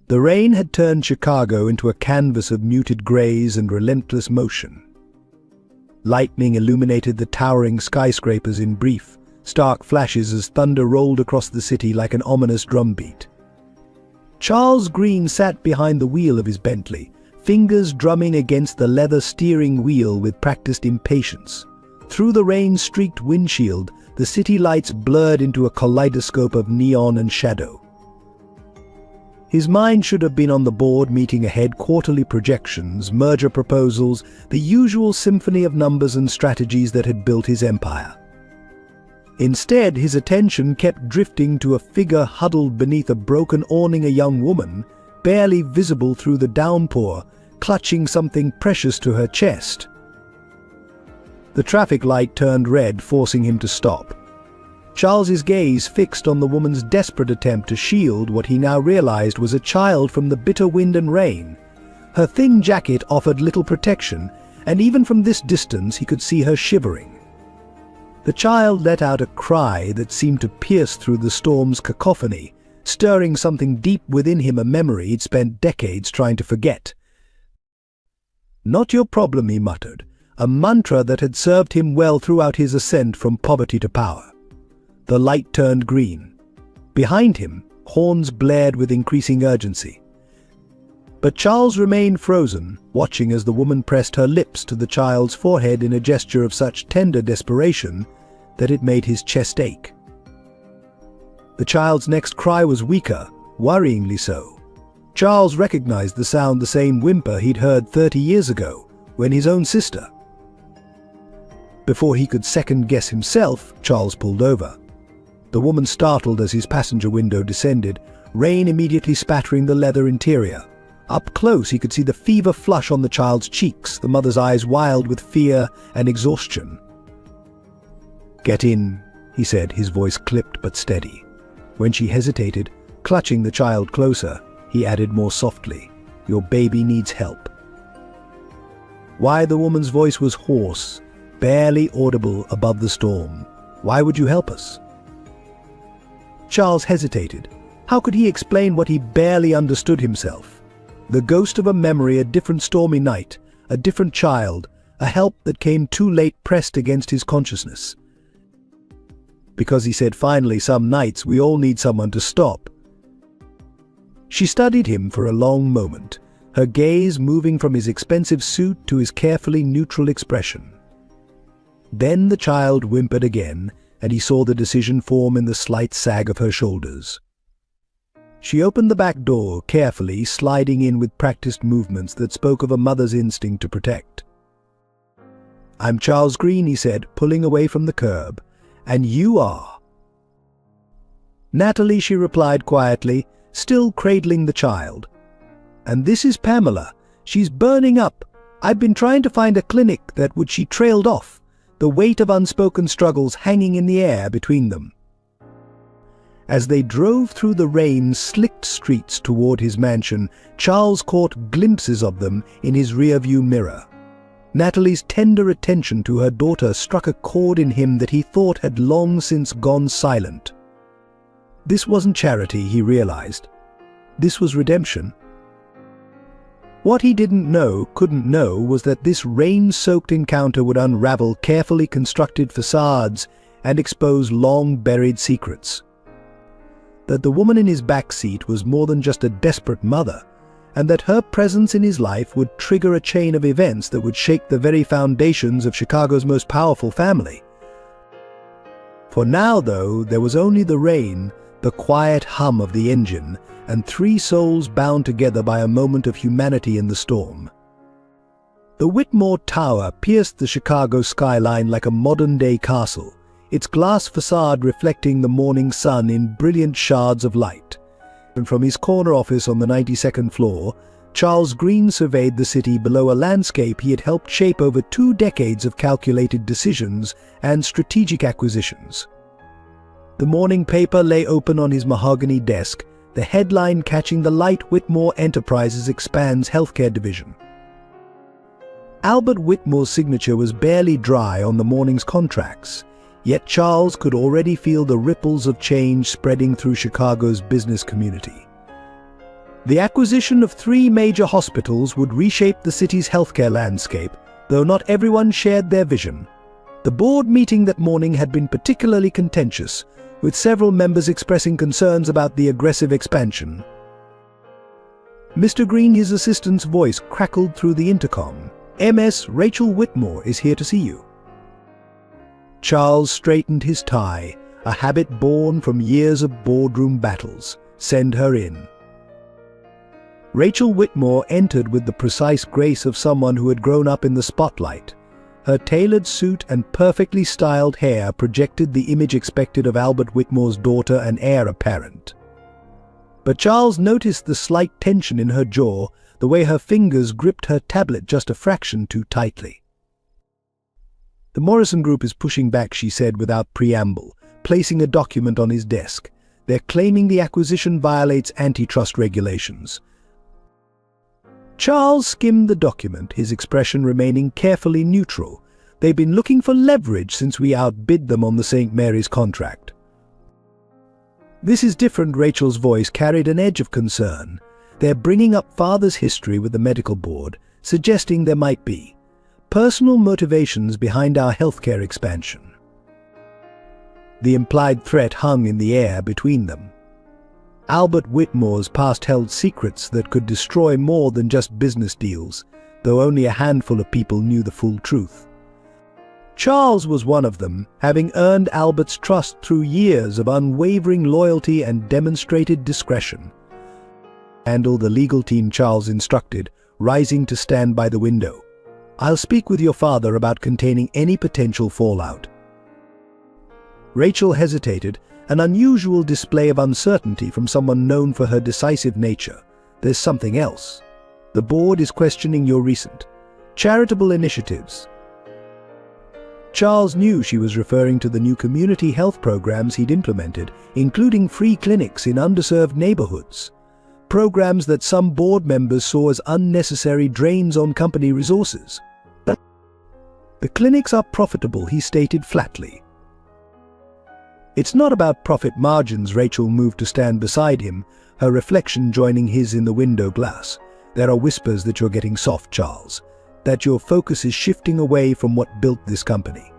The rain had turned Chicago into a canvas of muted grays and relentless motion. Lightning illuminated the towering skyscrapers in brief, stark flashes as thunder rolled across the city like an ominous drumbeat. Charles Green sat behind the wheel of his Bentley, fingers drumming against the leather steering wheel with practiced impatience. Through the rain-streaked windshield, the city lights blurred into a kaleidoscope of neon and shadow. His mind should have been on the board meeting ahead, quarterly projections, merger proposals, the usual symphony of numbers and strategies that had built his empire. Instead, his attention kept drifting to a figure huddled beneath a broken awning, a young woman, barely visible through the downpour, clutching something precious to her chest. The traffic light turned red, forcing him to stop. Charles's gaze fixed on the woman's desperate attempt to shield what he now realized was a child from the bitter wind and rain. Her thin jacket offered little protection, and even from this distance he could see her shivering. The child let out a cry that seemed to pierce through the storm's cacophony, stirring something deep within him, a memory he'd spent decades trying to forget. "Not your problem," he muttered, a mantra that had served him well throughout his ascent from poverty to power. The light turned green. Behind him, horns blared with increasing urgency. But Charles remained frozen, watching as the woman pressed her lips to the child's forehead in a gesture of such tender desperation that it made his chest ache. The child's next cry was weaker, worryingly so. Charles recognized the sound, the same whimper he'd heard 30 years ago, when his own sister. Before he could second-guess himself, Charles pulled over. The woman startled as his passenger window descended, rain immediately spattering the leather interior. Up close, he could see the fever flush on the child's cheeks, the mother's eyes wild with fear and exhaustion. "Get in," he said, his voice clipped but steady. When she hesitated, clutching the child closer, he added more softly, "Your baby needs help." Why, the woman's voice was hoarse, barely audible above the storm. "Why would you help us?" Charles hesitated. How could he explain what he barely understood himself? The ghost of a memory, a different stormy night, a different child, a help that came too late pressed against his consciousness. Because he said finally, "Some nights we all need someone to stop." She studied him for a long moment, her gaze moving from his expensive suit to his carefully neutral expression. Then the child whimpered again, and he saw the decision form in the slight sag of her shoulders. She opened the back door carefully, sliding in with practiced movements that spoke of a mother's instinct to protect. "I'm Charles Green," he said, pulling away from the curb. "And you are?" "Natalie," she replied quietly, still cradling the child. "And this is Pamela. She's burning up. I've been trying to find a clinic that would..." She trailed off, the weight of unspoken struggles hanging in the air between them. As they drove through the rain-slicked streets toward his mansion, Charles caught glimpses of them in his rearview mirror. Natalie's tender attention to her daughter struck a chord in him that he thought had long since gone silent. This wasn't charity, he realized. This was redemption. What he couldn't know, was that this rain-soaked encounter would unravel carefully constructed facades and expose long-buried secrets. That the woman in his backseat was more than just a desperate mother, and that her presence in his life would trigger a chain of events that would shake the very foundations of Chicago's most powerful family. For now, though, there was only the rain, the quiet hum of the engine, and three souls bound together by a moment of humanity in the storm. The Whitmore Tower pierced the Chicago skyline like a modern-day castle, its glass facade reflecting the morning sun in brilliant shards of light. And from his corner office on the 92nd floor, Charles Green surveyed the city below a landscape he had helped shape over 2 decades of calculated decisions and strategic acquisitions. The morning paper lay open on his mahogany desk, the headline catching the light: "Whitmore Enterprises expands healthcare division." Albert Whitmore's signature was barely dry on the morning's contracts, yet Charles could already feel the ripples of change spreading through Chicago's business community. The acquisition of 3 major hospitals would reshape the city's healthcare landscape, though not everyone shared their vision. The board meeting that morning had been particularly contentious, with several members expressing concerns about the aggressive expansion. Mr. Green, his assistant's voice crackled through the intercom. "MS Rachel Whitmore is here to see you." Charles straightened his tie, a habit born from years of boardroom battles. "Send her in." Rachel Whitmore entered with the precise grace of someone who had grown up in the spotlight. Her tailored suit and perfectly styled hair projected the image expected of Albert Whitmore's daughter and heir apparent. But Charles noticed the slight tension in her jaw, the way her fingers gripped her tablet just a fraction too tightly. "The Morrison Group is pushing back," she said without preamble, placing a document on his desk. "They're claiming the acquisition violates antitrust regulations." Charles skimmed the document, his expression remaining carefully neutral. "They've been looking for leverage since we outbid them on the St. Mary's contract." "This is different," Rachel's voice carried an edge of concern. "They're bringing up father's history with the medical board, suggesting there might be personal motivations behind our healthcare expansion." The implied threat hung in the air between them. Albert Whitmore's past held secrets that could destroy more than just business deals, though only a handful of people knew the full truth. Charles was one of them, having earned Albert's trust through years of unwavering loyalty and demonstrated discretion. "Handle the legal team," Charles instructed, rising to stand by the window. "I'll speak with your father about containing any potential fallout." Rachel hesitated, an unusual display of uncertainty from someone known for her decisive nature. "There's something else. The board is questioning your recent charitable initiatives." Charles knew she was referring to the new community health programs he'd implemented, including free clinics in underserved neighborhoods. Programs that some board members saw as unnecessary drains on company resources. "The clinics are profitable," he stated flatly. "It's not about profit margins." Rachel moved to stand beside him, her reflection joining his in the window glass. "There are whispers that you're getting soft, Charles, that your focus is shifting away from what built this company."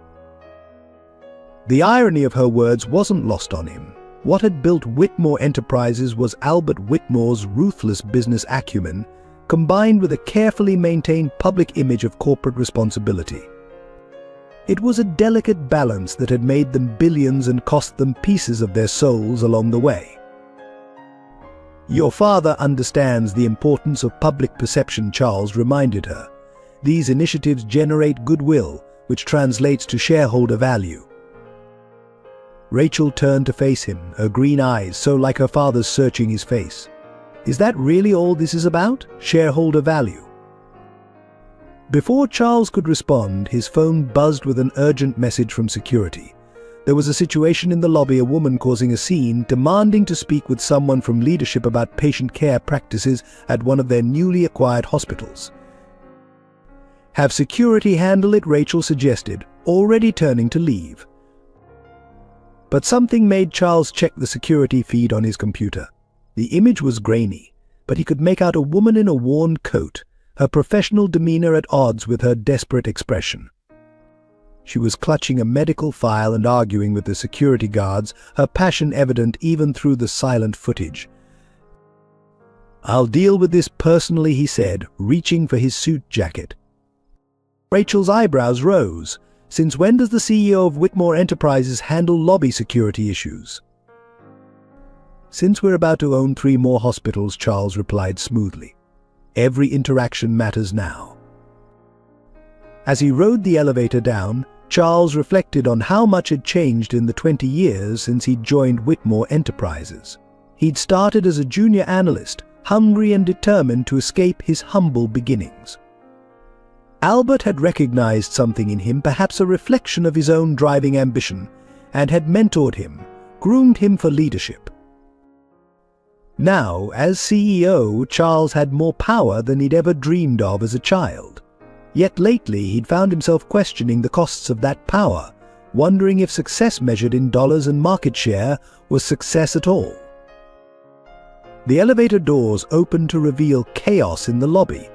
The irony of her words wasn't lost on him. What had built Whitmore Enterprises was Albert Whitmore's ruthless business acumen, combined with a carefully maintained public image of corporate responsibility. It was a delicate balance that had made them billions and cost them pieces of their souls along the way. "Your father understands the importance of public perception," Charles reminded her. "These initiatives generate goodwill, which translates to shareholder value." Rachel turned to face him, her green eyes so like her father's searching his face. "Is that really all this is about? Shareholder value?" Before Charles could respond, his phone buzzed with an urgent message from security. There was a situation in the lobby, a woman causing a scene, demanding to speak with someone from leadership about patient care practices at one of their newly acquired hospitals. "Have security handle it," Rachel suggested, already turning to leave. But something made Charles check the security feed on his computer. The image was grainy, but he could make out a woman in a worn coat, her professional demeanor at odds with her desperate expression. She was clutching a medical file and arguing with the security guards, her passion evident even through the silent footage. "I'll deal with this personally," he said, reaching for his suit jacket. Rachel's eyebrows rose. "Since when does the CEO of Whitmore Enterprises handle lobby security issues?" "Since we're about to own 3 more hospitals," Charles replied smoothly. "Every interaction matters now." As he rode the elevator down, Charles reflected on how much had changed in the 20 years since he'd joined Whitmore Enterprises. He'd started as a junior analyst, hungry and determined to escape his humble beginnings. Albert had recognized something in him, perhaps a reflection of his own driving ambition, and had mentored him, groomed him for leadership. Now, as CEO, Charles had more power than he'd ever dreamed of as a child. Yet lately he'd found himself questioning the costs of that power, wondering if success measured in dollars and market share was success at all. The elevator doors opened to reveal chaos in the lobby.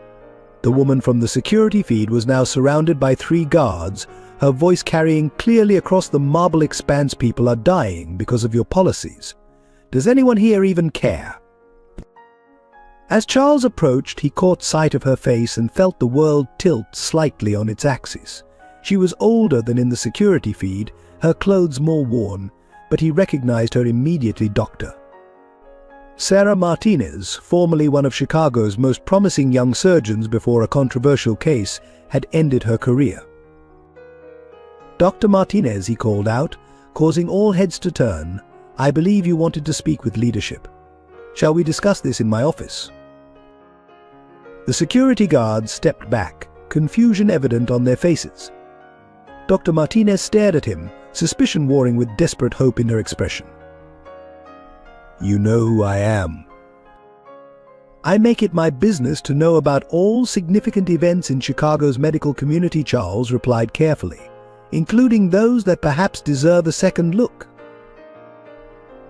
The woman from the security feed was now surrounded by 3 guards, her voice carrying clearly across the marble expanse, "People are dying because of your policies. Does anyone here even care?" As Charles approached, he caught sight of her face and felt the world tilt slightly on its axis. She was older than in the security feed, her clothes more worn, but he recognized her immediately. Dr. Sarah Martinez, formerly one of Chicago's most promising young surgeons before a controversial case had ended her career. "Dr. Martinez," he called out, causing all heads to turn, "I believe you wanted to speak with leadership. Shall we discuss this in my office?" The security guards stepped back, confusion evident on their faces. Dr. Martinez stared at him, suspicion warring with desperate hope in her expression. "You know who I am." "I make it my business to know about all significant events in Chicago's medical community," Charles replied carefully, "including those that perhaps deserve a second look."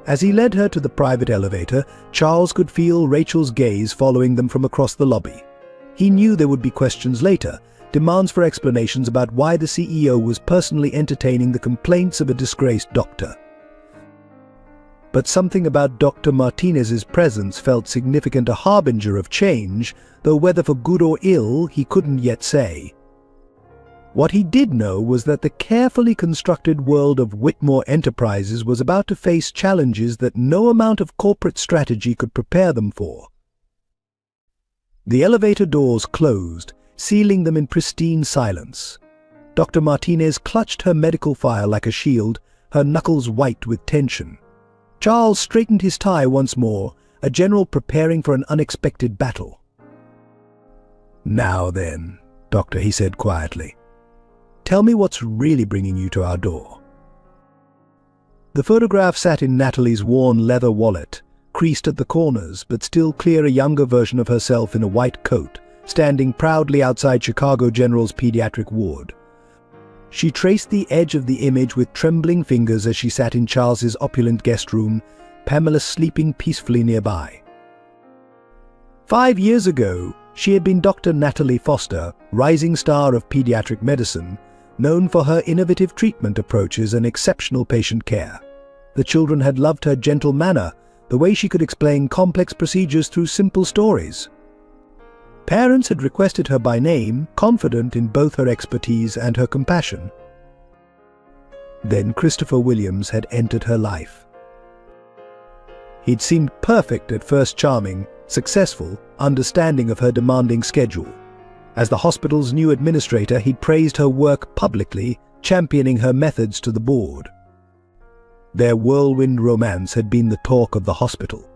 As he led her to the private elevator, Charles could feel Rachel's gaze following them from across the lobby. He knew there would be questions later, demands for explanations about why the CEO was personally entertaining the complaints of a disgraced doctor. But something about Dr. Martinez's presence felt significant, a harbinger of change, though whether for good or ill he couldn't yet say. What he did know was that the carefully constructed world of Whitmore Enterprises was about to face challenges that no amount of corporate strategy could prepare them for. The elevator doors closed, sealing them in pristine silence. Dr. Martinez clutched her medical file like a shield, her knuckles white with tension. Charles straightened his tie once more, a general preparing for an unexpected battle. "Now then, Doctor," he said quietly, "tell me what's really bringing you to our door." The photograph sat in Natalie's worn leather wallet, creased at the corners, but still clear, a younger version of herself in a white coat, standing proudly outside Chicago General's pediatric ward. She traced the edge of the image with trembling fingers as she sat in Charles's opulent guest room, Pamela sleeping peacefully nearby. 5 years ago, she had been Dr. Natalie Foster, rising star of pediatric medicine, known for her innovative treatment approaches and exceptional patient care. The children had loved her gentle manner, the way she could explain complex procedures through simple stories. Parents had requested her by name, confident in both her expertise and her compassion. Then Christopher Williams had entered her life. He'd seemed perfect at first, charming, successful, understanding of her demanding schedule. As the hospital's new administrator, he'd praised her work publicly, championing her methods to the board. Their whirlwind romance had been the talk of the hospital.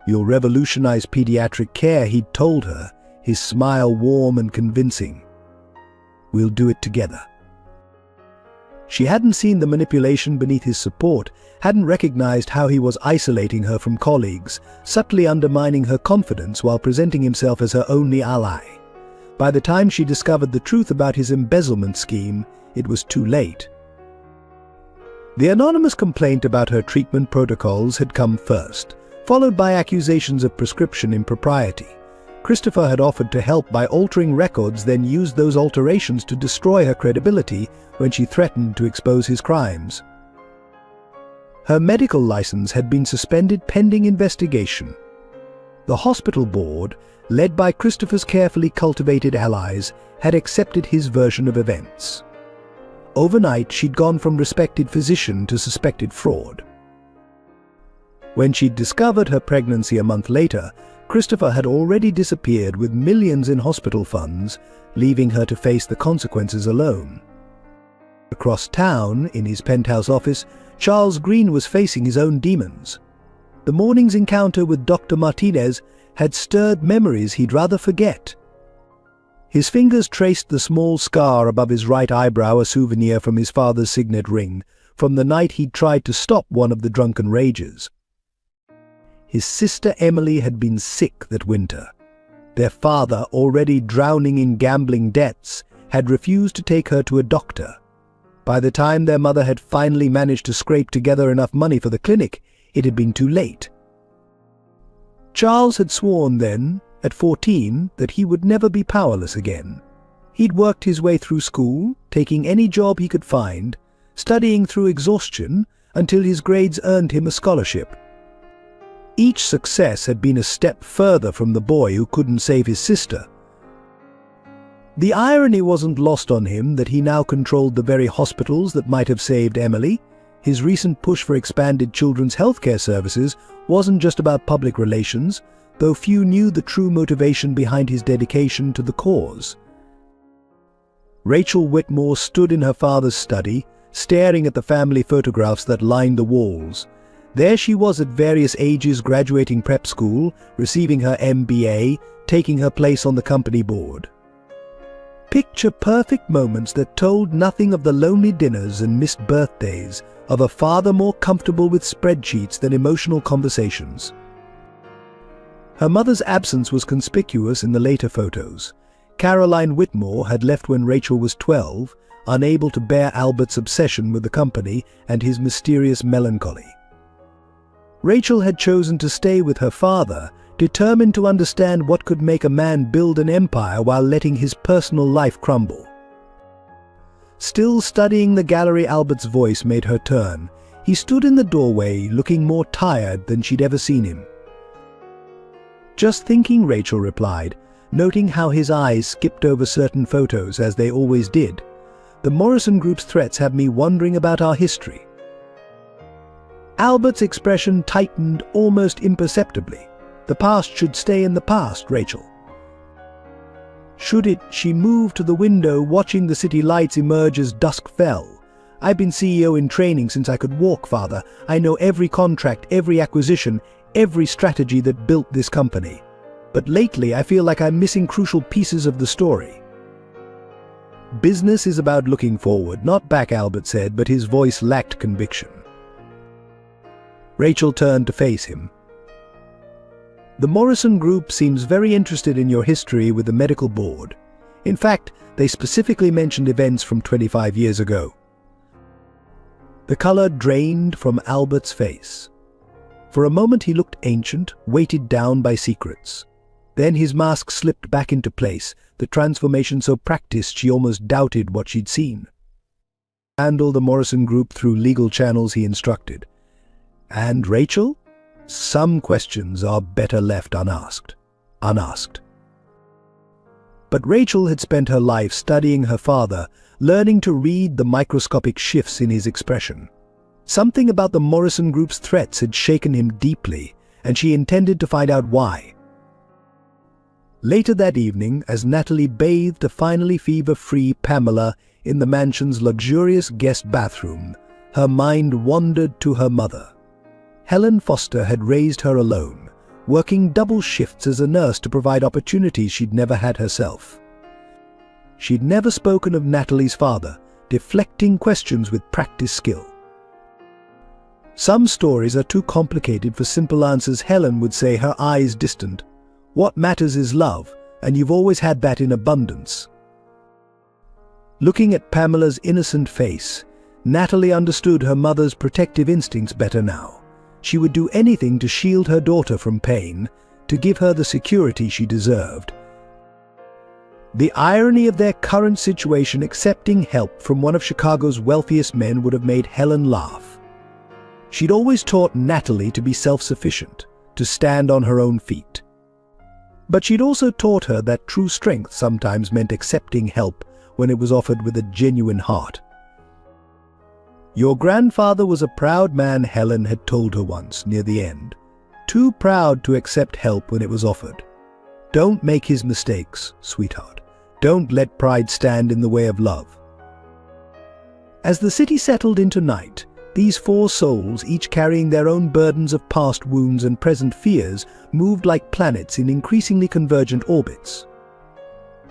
"You'll revolutionize pediatric care," he'd told her, his smile warm and convincing. "We'll do it together." She hadn't seen the manipulation beneath his support, hadn't recognized how he was isolating her from colleagues, subtly undermining her confidence while presenting himself as her only ally. By the time she discovered the truth about his embezzlement scheme, it was too late. The anonymous complaint about her treatment protocols had come first, followed by accusations of prescription impropriety. Christopher had offered to help by altering records, then used those alterations to destroy her credibility when she threatened to expose his crimes. Her medical license had been suspended pending investigation. The hospital board, led by Christopher's carefully cultivated allies, had accepted his version of events. Overnight, she'd gone from respected physician to suspected fraud. When she'd discovered her pregnancy a month later, Christopher had already disappeared with millions in hospital funds, leaving her to face the consequences alone. Across town, in his penthouse office, Charles Green was facing his own demons. The morning's encounter with Dr. Martinez had stirred memories he'd rather forget. His fingers traced the small scar above his right eyebrow, a souvenir from his father's signet ring, from the night he'd tried to stop one of the drunken rages. His sister Emily had been sick that winter. Their father, already drowning in gambling debts, had refused to take her to a doctor. By the time their mother had finally managed to scrape together enough money for the clinic, it had been too late. Charles had sworn then, at 14, that he would never be powerless again. He'd worked his way through school, taking any job he could find, studying through exhaustion until his grades earned him a scholarship. Each success had been a step further from the boy who couldn't save his sister. The irony wasn't lost on him that he now controlled the very hospitals that might have saved Emily. His recent push for expanded children's healthcare services wasn't just about public relations, though few knew the true motivation behind his dedication to the cause. Rachel Whitmore stood in her father's study, staring at the family photographs that lined the walls. There she was at various ages, graduating prep school, receiving her MBA, taking her place on the company board. Picture-perfect moments that told nothing of the lonely dinners and missed birthdays of a father more comfortable with spreadsheets than emotional conversations. Her mother's absence was conspicuous in the later photos. Caroline Whitmore had left when Rachel was 12, unable to bear Albert's obsession with the company and his mysterious melancholy. Rachel had chosen to stay with her father, determined to understand what could make a man build an empire while letting his personal life crumble. Still studying the gallery, Albert's voice made her turn. He stood in the doorway, looking more tired than she'd ever seen him. "Just thinking," Rachel replied, noting how his eyes skipped over certain photos as they always did. "The Morrison Group's threats have me wondering about our history." Albert's expression tightened almost imperceptibly. "The past should stay in the past, Rachel." "Should it?" She moved to the window, watching the city lights emerge as dusk fell. "I've been CEO in training since I could walk, Father. I know every contract, every acquisition, every strategy that built this company. But lately I feel like I'm missing crucial pieces of the story." "Business is about looking forward, not back," Albert said, but his voice lacked conviction. Rachel turned to face him. "The Morrison Group seems very interested in your history with the medical board. In fact, they specifically mentioned events from 25 years ago." The color drained from Albert's face. For a moment he looked ancient, weighted down by secrets. Then his mask slipped back into place, the transformation so practiced she almost doubted what she'd seen. "Handle the Morrison Group through legal channels," he instructed. "And Rachel? Some questions are better left unasked." But Rachel had spent her life studying her father, learning to read the microscopic shifts in his expression. Something about the Morrison Group's threats had shaken him deeply, and she intended to find out why. Later that evening, as Natalie bathed a finally fever-free Pamela in the mansion's luxurious guest bathroom, her mind wandered to her mother. Helen Foster had raised her alone, working double shifts as a nurse to provide opportunities she'd never had herself. She'd never spoken of Natalie's father, deflecting questions with practiced skill. "Some stories are too complicated for simple answers," Helen would say, her eyes distant. "What matters is love, and you've always had that in abundance." Looking at Pamela's innocent face, Natalie understood her mother's protective instincts better now. She would do anything to shield her daughter from pain, to give her the security she deserved. The irony of their current situation, accepting help from one of Chicago's wealthiest men, would have made Helen laugh. She'd always taught Natalie to be self-sufficient, to stand on her own feet. But she'd also taught her that true strength sometimes meant accepting help when it was offered with a genuine heart. "Your grandfather was a proud man," Helen had told her once, near the end. "Too proud to accept help when it was offered. Don't make his mistakes, sweetheart. Don't let pride stand in the way of love." As the city settled into night, these four souls, each carrying their own burdens of past wounds and present fears, moved like planets in increasingly convergent orbits.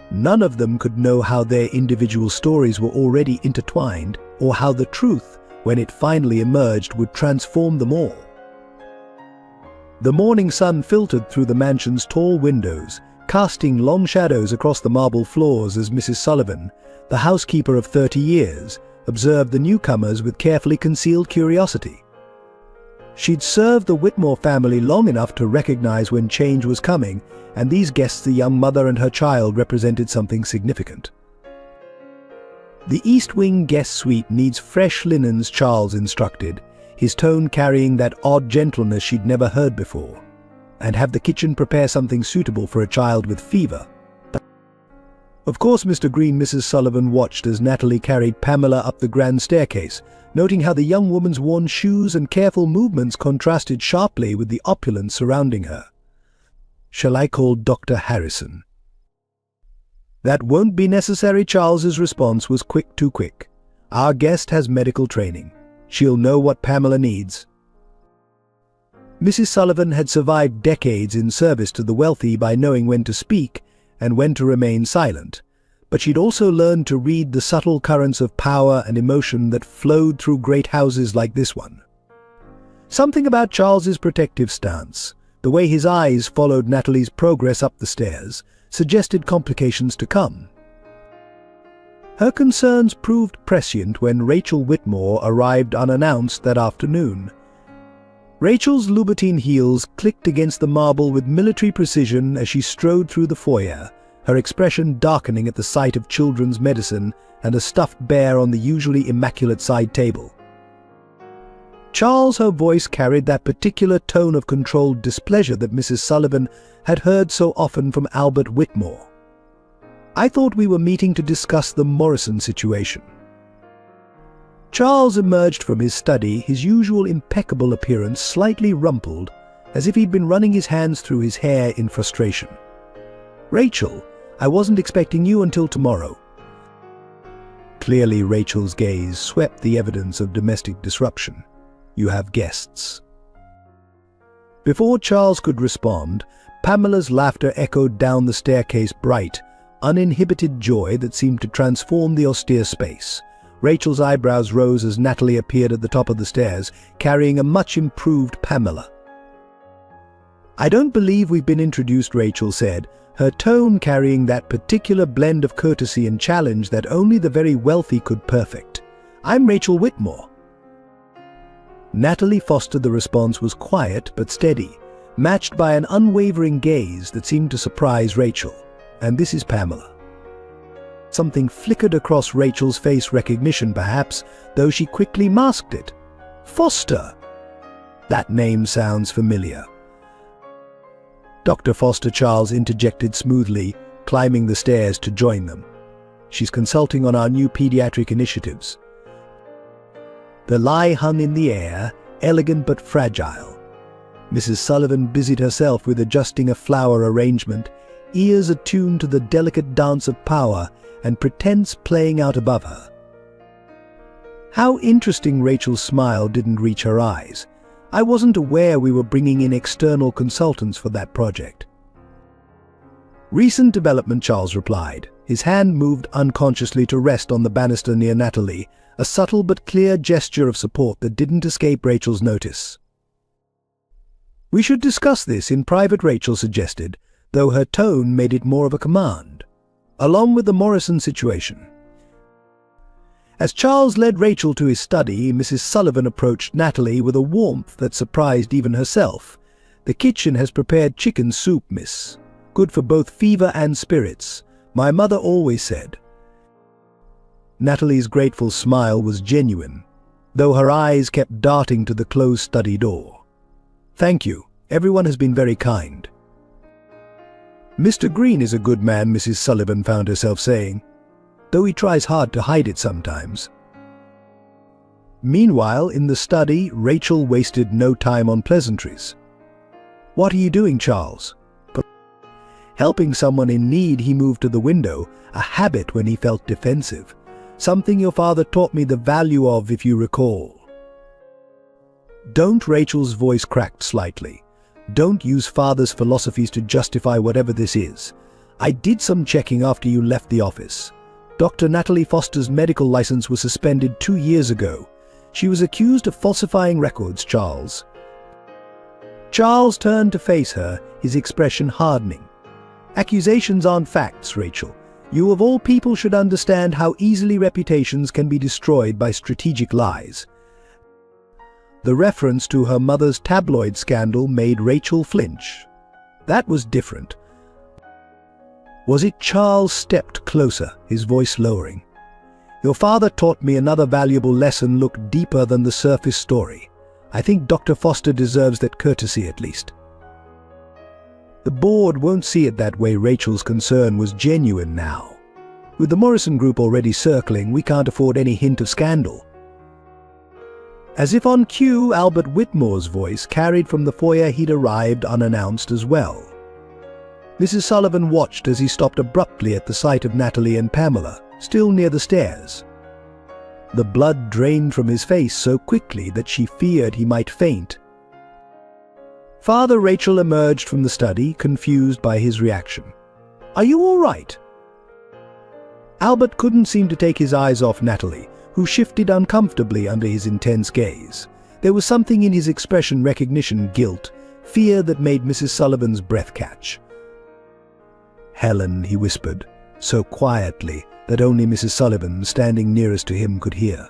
None of them could know how their individual stories were already intertwined, or how the truth, when it finally emerged, would transform them all. The morning sun filtered through the mansion's tall windows, casting long shadows across the marble floors as Mrs. Sullivan, the housekeeper of 30 years, observed the newcomers with carefully concealed curiosity. She'd served the Whitmore family long enough to recognize when change was coming, and these guests, the young mother and her child, represented something significant. The East Wing guest suite needs fresh linens, Charles instructed, his tone carrying that odd gentleness she'd never heard before. And have the kitchen prepare something suitable for a child with fever. Of course, Mr. Green, Mrs. Sullivan watched as Natalie carried Pamela up the grand staircase, noting how the young woman's worn shoes and careful movements contrasted sharply with the opulence surrounding her. "Shall I call Dr. Harrison?" "That won't be necessary." Charles's response was too quick. "Our guest has medical training. She'll know what Pamela needs." Mrs. Sullivan had survived decades in service to the wealthy by knowing when to speak and when to remain silent, but she'd also learned to read the subtle currents of power and emotion that flowed through great houses like this one. Something about Charles's protective stance, the way his eyes followed Natalie's progress up the stairs, suggested complications to come. Her concerns proved prescient when Rachel Whitmore arrived unannounced that afternoon. Rachel's Louboutin heels clicked against the marble with military precision as she strode through the foyer, her expression darkening at the sight of children's medicine and a stuffed bear on the usually immaculate side table. Charles, her voice carried that particular tone of controlled displeasure that Mrs. Sullivan had heard so often from Albert Whitmore. "I thought we were meeting to discuss the Morrison situation." Charles emerged from his study, his usual impeccable appearance slightly rumpled, as if he'd been running his hands through his hair in frustration. "Rachel, I wasn't expecting you until tomorrow." Clearly, Rachel's gaze swept the evidence of domestic disruption. "You have guests." Before Charles could respond, Pamela's laughter echoed down the staircase, bright, uninhibited joy that seemed to transform the austere space. Rachel's eyebrows rose as Natalie appeared at the top of the stairs, carrying a much-improved Pamela. "I don't believe we've been introduced," Rachel said, her tone carrying that particular blend of courtesy and challenge that only the very wealthy could perfect. "I'm Rachel Whitmore." Natalie Foster. The response was quiet but steady, matched by an unwavering gaze that seemed to surprise Rachel. "And this is Pamela." Something flickered across Rachel's face, recognition perhaps, though she quickly masked it. "Foster! That name sounds familiar." "Dr. Foster," Charles interjected smoothly, climbing the stairs to join them. "She's consulting on our new pediatric initiatives." The lie hung in the air, elegant but fragile. Mrs. Sullivan busied herself with adjusting a flower arrangement, ears attuned to the delicate dance of power and pretense playing out above her. How interesting. Rachel's smile didn't reach her eyes. "I wasn't aware we were bringing in external consultants for that project." "Recent development," Charles replied. His hand moved unconsciously to rest on the banister near Natalie, a subtle but clear gesture of support that didn't escape Rachel's notice. "We should discuss this in private," Rachel suggested, though her tone made it more of a command. "Along with the Morrison situation." As Charles led Rachel to his study, Mrs. Sullivan approached Natalie with a warmth that surprised even herself. "The kitchen has prepared chicken soup, miss. Good for both fever and spirits. My mother always said." Natalie's grateful smile was genuine, though her eyes kept darting to the closed study door. "Thank you. Everyone has been very kind." "Mr. Green is a good man," Mrs. Sullivan found herself saying, "though he tries hard to hide it sometimes." Meanwhile, in the study, Rachel wasted no time on pleasantries. "What are you doing, Charles?" Helping someone in need. He moved to the window, a habit when he felt defensive. "Something your father taught me the value of, if you recall." "Don't." Rachel's voice cracked slightly. "Don't use father's philosophies to justify whatever this is. I did some checking after you left the office. Dr. Natalie Foster's medical license was suspended 2 years ago. She was accused of falsifying records, Charles." Charles turned to face her, his expression hardening. "Accusations aren't facts, Rachel. You of all people should understand how easily reputations can be destroyed by strategic lies." The reference to her mother's tabloid scandal made Rachel flinch. That was different. Was it? Charles stepped closer, his voice lowering. Your father taught me another valuable lesson. Look deeper than the surface story. I think Dr. Foster deserves that courtesy at least. The board won't see it that way. Rachel's concern was genuine now. With the Morrison Group already circling, we can't afford any hint of scandal. As if on cue, Albert Whitmore's voice carried from the foyer. He'd arrived unannounced as well. Mrs. Sullivan watched as he stopped abruptly at the sight of Natalie and Pamela, still near the stairs. The blood drained from his face so quickly that she feared he might faint. Father Rachel emerged from the study, confused by his reaction. Are you all right? Albert couldn't seem to take his eyes off Natalie, who shifted uncomfortably under his intense gaze. There was something in his expression, recognition, guilt, fear, that made Mrs. Sullivan's breath catch. Helen, he whispered, so quietly that only Mrs. Sullivan, standing nearest to him, could hear.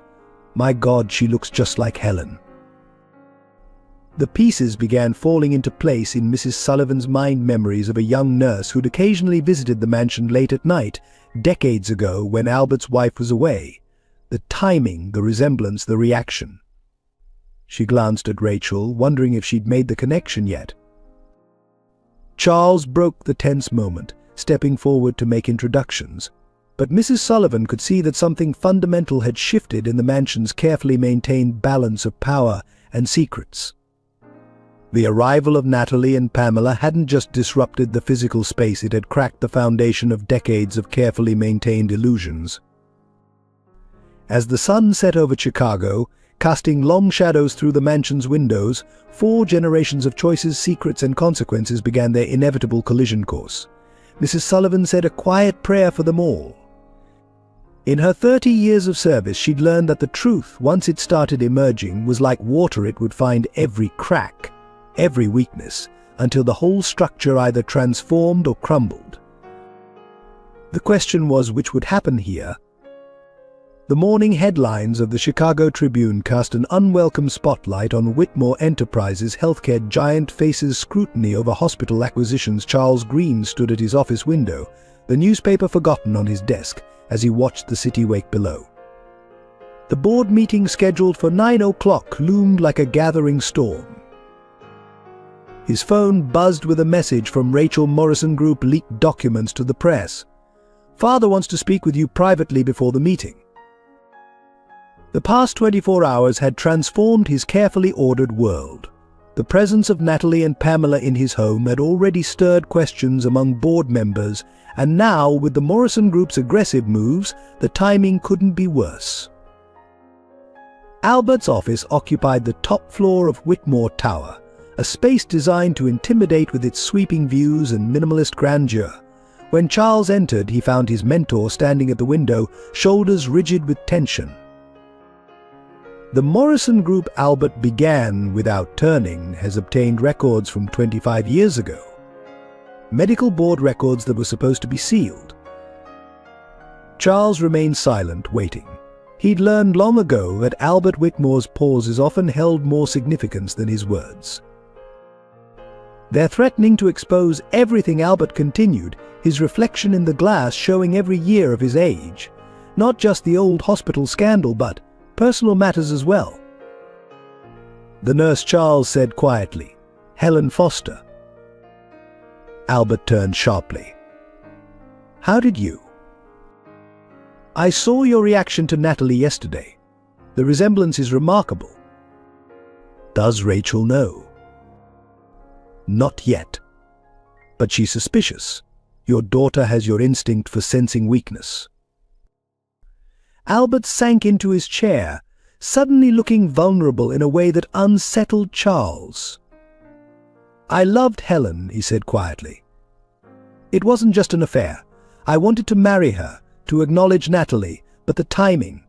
My God, she looks just like Helen. The pieces began falling into place in Mrs. Sullivan's mind, memories of a young nurse who'd occasionally visited the mansion late at night, decades ago when Albert's wife was away. The timing, the resemblance, the reaction. She glanced at Rachel, wondering if she'd made the connection yet. Charles broke the tense moment, stepping forward to make introductions. But Mrs. Sullivan could see that something fundamental had shifted in the mansion's carefully maintained balance of power and secrets. The arrival of Natalie and Pamela hadn't just disrupted the physical space, it had cracked the foundation of decades of carefully maintained illusions. As the sun set over Chicago, casting long shadows through the mansion's windows, 4 generations of choices, secrets, and consequences began their inevitable collision course. Mrs. Sullivan said a quiet prayer for them all. In her 30 years of service, she'd learned that the truth, once it started emerging, was like water. It would find every crack, every weakness, until the whole structure either transformed or crumbled. The question was, which would happen here? The morning headlines of the Chicago Tribune cast an unwelcome spotlight on Whitmore Enterprises' healthcare giant faces scrutiny over hospital acquisitions. Charles Green stood at his office window, the newspaper forgotten on his desk, as he watched the city wake below. The board meeting scheduled for 9 o'clock loomed like a gathering storm. His phone buzzed with a message from Rachel. Morrison Group leaked documents to the press. Father wants to speak with you privately before the meeting. The past 24 hours had transformed his carefully ordered world. The presence of Natalie and Pamela in his home had already stirred questions among board members, and now, with the Morrison Group's aggressive moves, the timing couldn't be worse. Albert's office occupied the top floor of Whitmore Tower, a space designed to intimidate with its sweeping views and minimalist grandeur. When Charles entered, he found his mentor standing at the window, shoulders rigid with tension. The Morrison Group Albert began without turning has obtained records from 25 years ago. Medical board records that were supposed to be sealed. Charles remained silent, waiting. He'd learned long ago that Albert Whitmore's pauses often held more significance than his words. They're threatening to expose everything. Albert continued, his reflection in the glass showing every year of his age. Not just the old hospital scandal, but personal matters as well. The nurse Charles said quietly, Helen Foster. Albert turned sharply. How did you? I saw your reaction to Natalie yesterday. The resemblance is remarkable. Does Rachel know? Not yet. But she's suspicious. Your daughter has your instinct for sensing weakness. Albert sank into his chair, suddenly looking vulnerable in a way that unsettled Charles. I loved Helen, he said quietly. It wasn't just an affair. I wanted to marry her, to acknowledge Natalie, but the timing.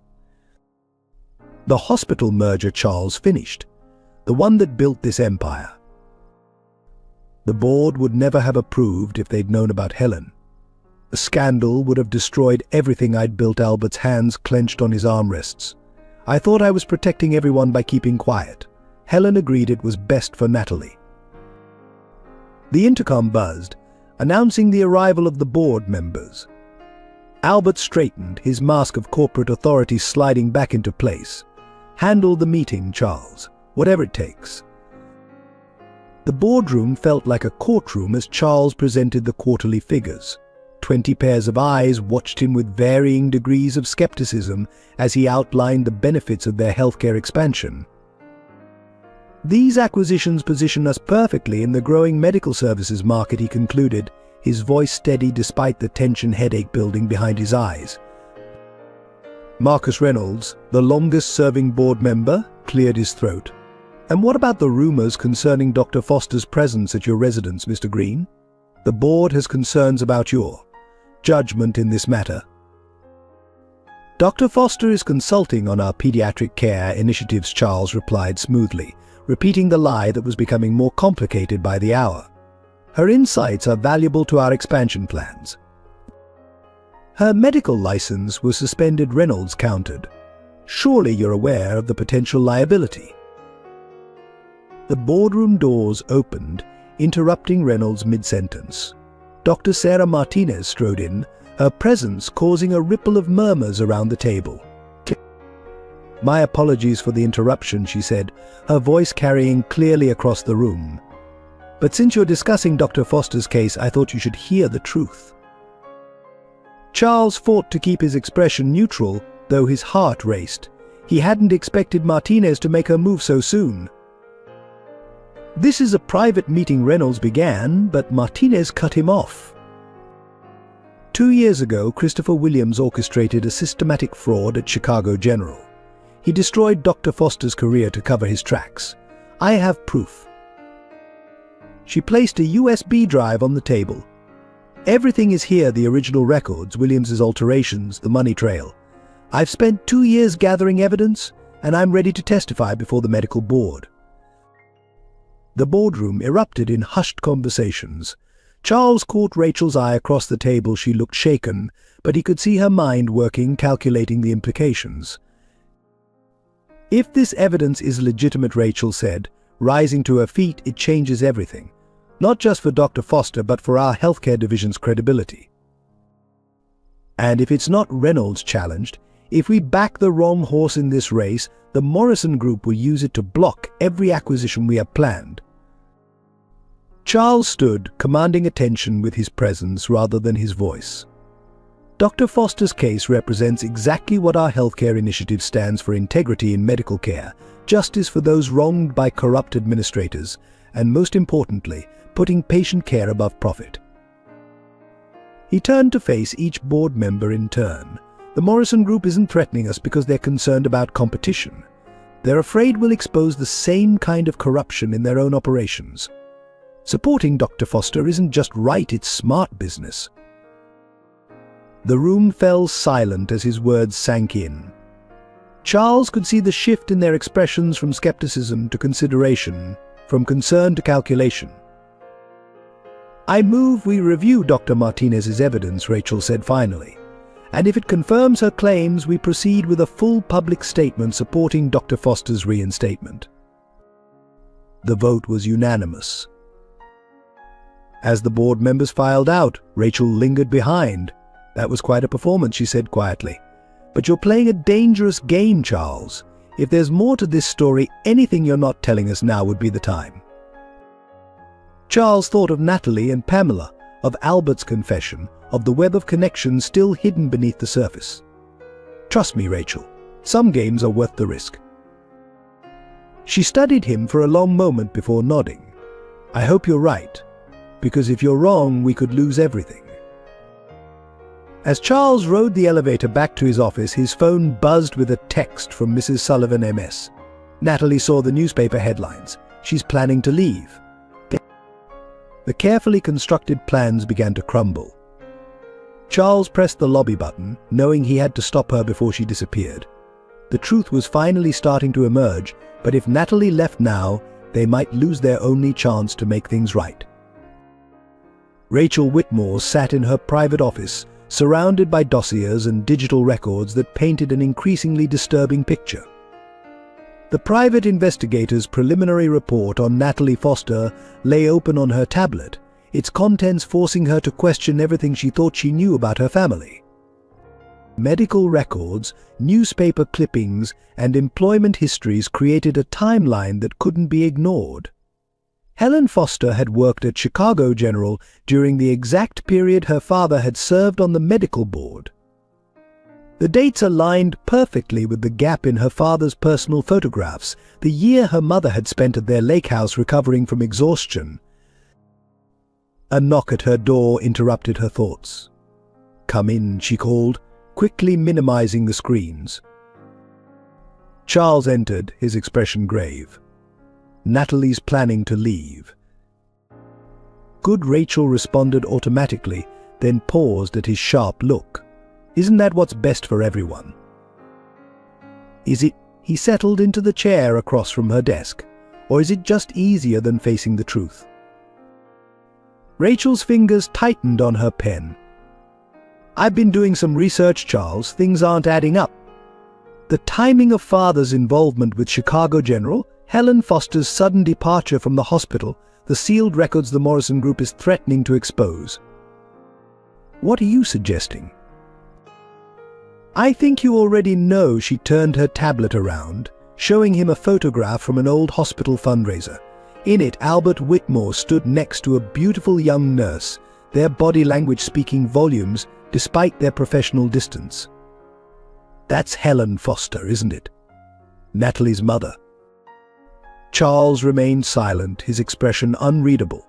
The hospital merger Charles finished, the one that built this empire. The board would never have approved if they'd known about Helen. The scandal would have destroyed everything I'd built. Albert's hands clenched on his armrests. I thought I was protecting everyone by keeping quiet. Helen agreed it was best for Natalie. The intercom buzzed, announcing the arrival of the board members. Albert straightened, his mask of corporate authority sliding back into place. "Handle the meeting, Charles. Whatever it takes." The boardroom felt like a courtroom as Charles presented the quarterly figures. 20 pairs of eyes watched him with varying degrees of skepticism as he outlined the benefits of their healthcare expansion. "These acquisitions position us perfectly in the growing medical services market," he concluded, his voice steady despite the tension headache building behind his eyes. Marcus Reynolds, the longest-serving board member, cleared his throat. "And what about the rumors concerning Dr. Foster's presence at your residence, Mr. Green? The board has concerns about your judgment in this matter." "Dr. Foster is consulting on our pediatric care initiatives," Charles replied smoothly, repeating the lie that was becoming more complicated by the hour. "Her insights are valuable to our expansion plans." "Her medical license was suspended," Reynolds countered. "Surely you're aware of the potential liability." The boardroom doors opened, interrupting Reynolds mid-sentence. Dr. Sarah Martinez strode in, her presence causing a ripple of murmurs around the table. "My apologies for the interruption," she said, her voice carrying clearly across the room. "But since you're discussing Dr. Foster's case, I thought you should hear the truth." Charles fought to keep his expression neutral, though his heart raced. He hadn't expected Martinez to make her move so soon. "This is a private meeting," Reynolds began, but Martinez cut him off. 2 years ago, Christopher Williams orchestrated a systematic fraud at Chicago General. He destroyed Dr. Foster's career to cover his tracks. I have proof. She placed a USB drive on the table. "Everything is here, the original records, Williams's alterations, the money trail. I've spent 2 years gathering evidence, and I'm ready to testify before the medical board." The boardroom erupted in hushed conversations. Charles caught Rachel's eye across the table. She looked shaken, but he could see her mind working, calculating the implications. "If this evidence is legitimate," Rachel said, rising to her feet, "it changes everything. Not just for Dr. Foster, but for our healthcare division's credibility. And if it's not," Reynolds challenged, "if we back the wrong horse in this race, the Morrison Group will use it to block every acquisition we have planned." Charles stood, commanding attention with his presence rather than his voice. "Dr. Foster's case represents exactly what our healthcare initiative stands for: integrity in medical care, justice for those wronged by corrupt administrators, and most importantly, putting patient care above profit." He turned to face each board member in turn. "The Morrison Group isn't threatening us because they're concerned about competition. They're afraid we'll expose the same kind of corruption in their own operations. Supporting Dr. Foster isn't just right, it's smart business." The room fell silent as his words sank in. Charles could see the shift in their expressions from skepticism to consideration, from concern to calculation. "I move we review Dr. Martinez's evidence," Rachel said finally. "And if it confirms her claims, we proceed with a full public statement supporting Dr. Foster's reinstatement." The vote was unanimous. As the board members filed out, Rachel lingered behind. "That was quite a performance," she said quietly. "But you're playing a dangerous game, Charles. If there's more to this story, anything you're not telling us now would be the time." Charles thought of Natalie and Pamela, of Albert's confession, of the web of connections still hidden beneath the surface. "Trust me, Rachel, some games are worth the risk." She studied him for a long moment before nodding. "I hope you're right, because if you're wrong, we could lose everything." As Charles rode the elevator back to his office, his phone buzzed with a text from Mrs. Sullivan, MS. Natalie saw the newspaper headlines. "She's planning to leave." The carefully constructed plans began to crumble. Charles pressed the lobby button, knowing he had to stop her before she disappeared. The truth was finally starting to emerge, but if Natalie left now, they might lose their only chance to make things right. Rachel Whitmore sat in her private office, surrounded by dossiers and digital records that painted an increasingly disturbing picture. The private investigator's preliminary report on Natalie Foster lay open on her tablet, its contents forcing her to question everything she thought she knew about her family. Medical records, newspaper clippings, and employment histories created a timeline that couldn't be ignored. Helen Foster had worked at Chicago General during the exact period her father had served on the medical board. The dates aligned perfectly with the gap in her father's personal photographs, the year her mother had spent at their lake house recovering from exhaustion. A knock at her door interrupted her thoughts. "Come in," she called, quickly minimizing the screens. Charles entered, his expression grave. "Natalie's planning to leave." Good Rachel responded automatically, then paused at his sharp look. "Isn't that what's best for everyone?" "Is it?" He settled into the chair across from her desk. "Or is it just easier than facing the truth?" Rachel's fingers tightened on her pen. "I've been doing some research, Charles. Things aren't adding up. The timing of Father's involvement with Chicago General, Helen Foster's sudden departure from the hospital, the sealed records the Morrison Group is threatening to expose. What are you suggesting?" "I think you already know." She turned her tablet around, showing him a photograph from an old hospital fundraiser. In it, Albert Whitmore stood next to a beautiful young nurse, their body language speaking volumes despite their professional distance. "That's Helen Foster, isn't it? Natalie's mother." Charles remained silent, his expression unreadable.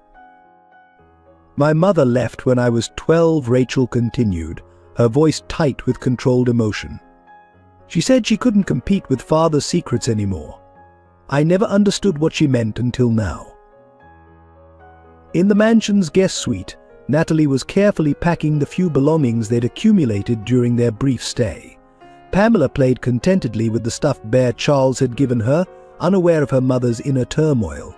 "My mother left when I was 12, Rachel continued, her voice tight with controlled emotion. "She said she couldn't compete with Father's secrets anymore. I never understood what she meant until now." In the mansion's guest suite, Natalie was carefully packing the few belongings they'd accumulated during their brief stay. Pamela played contentedly with the stuffed bear Charles had given her, unaware of her mother's inner turmoil.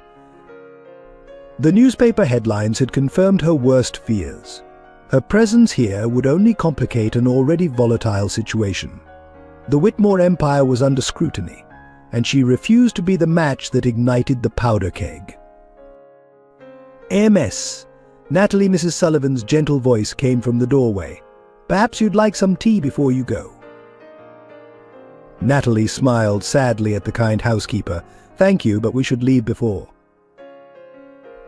The newspaper headlines had confirmed her worst fears. Her presence here would only complicate an already volatile situation. The Whitmore empire was under scrutiny, and she refused to be the match that ignited the powder keg. "MS." Natalie, Mrs. Sullivan's gentle voice came from the doorway. "Perhaps you'd like some tea before you go." Natalie smiled sadly at the kind housekeeper. "Thank you, but we should leave before."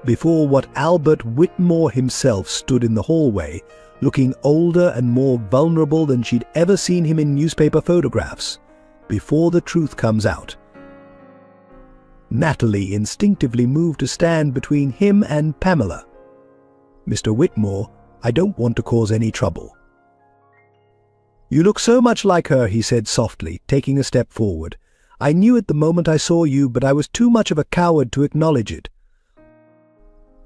Before what Albert Whitmore himself stood in the hallway, looking older and more vulnerable than she'd ever seen him in newspaper photographs. Before the truth comes out. Natalie instinctively moved to stand between him and Pamela. "Mr. Whitmore, I don't want to cause any trouble." "You look so much like her," he said softly, taking a step forward. "I knew it the moment I saw you, but I was too much of a coward to acknowledge it."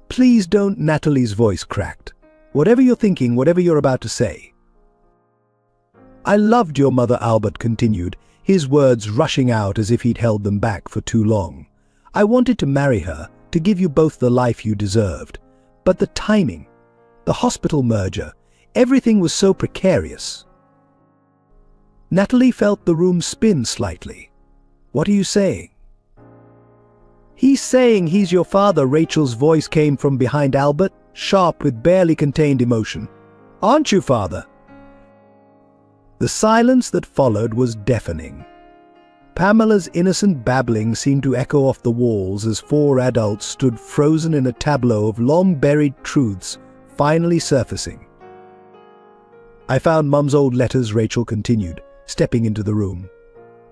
"Please don't," Natalie's voice cracked. "Whatever you're thinking, whatever you're about to say." "I loved your mother," Albert continued, his words rushing out as if he'd held them back for too long. "I wanted to marry her, to give you both the life you deserved. But the timing, the hospital merger, everything was so precarious." Natalie felt the room spin slightly. "What are you saying?" "He's saying he's your father." Rachel's voice came from behind Albert, sharp with barely contained emotion. "Aren't you, father?" The silence that followed was deafening. Pamela's innocent babbling seemed to echo off the walls as four adults stood frozen in a tableau of long-buried truths finally surfacing. "I found Mum's old letters," Rachel continued, stepping into the room.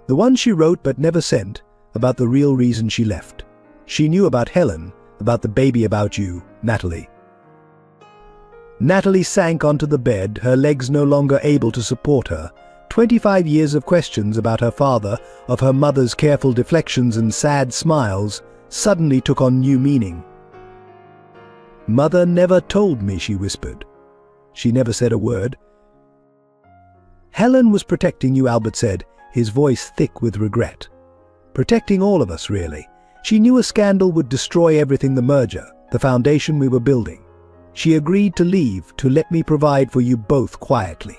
"The ones she wrote but never sent, about the real reason she left. She knew about Helen, about the baby, about you, Natalie." Natalie sank onto the bed, her legs no longer able to support her. 25 years of questions about her father, of her mother's careful deflections and sad smiles, suddenly took on new meaning. "Mother never told me," she whispered. "She never said a word." "Helen was protecting you," Albert said, his voice thick with regret. "Protecting all of us, really. She knew a scandal would destroy everything, the merger, the foundation we were building. She agreed to leave, to let me provide for you both quietly."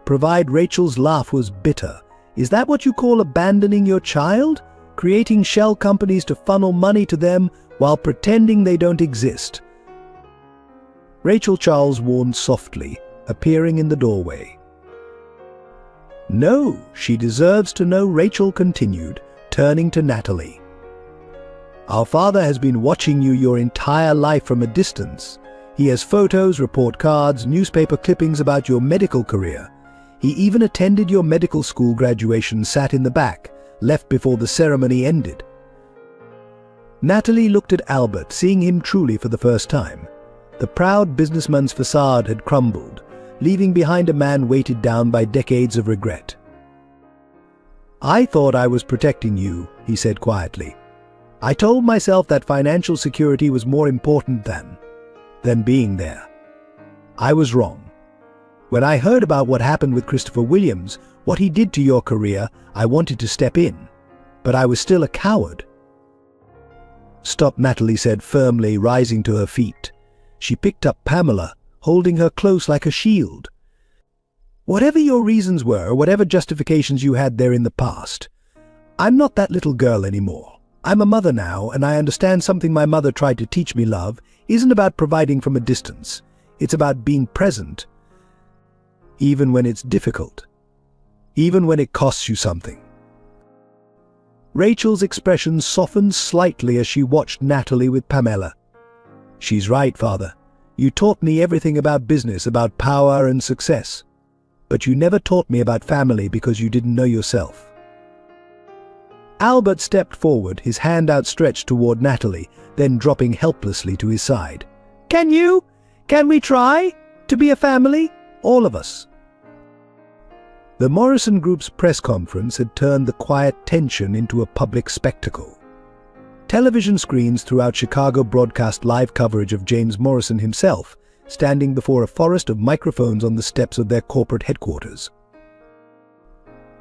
Provide. Rachel's laugh was bitter, Is that what you call abandoning your child? Creating shell companies to funnel money to them while pretending they don't exist? Rachel Charles warned softly, appearing in the doorway. No, she deserves to know, Rachel continued, turning to Natalie. Our father has been watching you your entire life from a distance. He has photos, report cards, newspaper clippings about your medical career. He even attended your medical school graduation, sat in the back, left before the ceremony ended. Natalie looked at Albert, seeing him truly for the first time. The proud businessman's facade had crumbled, leaving behind a man weighted down by decades of regret. I thought I was protecting you, he said quietly. I told myself that financial security was more important than being there. I was wrong. When I heard about what happened with Christopher Williams, what he did to your career, I wanted to step in. But I was still a coward. Stop, Natalie said firmly, rising to her feet. She picked up Pamela, holding her close like a shield. Whatever your reasons were, whatever justifications you had there in the past, I'm not that little girl anymore. I'm a mother now, and I understand something my mother tried to teach me. Love isn't about providing from a distance. It's about being present, even when it's difficult, even when it costs you something. Rachel's expression softened slightly as she watched Natalie with Pamela. She's right, Father. You taught me everything about business, about power and success. But you never taught me about family because you didn't know yourself. Albert stepped forward, his hand outstretched toward Natalie, then dropping helplessly to his side. Can we try to be a family? All of us. The Morrison Group's press conference had turned the quiet tension into a public spectacle. Television screens throughout Chicago broadcast live coverage of James Morrison himself, standing before a forest of microphones on the steps of their corporate headquarters.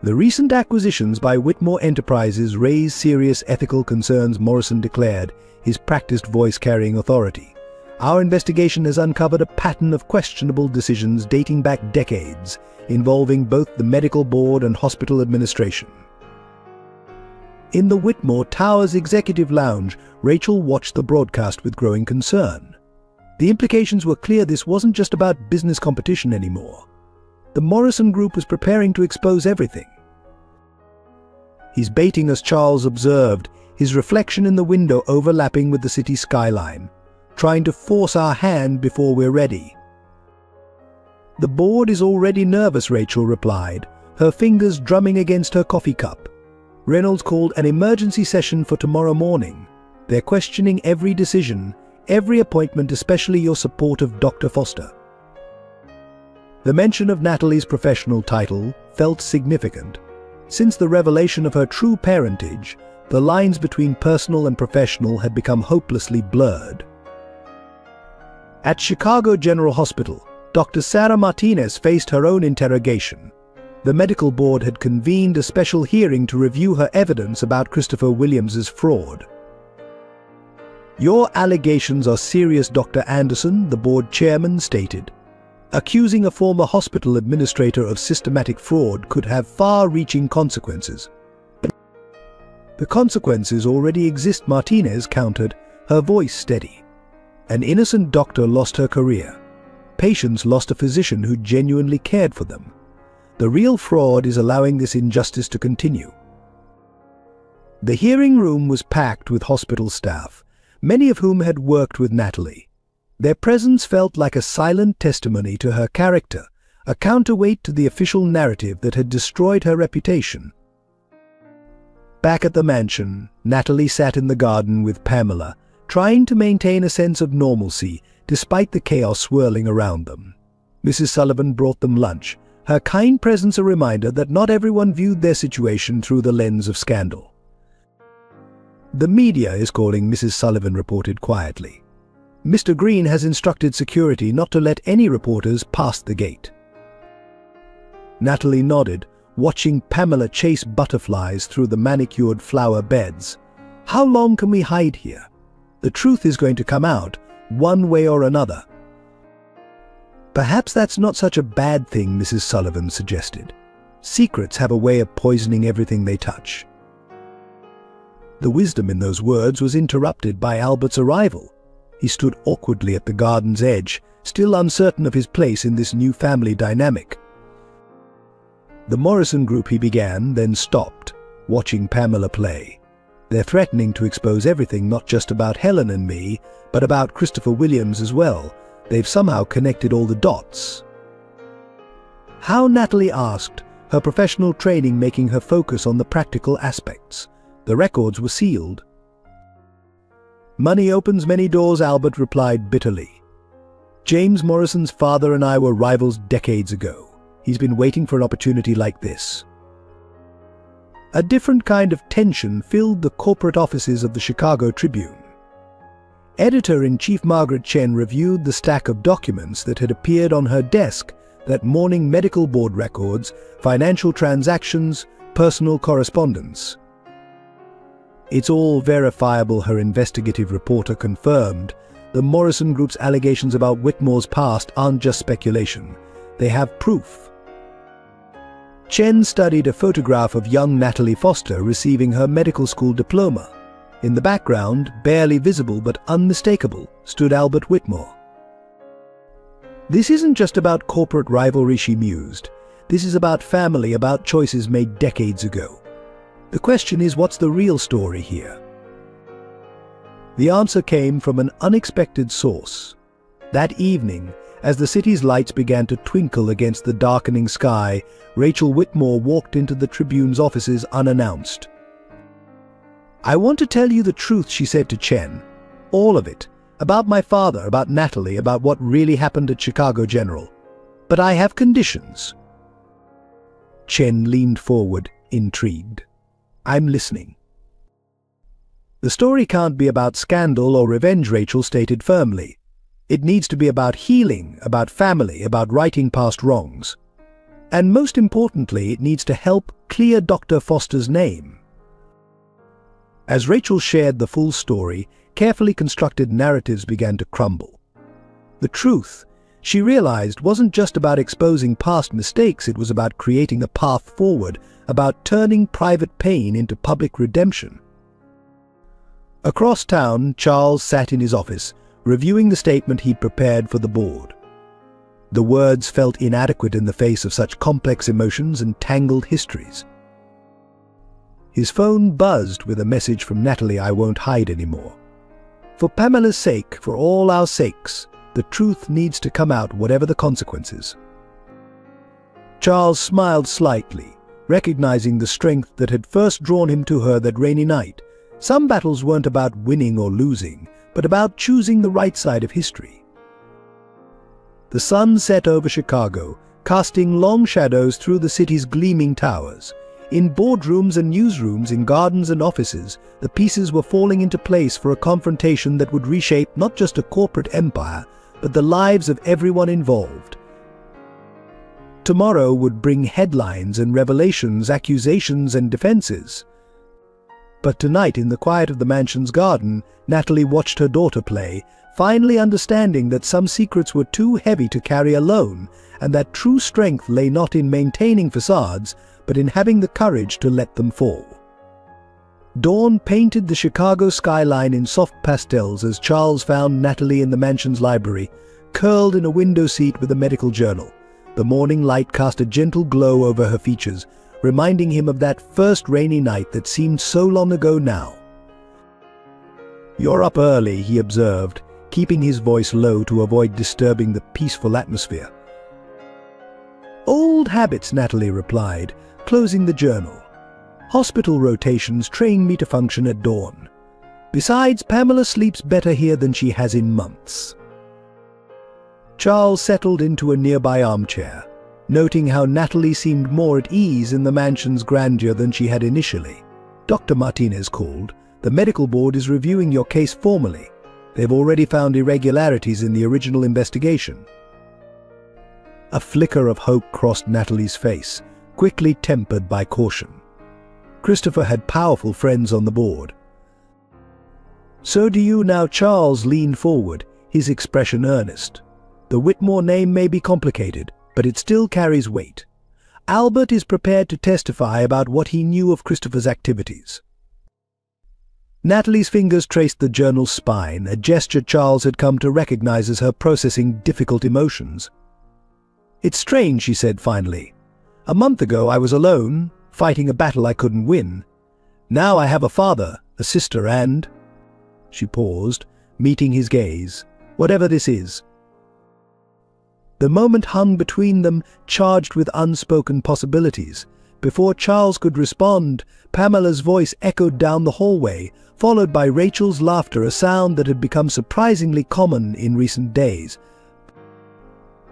The recent acquisitions by Whitmore Enterprises raise serious ethical concerns, Morrison declared, his practiced voice carrying authority. Our investigation has uncovered a pattern of questionable decisions dating back decades, involving both the medical board and hospital administration. In the Whitmore Towers executive lounge, Rachel watched the broadcast with growing concern. The implications were clear. This wasn't just about business competition anymore. The Morrison Group was preparing to expose everything. He's baiting us, Charles observed, his reflection in the window overlapping with the city skyline, trying to force our hand before we're ready. The board is already nervous, Rachel replied, her fingers drumming against her coffee cup. Reynolds called an emergency session for tomorrow morning. They're questioning every decision, every appointment, especially your support of Dr. Foster. The mention of Natalie's professional title felt significant. Since the revelation of her true parentage, the lines between personal and professional had become hopelessly blurred. At Chicago General Hospital, Dr. Sarah Martinez faced her own interrogation. The medical board had convened a special hearing to review her evidence about Christopher Williams's fraud. Your allegations are serious, Dr. Anderson, the board chairman stated. Accusing a former hospital administrator of systematic fraud could have far-reaching consequences. The consequences already exist, Martinez countered, her voice steady. An innocent doctor lost her career. Patients lost a physician who genuinely cared for them. The real fraud is allowing this injustice to continue. The hearing room was packed with hospital staff, many of whom had worked with Natalie. Their presence felt like a silent testimony to her character, a counterweight to the official narrative that had destroyed her reputation. Back at the mansion, Natalie sat in the garden with Pamela, trying to maintain a sense of normalcy despite the chaos swirling around them. Mrs. Sullivan brought them lunch, her kind presence a reminder that not everyone viewed their situation through the lens of scandal. The media is calling, Mrs. Sullivan reported quietly. Mr. Green has instructed security not to let any reporters pass the gate. Natalie nodded, watching Pamela chase butterflies through the manicured flower beds. How long can we hide here? The truth is going to come out, one way or another. Perhaps that's not such a bad thing, Mrs. Sullivan suggested. Secrets have a way of poisoning everything they touch. The wisdom in those words was interrupted by Albert's arrival. He stood awkwardly at the garden's edge, still uncertain of his place in this new family dynamic. "The Morrison group," he began, then stopped, watching Pamela play. "They're threatening to expose everything, not just about Helen and me, but about Christopher Williams as well. They've somehow connected all the dots." How, Natalie asked, her professional training making her focus on the practical aspects. The records were sealed. "Money opens many doors," Albert replied bitterly. "James Morrison's father and I were rivals decades ago. He's been waiting for an opportunity like this." A different kind of tension filled the corporate offices of the Chicago Tribune. Editor-in-Chief Margaret Chen reviewed the stack of documents that had appeared on her desk that morning: medical board records, financial transactions, personal correspondence. "It's all verifiable," her investigative reporter confirmed. "The Morrison Group's allegations about Whitmore's past aren't just speculation. They have proof." Chen studied a photograph of young Natalie Foster receiving her medical school diploma. In the background, barely visible but unmistakable, stood Albert Whitmore. "This isn't just about corporate rivalry," she mused. "This is about family, about choices made decades ago. The question is, what's the real story here?" The answer came from an unexpected source. That evening, as the city's lights began to twinkle against the darkening sky, Rachel Whitmore walked into the Tribune's offices unannounced. "I want to tell you the truth," she said to Chen. "All of it. About my father, about Natalie, about what really happened at Chicago General. But I have conditions." Chen leaned forward, intrigued. "I'm listening." "The story can't be about scandal or revenge," Rachel stated firmly. "It needs to be about healing, about family, about righting past wrongs. And most importantly, it needs to help clear Dr. Foster's name." As Rachel shared the full story, carefully constructed narratives began to crumble. The truth, she realized, wasn't just about exposing past mistakes, it was about creating a path forward, about turning private pain into public redemption. Across town, Charles sat in his office, reviewing the statement he'd prepared for the board. The words felt inadequate in the face of such complex emotions and tangled histories. His phone buzzed with a message from Natalie: "I won't hide anymore. For Pamela's sake, for all our sakes, the truth needs to come out, whatever the consequences." Charles smiled slightly, recognizing the strength that had first drawn him to her that rainy night. Some battles weren't about winning or losing, but about choosing the right side of history. The sun set over Chicago, casting long shadows through the city's gleaming towers. In boardrooms and newsrooms, in gardens and offices, the pieces were falling into place for a confrontation that would reshape not just a corporate empire, but the lives of everyone involved. Tomorrow would bring headlines and revelations, accusations and defenses. But tonight, in the quiet of the mansion's garden, Natalie watched her daughter play, finally understanding that some secrets were too heavy to carry alone, and that true strength lay not in maintaining facades, but in having the courage to let them fall. Dawn painted the Chicago skyline in soft pastels as Charles found Natalie in the mansion's library, curled in a window seat with a medical journal. The morning light cast a gentle glow over her features, reminding him of that first rainy night that seemed so long ago now. "You're up early," he observed, keeping his voice low to avoid disturbing the peaceful atmosphere. "Old habits," Natalie replied, closing the journal. "Hospital rotations train me to function at dawn. Besides, Pamela sleeps better here than she has in months." Charles settled into a nearby armchair, noting how Natalie seemed more at ease in the mansion's grandeur than she had initially. "Dr. Martinez called. The medical board is reviewing your case formally. They've already found irregularities in the original investigation." A flicker of hope crossed Natalie's face, quickly tempered by caution. Christopher had powerful friends on the board. "So do you now." Charles leaned forward, his expression earnest. "The Whitmore name may be complicated, but it still carries weight. Albert is prepared to testify about what he knew of Christopher's activities. Natalie's fingers traced the journal's spine, a gesture Charles had come to recognize as her processing difficult emotions. "It's strange," she said finally. "A month ago I was alone, fighting a battle I couldn't win. Now I have a father, a sister, and—" She paused, meeting his gaze. "Whatever this is." The moment hung between them, charged with unspoken possibilities. Before Charles could respond, Pamela's voice echoed down the hallway, followed by Rachel's laughter, a sound that had become surprisingly common in recent days.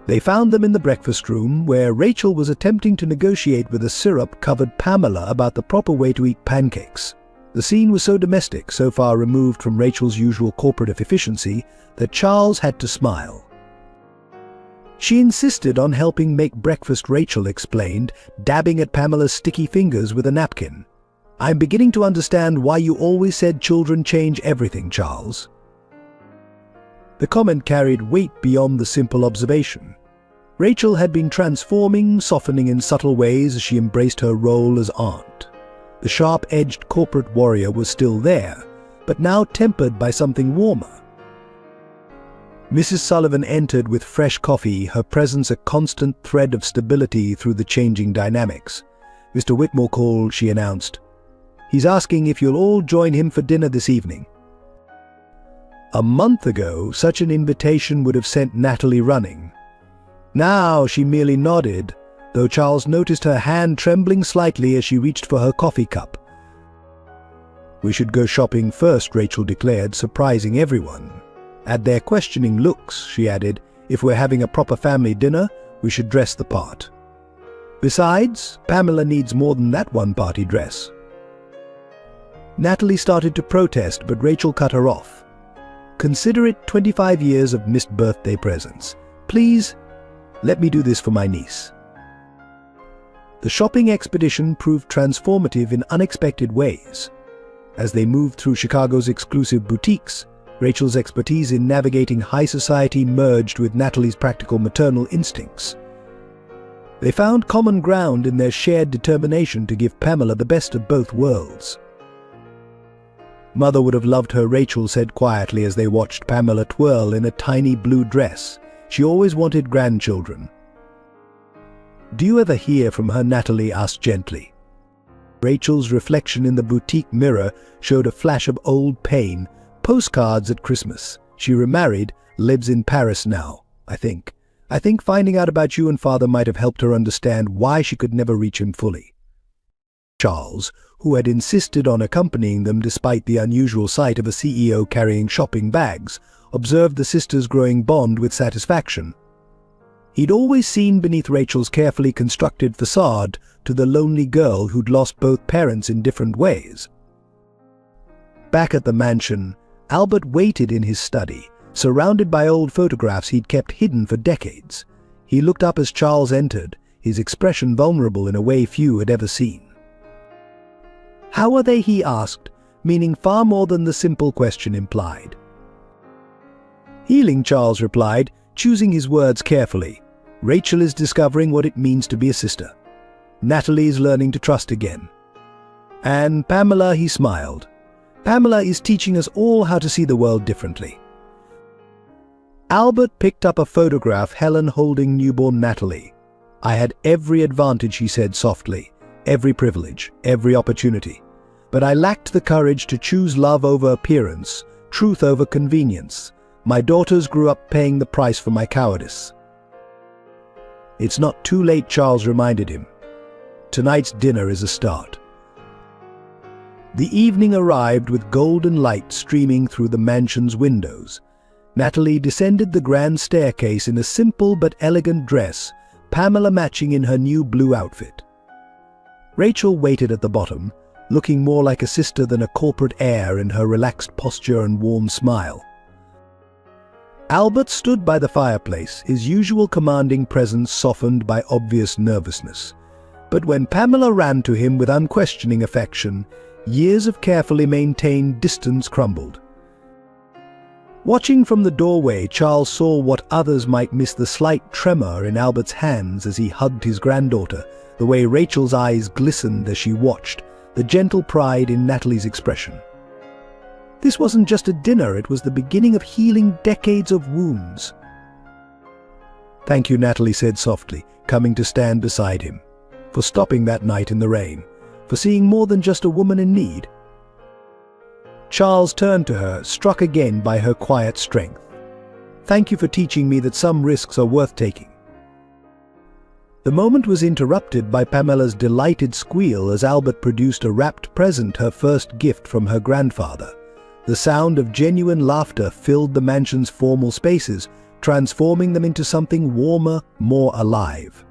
They found them in the breakfast room, where Rachel was attempting to negotiate with a syrup-covered Pamela about the proper way to eat pancakes. The scene was so domestic, so far removed from Rachel's usual corporate efficiency, that Charles had to smile. "She insisted on helping make breakfast," Rachel explained, dabbing at Pamela's sticky fingers with a napkin. "I'm beginning to understand why you always said children change everything, Charles." The comment carried weight beyond the simple observation. Rachel had been transforming, softening in subtle ways as she embraced her role as aunt. The sharp-edged corporate warrior was still there, but now tempered by something warmer. Mrs. Sullivan entered with fresh coffee, her presence a constant thread of stability through the changing dynamics. "Mr. Whitmore called," she announced. "He's asking if you'll all join him for dinner this evening." A month ago, such an invitation would have sent Natalie running. Now she merely nodded, though Charles noticed her hand trembling slightly as she reached for her coffee cup. "We should go shopping first," Rachel declared, surprising everyone. At their questioning looks, she added, "If we're having a proper family dinner, we should dress the part. Besides, Pamela needs more than that one party dress." Natalie started to protest, but Rachel cut her off. "Consider it 25 years of missed birthday presents. Please, let me do this for my niece." The shopping expedition proved transformative in unexpected ways. As they moved through Chicago's exclusive boutiques, Rachel's expertise in navigating high society merged with Natalie's practical maternal instincts. They found common ground in their shared determination to give Pamela the best of both worlds. "Mother would have loved her," Rachel said quietly as they watched Pamela twirl in a tiny blue dress. "She always wanted grandchildren." "Do you ever hear from her?" Natalie asked gently. Rachel's reflection in the boutique mirror showed a flash of old pain. "Postcards at Christmas. She remarried, lives in Paris now, I think. I think finding out about you and Father might have helped her understand why she could never reach him fully." Charles, who had insisted on accompanying them despite the unusual sight of a CEO carrying shopping bags, observed the sisters' growing bond with satisfaction. He'd always seen beneath Rachel's carefully constructed facade to the lonely girl who'd lost both parents in different ways. Back at the mansion, Albert waited in his study, surrounded by old photographs he'd kept hidden for decades. He looked up as Charles entered, his expression vulnerable in a way few had ever seen. "How are they?" he asked, meaning far more than the simple question implied. "Healing," Charles replied, choosing his words carefully. "Rachel is discovering what it means to be a sister. Natalie is learning to trust again. And Pamela," he smiled. "Pamela is teaching us all how to see the world differently." Albert picked up a photograph, Helen holding newborn Natalie. "I had every advantage," he said softly, "every privilege, every opportunity. But I lacked the courage to choose love over appearance, truth over convenience. My daughters grew up paying the price for my cowardice." "It's not too late," Charles reminded him. "Tonight's dinner is a start." The evening arrived with golden light streaming through the mansion's windows. Natalie descended the grand staircase in a simple but elegant dress, Pamela matching in her new blue outfit. Rachel waited at the bottom, looking more like a sister than a corporate heir in her relaxed posture and warm smile. Albert stood by the fireplace, his usual commanding presence softened by obvious nervousness. But when Pamela ran to him with unquestioning affection, years of carefully maintained distance crumbled. Watching from the doorway, Charles saw what others might miss: the slight tremor in Albert's hands as he hugged his granddaughter, the way Rachel's eyes glistened as she watched, the gentle pride in Natalie's expression. This wasn't just a dinner, it was the beginning of healing decades of wounds. "Thank you," Natalie said softly, coming to stand beside him, "for stopping that night in the rain, for seeing more than just a woman in need." Charles turned to her, struck again by her quiet strength. "Thank you for teaching me that some risks are worth taking." The moment was interrupted by Pamela's delighted squeal as Albert produced a wrapped present, her first gift from her grandfather. The sound of genuine laughter filled the mansion's formal spaces, transforming them into something warmer, more alive.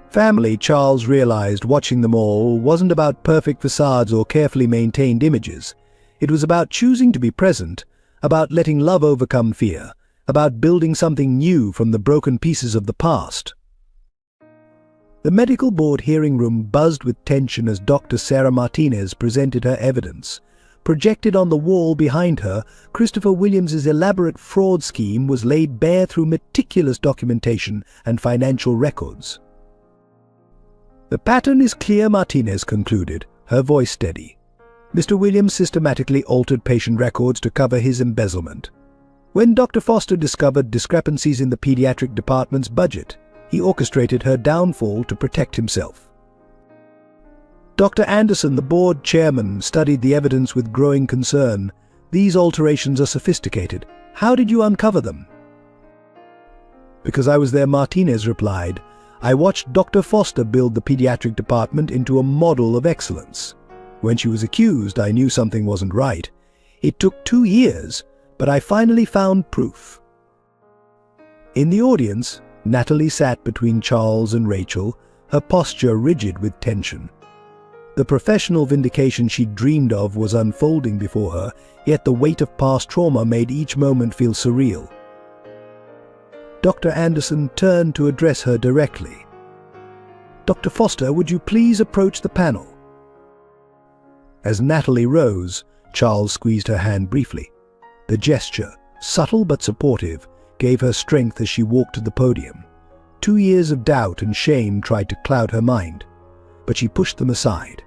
Family, Charles realized watching them all, wasn't about perfect facades or carefully maintained images. It was about choosing to be present, about letting love overcome fear, about building something new from the broken pieces of the past. The medical board hearing room buzzed with tension as Dr. Sarah Martinez presented her evidence. Projected on the wall behind her, Christopher Williams's elaborate fraud scheme was laid bare through meticulous documentation and financial records. "The pattern is clear," Martinez concluded, her voice steady. "Mr. Williams systematically altered patient records to cover his embezzlement. When Dr. Foster discovered discrepancies in the pediatric department's budget, he orchestrated her downfall to protect himself." Dr. Anderson, the board chairman, studied the evidence with growing concern. "These alterations are sophisticated. How did you uncover them?" "Because I was there," Martinez replied. "I watched Dr. Foster build the pediatric department into a model of excellence. When she was accused, I knew something wasn't right. It took 2 years, but I finally found proof." In the audience, Natalie sat between Charles and Rachel, her posture rigid with tension. The professional vindication she'd dreamed of was unfolding before her, yet the weight of past trauma made each moment feel surreal. Dr. Anderson turned to address her directly. "Dr. Foster, would you please approach the panel?" As Natalie rose, Charles squeezed her hand briefly. The gesture, subtle but supportive, gave her strength as she walked to the podium. 2 years of doubt and shame tried to cloud her mind, but she pushed them aside.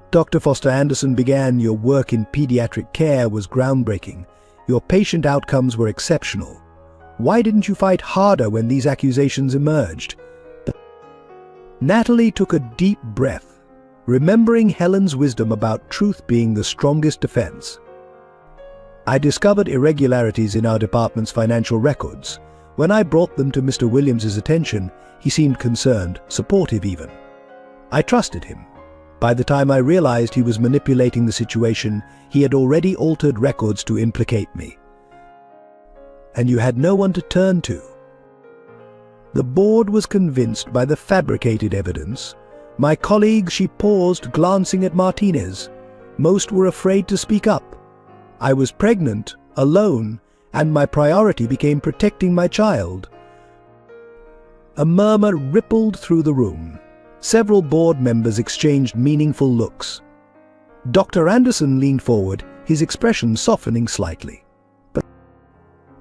"Dr. Foster Anderson began, your work in pediatric care was groundbreaking. Your patient outcomes were exceptional. Why didn't you fight harder when these accusations emerged?" Natalie took a deep breath, remembering Helen's wisdom about truth being the strongest defense. "I discovered irregularities in our department's financial records. When I brought them to Mr. Williams's attention, he seemed concerned, supportive even. I trusted him. By the time I realized he was manipulating the situation, he had already altered records to implicate me. And you had no one to turn to." The board was convinced by the fabricated evidence. "My colleagues," she paused, glancing at Martinez. "Most were afraid to speak up. I was pregnant, alone, and my priority became protecting my child." A murmur rippled through the room. Several board members exchanged meaningful looks. Dr. Anderson leaned forward, his expression softening slightly. "But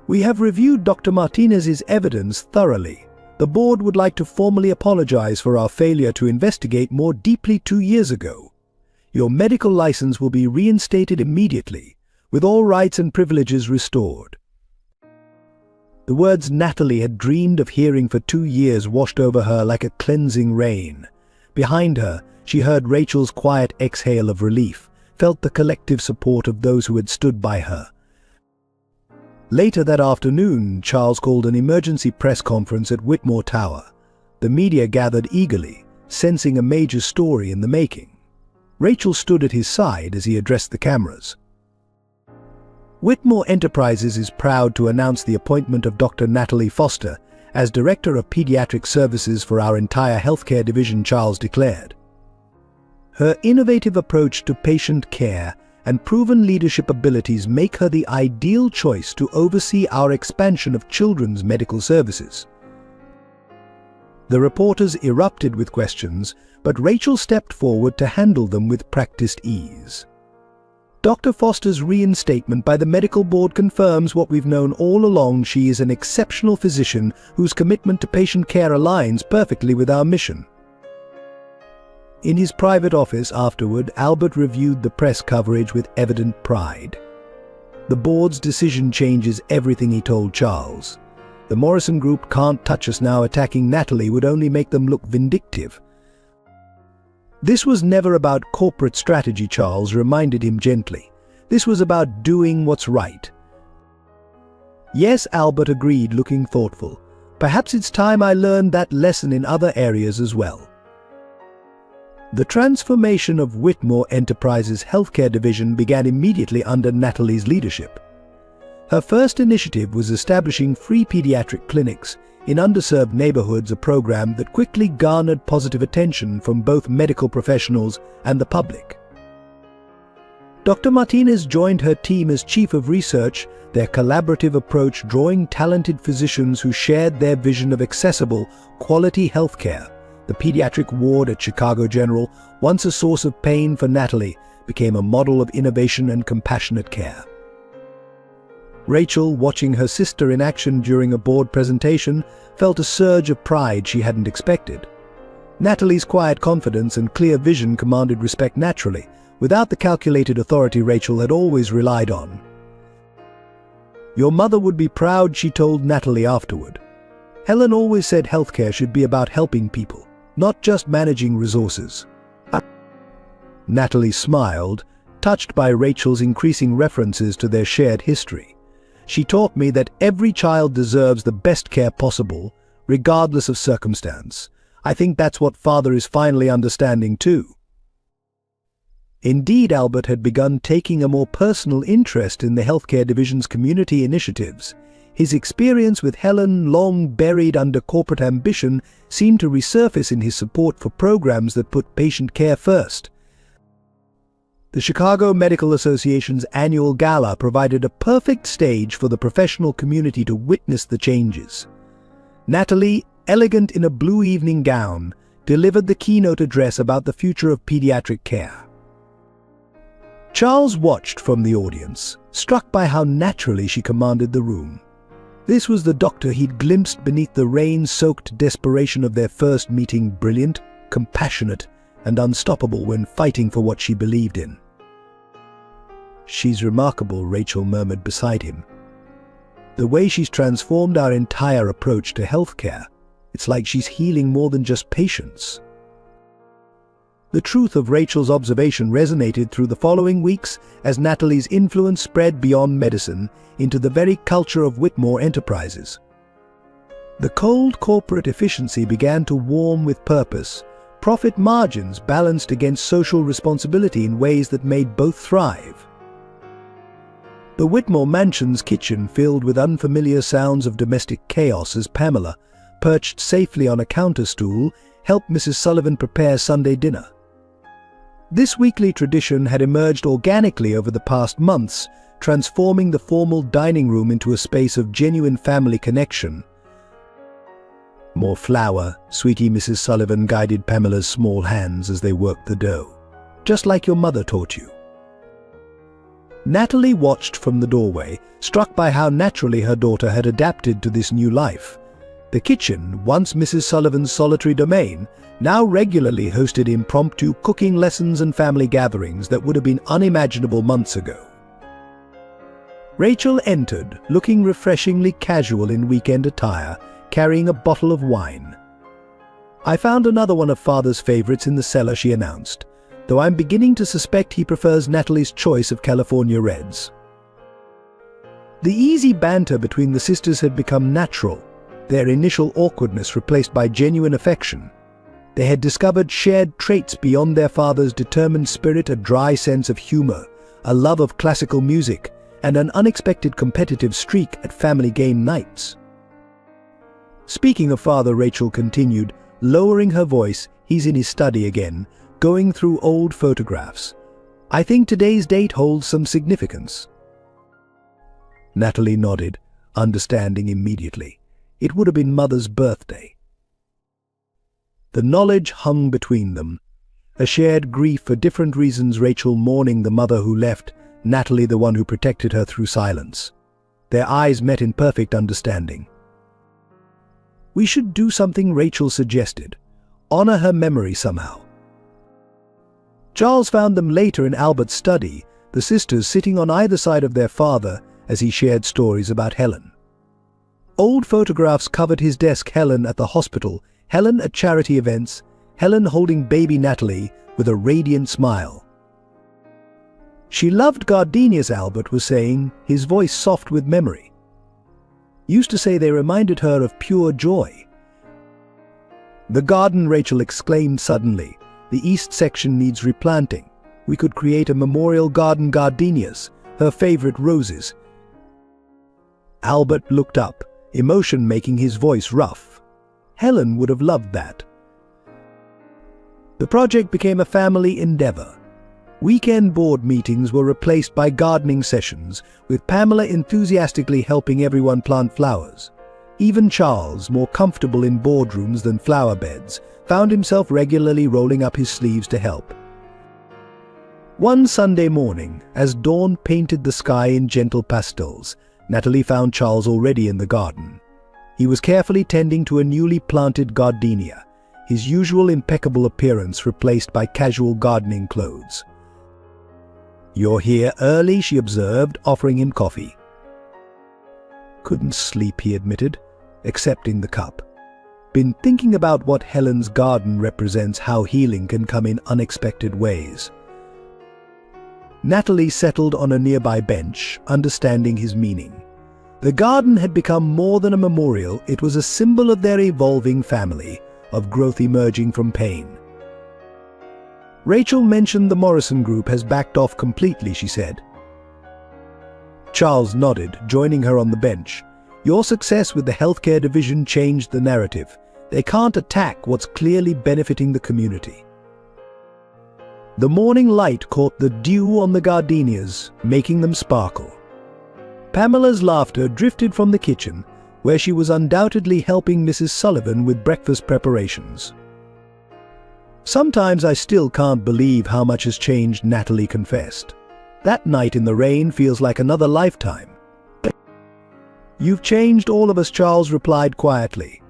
we have reviewed Dr. Martinez's evidence thoroughly. The board would like to formally apologize for our failure to investigate more deeply 2 years ago. Your medical license will be reinstated immediately, with all rights and privileges restored." The words Natalie had dreamed of hearing for 2 years washed over her like a cleansing rain. Behind her, she heard Rachel's quiet exhale of relief, felt the collective support of those who had stood by her. Later that afternoon, Charles called an emergency press conference at Whitmore Tower. The media gathered eagerly, sensing a major story in the making. Rachel stood at his side as he addressed the cameras. "Whitmore Enterprises is proud to announce the appointment of Dr. Natalie Foster as Director of Pediatric Services for our entire healthcare division," Charles declared. Her innovative approach to patient care and proven leadership abilities make her the ideal choice to oversee our expansion of children's medical services. The reporters erupted with questions, but Rachel stepped forward to handle them with practiced ease. Dr. Foster's reinstatement by the medical board confirms what we've known all along. She is an exceptional physician whose commitment to patient care aligns perfectly with our mission. In his private office afterward, Albert reviewed the press coverage with evident pride. The board's decision changes everything, he told Charles. The Morrison Group can't touch us now. Attacking Natalie would only make them look vindictive. This was never about corporate strategy, Charles reminded him gently. This was about doing what's right. Yes, Albert agreed, looking thoughtful. Perhaps it's time I learned that lesson in other areas as well. The transformation of Whitmore Enterprises' healthcare division began immediately under Natalie's leadership. Her first initiative was establishing free pediatric clinics in underserved neighborhoods, a program that quickly garnered positive attention from both medical professionals and the public. Dr. Martinez joined her team as chief of research, their collaborative approach drawing talented physicians who shared their vision of accessible, quality healthcare. The pediatric ward at Chicago General, once a source of pain for Natalie, became a model of innovation and compassionate care. Rachel, watching her sister in action during a board presentation, felt a surge of pride she hadn't expected. Natalie's quiet confidence and clear vision commanded respect naturally, without the calculated authority Rachel had always relied on. "Your mother would be proud," she told Natalie afterward. "Helen always said healthcare should be about helping people, not just managing resources." Natalie smiled, touched by Rachel's increasing references to their shared history. "She taught me that every child deserves the best care possible, regardless of circumstance. I think that's what Father is finally understanding too." Indeed, Albert had begun taking a more personal interest in the healthcare division's community initiatives. His experience with Helen, long buried under corporate ambition, seemed to resurface in his support for programs that put patient care first. The Chicago Medical Association's annual gala provided a perfect stage for the professional community to witness the changes. Natalie, elegant in a blue evening gown, delivered the keynote address about the future of pediatric care. Charles watched from the audience, struck by how naturally she commanded the room. This was the doctor he'd glimpsed beneath the rain-soaked desperation of their first meeting, brilliant, compassionate, and unstoppable when fighting for what she believed in. "She's remarkable," Rachel murmured beside him. "The way she's transformed our entire approach to healthcare. It's like she's healing more than just patients." The truth of Rachel's observation resonated through the following weeks as Natalie's influence spread beyond medicine into the very culture of Whitmore Enterprises. The cold corporate efficiency began to warm with purpose, profit margins balanced against social responsibility in ways that made both thrive. The Whitmore mansion's kitchen filled with unfamiliar sounds of domestic chaos as Pamela, perched safely on a counter stool, helped Mrs. Sullivan prepare Sunday dinner. This weekly tradition had emerged organically over the past months, transforming the formal dining room into a space of genuine family connection. "More flour, sweetie," Mrs. Sullivan guided Pamela's small hands as they worked the dough. "Just like your mother taught you." Natalie watched from the doorway, struck by how naturally her daughter had adapted to this new life. The kitchen, once Mrs. Sullivan's solitary domain, now regularly hosted impromptu cooking lessons and family gatherings that would have been unimaginable months ago. Rachel entered, looking refreshingly casual in weekend attire, carrying a bottle of wine. "I found another one of Father's favorites in the cellar," she announced, "though I'm beginning to suspect he prefers Natalie's choice of California Reds." The easy banter between the sisters had become natural, their initial awkwardness replaced by genuine affection. They had discovered shared traits beyond their father's determined spirit, a dry sense of humor, a love of classical music, and an unexpected competitive streak at family game nights. "Speaking of Father," Rachel continued, lowering her voice, "he's in his study again, going through old photographs. I think today's date holds some significance." Natalie nodded, understanding immediately. It would have been Mother's birthday. The knowledge hung between them, a shared grief for different reasons, Rachel mourning the mother who left, Natalie the one who protected her through silence. Their eyes met in perfect understanding. "We should do something," Rachel suggested. "Honor her memory somehow." Charles found them later in Albert's study, the sisters sitting on either side of their father as he shared stories about Helen. Old photographs covered his desk: Helen at the hospital, Helen at charity events, Helen holding baby Natalie with a radiant smile. "She loved gardenias," Albert was saying, his voice soft with memory. "Used to say they reminded her of pure joy." "The garden," Rachel exclaimed suddenly. "The east section needs replanting. We could create a memorial garden, gardenias, her favorite roses." Albert looked up, emotion making his voice rough. Helen would have loved that. The project became a family endeavor. Weekend board meetings were replaced by gardening sessions, with Pamela enthusiastically helping everyone plant flowers. Even Charles, more comfortable in boardrooms than flower beds, found himself regularly rolling up his sleeves to help. One Sunday morning, as dawn painted the sky in gentle pastels, Natalie found Charles already in the garden. He was carefully tending to a newly planted gardenia, his usual impeccable appearance replaced by casual gardening clothes. "You're here early," she observed, offering him coffee. "Couldn't sleep," he admitted, accepting the cup. "Been thinking about what Helen's garden represents, how healing can come in unexpected ways." Natalie settled on a nearby bench, understanding his meaning. The garden had become more than a memorial, it was a symbol of their evolving family, of growth emerging from pain. "Rachel mentioned the Morrison Group has backed off completely," she said. Charles nodded, joining her on the bench. "Your success with the healthcare division changed the narrative. They can't attack what's clearly benefiting the community." The morning light caught the dew on the gardenias, making them sparkle. Pamela's laughter drifted from the kitchen, where she was undoubtedly helping Mrs. Sullivan with breakfast preparations. "Sometimes I still can't believe how much has changed," Natalie confessed. "That night in the rain feels like another lifetime." "You've changed all of us," Charles replied quietly.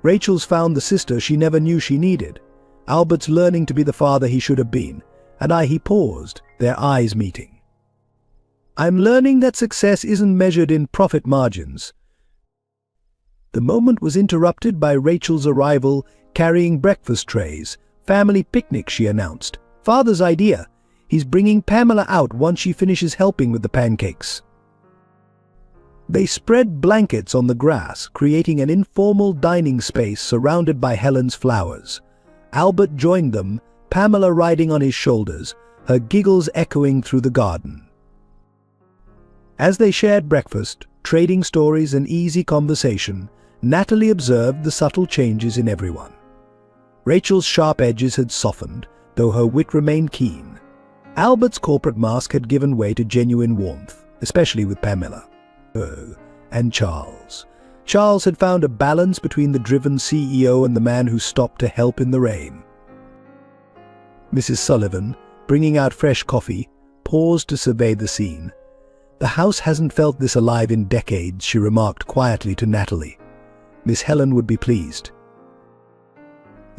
"Rachel's found the sister she never knew she needed. Albert's learning to be the father he should have been. And he paused, their eyes meeting. "I'm learning that success isn't measured in profit margins." The moment was interrupted by Rachel's arrival, carrying breakfast trays. "Family picnic," she announced. "Father's idea. He's bringing Pamela out once she finishes helping with the pancakes." They spread blankets on the grass, creating an informal dining space surrounded by Helen's flowers. Albert joined them, Pamela riding on his shoulders, her giggles echoing through the garden. As they shared breakfast, trading stories and easy conversation, Natalie observed the subtle changes in everyone. Rachel's sharp edges had softened, though her wit remained keen. Albert's corporate mask had given way to genuine warmth, especially with Pamela. And Charles. Charles had found a balance between the driven CEO and the man who stopped to help in the rain. Mrs. Sullivan, bringing out fresh coffee, paused to survey the scene. "The house hasn't felt this alive in decades," she remarked quietly to Natalie. "Miss Helen would be pleased."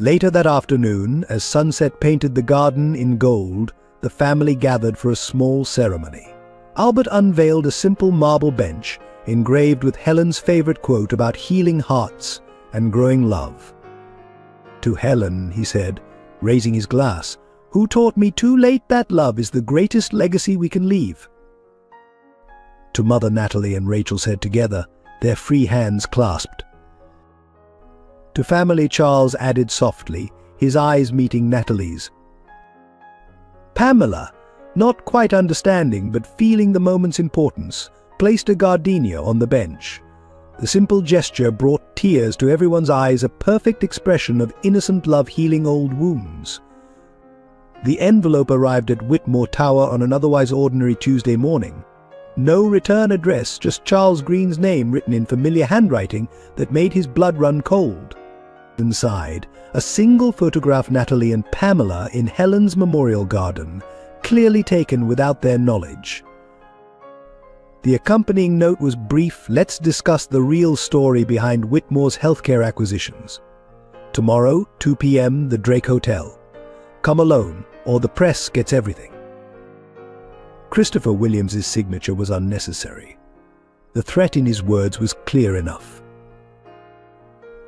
Later that afternoon, as sunset painted the garden in gold, the family gathered for a small ceremony. Albert unveiled a simple marble bench, engraved with Helen's favorite quote about healing hearts and growing love. "To Helen," he said, raising his glass, "who taught me too late that love is the greatest legacy we can leave." To Mother, Natalie and Rachel said together, their free hands clasped. To family, Charles added softly, his eyes meeting Natalie's. Pamela, not quite understanding but feeling the moment's importance, placed a gardenia on the bench. The simple gesture brought tears to everyone's eyes, a perfect expression of innocent love healing old wounds. The envelope arrived at Whitmore Tower on an otherwise ordinary Tuesday morning. No return address, just Charles Green's name written in familiar handwriting that made his blood run cold. Inside, a single photograph: Natalie and Pamela in Helen's memorial garden, clearly taken without their knowledge. The accompanying note was brief. Let's discuss the real story behind Whitmore's healthcare acquisitions. Tomorrow, 2 p.m., the Drake Hotel. Come alone, or the press gets everything. Christopher Williams's signature was unnecessary. The threat in his words was clear enough.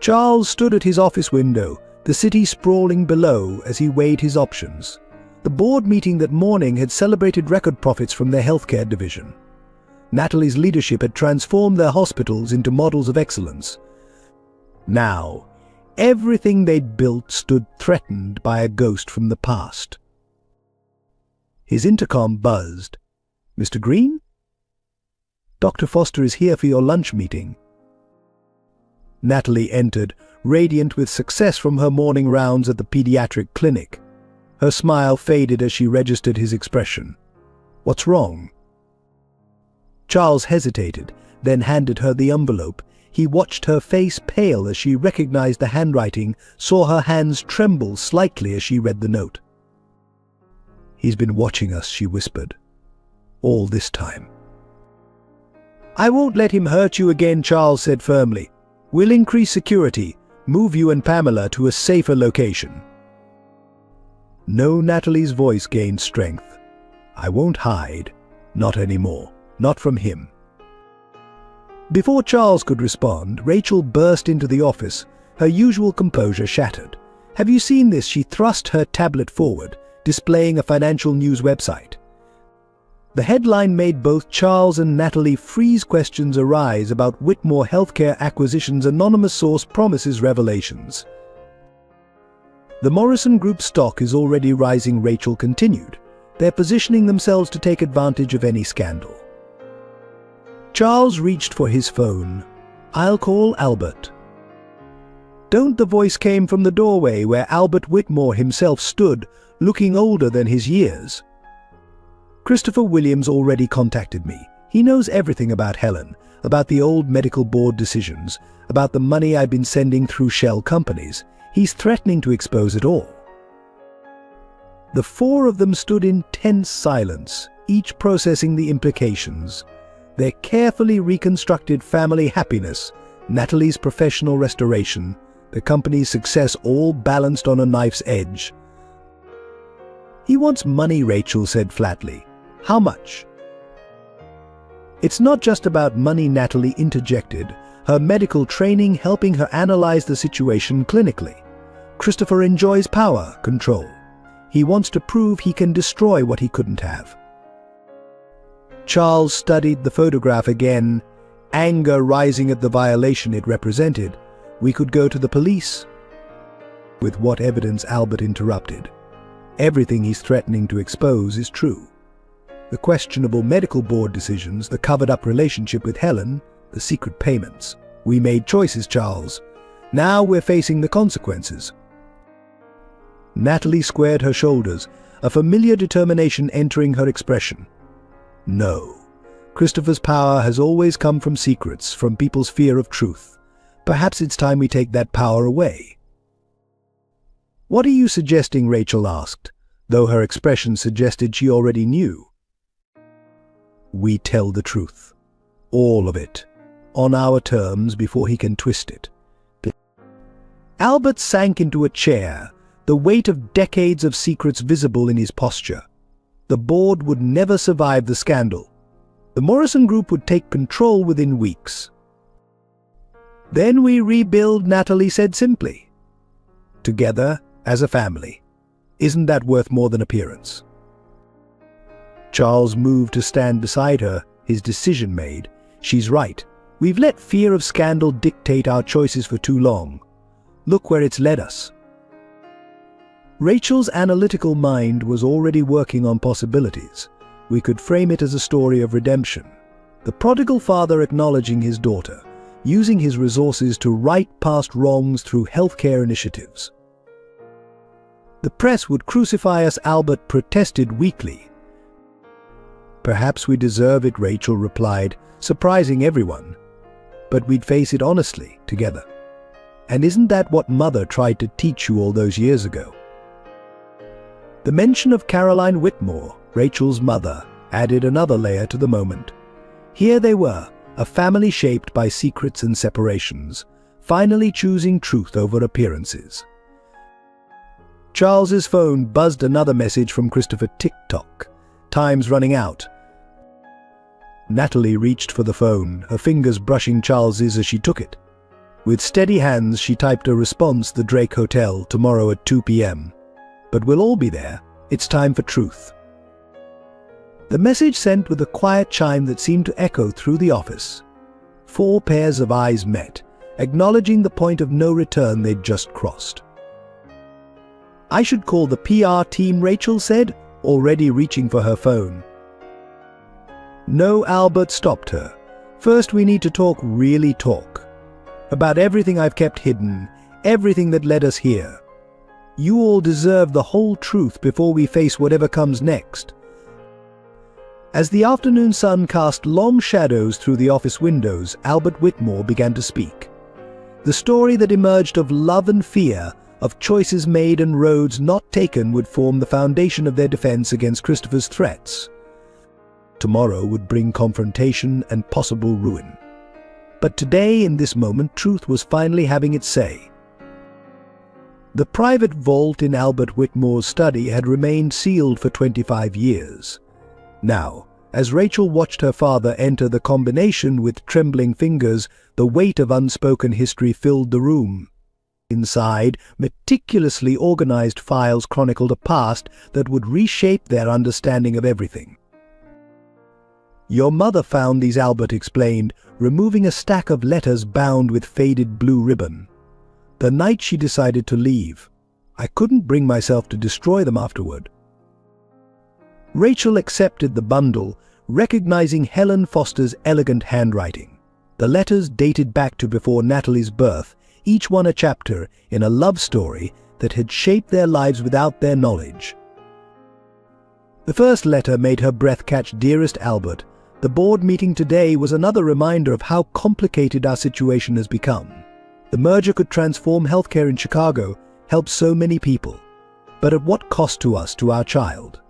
Charles stood at his office window, the city sprawling below as he weighed his options. The board meeting that morning had celebrated record profits from their healthcare division. Natalie's leadership had transformed their hospitals into models of excellence. Now, everything they'd built stood threatened by a ghost from the past. His intercom buzzed. "Mr. Green? Dr. Foster is here for your lunch meeting." Natalie entered, radiant with success from her morning rounds at the pediatric clinic. Her smile faded as she registered his expression. "What's wrong?" Charles hesitated, then handed her the envelope. He watched her face pale as she recognized the handwriting, saw her hands tremble slightly as she read the note. "He's been watching us," she whispered. "All this time." "I won't let him hurt you again," Charles said firmly. "We'll increase security, move you and Pamela to a safer location." No, Natalie's voice gained strength. "I won't hide. Not anymore. Not from him." Before Charles could respond, Rachel burst into the office, her usual composure shattered. "Have you seen this?" She thrust her tablet forward, displaying a financial news website. The headline made both Charles and Natalie freeze. Questions arise about Whitmore Healthcare Acquisitions. Anonymous source promises revelations. "The Morrison Group stock is already rising," Rachel continued. "They're positioning themselves to take advantage of any scandal." Charles reached for his phone. "I'll call Albert." "Don't!" The voice came from the doorway where Albert Whitmore himself stood, looking older than his years. "Christopher Williams already contacted me. He knows everything about Helen, about the old medical board decisions, about the money I've been sending through shell companies. He's threatening to expose it all." The four of them stood in tense silence, each processing the implications. Their carefully reconstructed family happiness, Natalie's professional restoration, the company's success, all balanced on a knife's edge. "He wants money," Rachel said flatly. "How much?" "It's not just about money," Natalie interjected, her medical training helping her analyze the situation clinically. "Christopher enjoys power, control. He wants to prove he can destroy what he couldn't have." Charles studied the photograph again, anger rising at the violation it represented. "We could go to the police." "With what evidence?" Albert interrupted. "Everything he's threatening to expose is true. The questionable medical board decisions, the covered-up relationship with Helen, the secret payments. We made choices, Charles. Now we're facing the consequences." Natalie squared her shoulders, a familiar determination entering her expression. "No. Christopher's power has always come from secrets, from people's fear of truth. Perhaps it's time we take that power away." "What are you suggesting?" Rachel asked, though her expression suggested she already knew. "We tell the truth. All of it. On our terms before he can twist it." Albert sank into a chair, the weight of decades of secrets visible in his posture. The board would never survive the scandal. The Morrison Group would take control within weeks. "Then we rebuild," Natalie said simply. "Together, as a family. Isn't that worth more than appearance?" Charles moved to stand beside her, his decision made. "She's right. We've let fear of scandal dictate our choices for too long. Look where it's led us." Rachel's analytical mind was already working on possibilities. We could frame it as a story of redemption. The prodigal father acknowledging his daughter, using his resources to right past wrongs through healthcare initiatives. "The press would crucify us," Albert protested weakly. "Perhaps we deserve it," Rachel replied, surprising everyone. "But we'd face it honestly, together. And isn't that what Mother tried to teach you all those years ago?" The mention of Caroline Whitmore, Rachel's mother, added another layer to the moment. Here they were, a family shaped by secrets and separations, finally choosing truth over appearances. Charles's phone buzzed another message from Christopher. "TikTok. Time's running out." Natalie reached for the phone, her fingers brushing Charles's as she took it. With steady hands, she typed a response: "The Drake Hotel, tomorrow at 2 p.m. But we'll all be there. It's time for truth." The message sent with a quiet chime that seemed to echo through the office. 4 pairs of eyes met, acknowledging the point of no return they'd just crossed. "I should call the PR team," Rachel said, already reaching for her phone. No, Albert stopped her. "First we need to talk, really talk. About everything I've kept hidden, everything that led us here. You all deserve the whole truth before we face whatever comes next." As the afternoon sun cast long shadows through the office windows, Albert Whitmore began to speak. The story that emerged of love and fear, of choices made and roads not taken, would form the foundation of their defense against Christopher's threats. Tomorrow would bring confrontation and possible ruin. But today, in this moment, truth was finally having its say. The private vault in Albert Whitmore's study had remained sealed for 25 years. Now, as Rachel watched her father enter the combination with trembling fingers, the weight of unspoken history filled the room. Inside, meticulously organized files chronicled a past that would reshape their understanding of everything. "Your mother found these," Albert explained, removing a stack of letters bound with faded blue ribbon. "The night she decided to leave. I couldn't bring myself to destroy them afterward." Rachel accepted the bundle, recognizing Helen Foster's elegant handwriting. The letters dated back to before Natalie's birth, each one a chapter in a love story that had shaped their lives without their knowledge. The first letter made her breath catch. "Dearest Albert, the board meeting today was another reminder of how complicated our situation has become. The merger could transform healthcare in Chicago, help so many people. But at what cost to us, to our child?"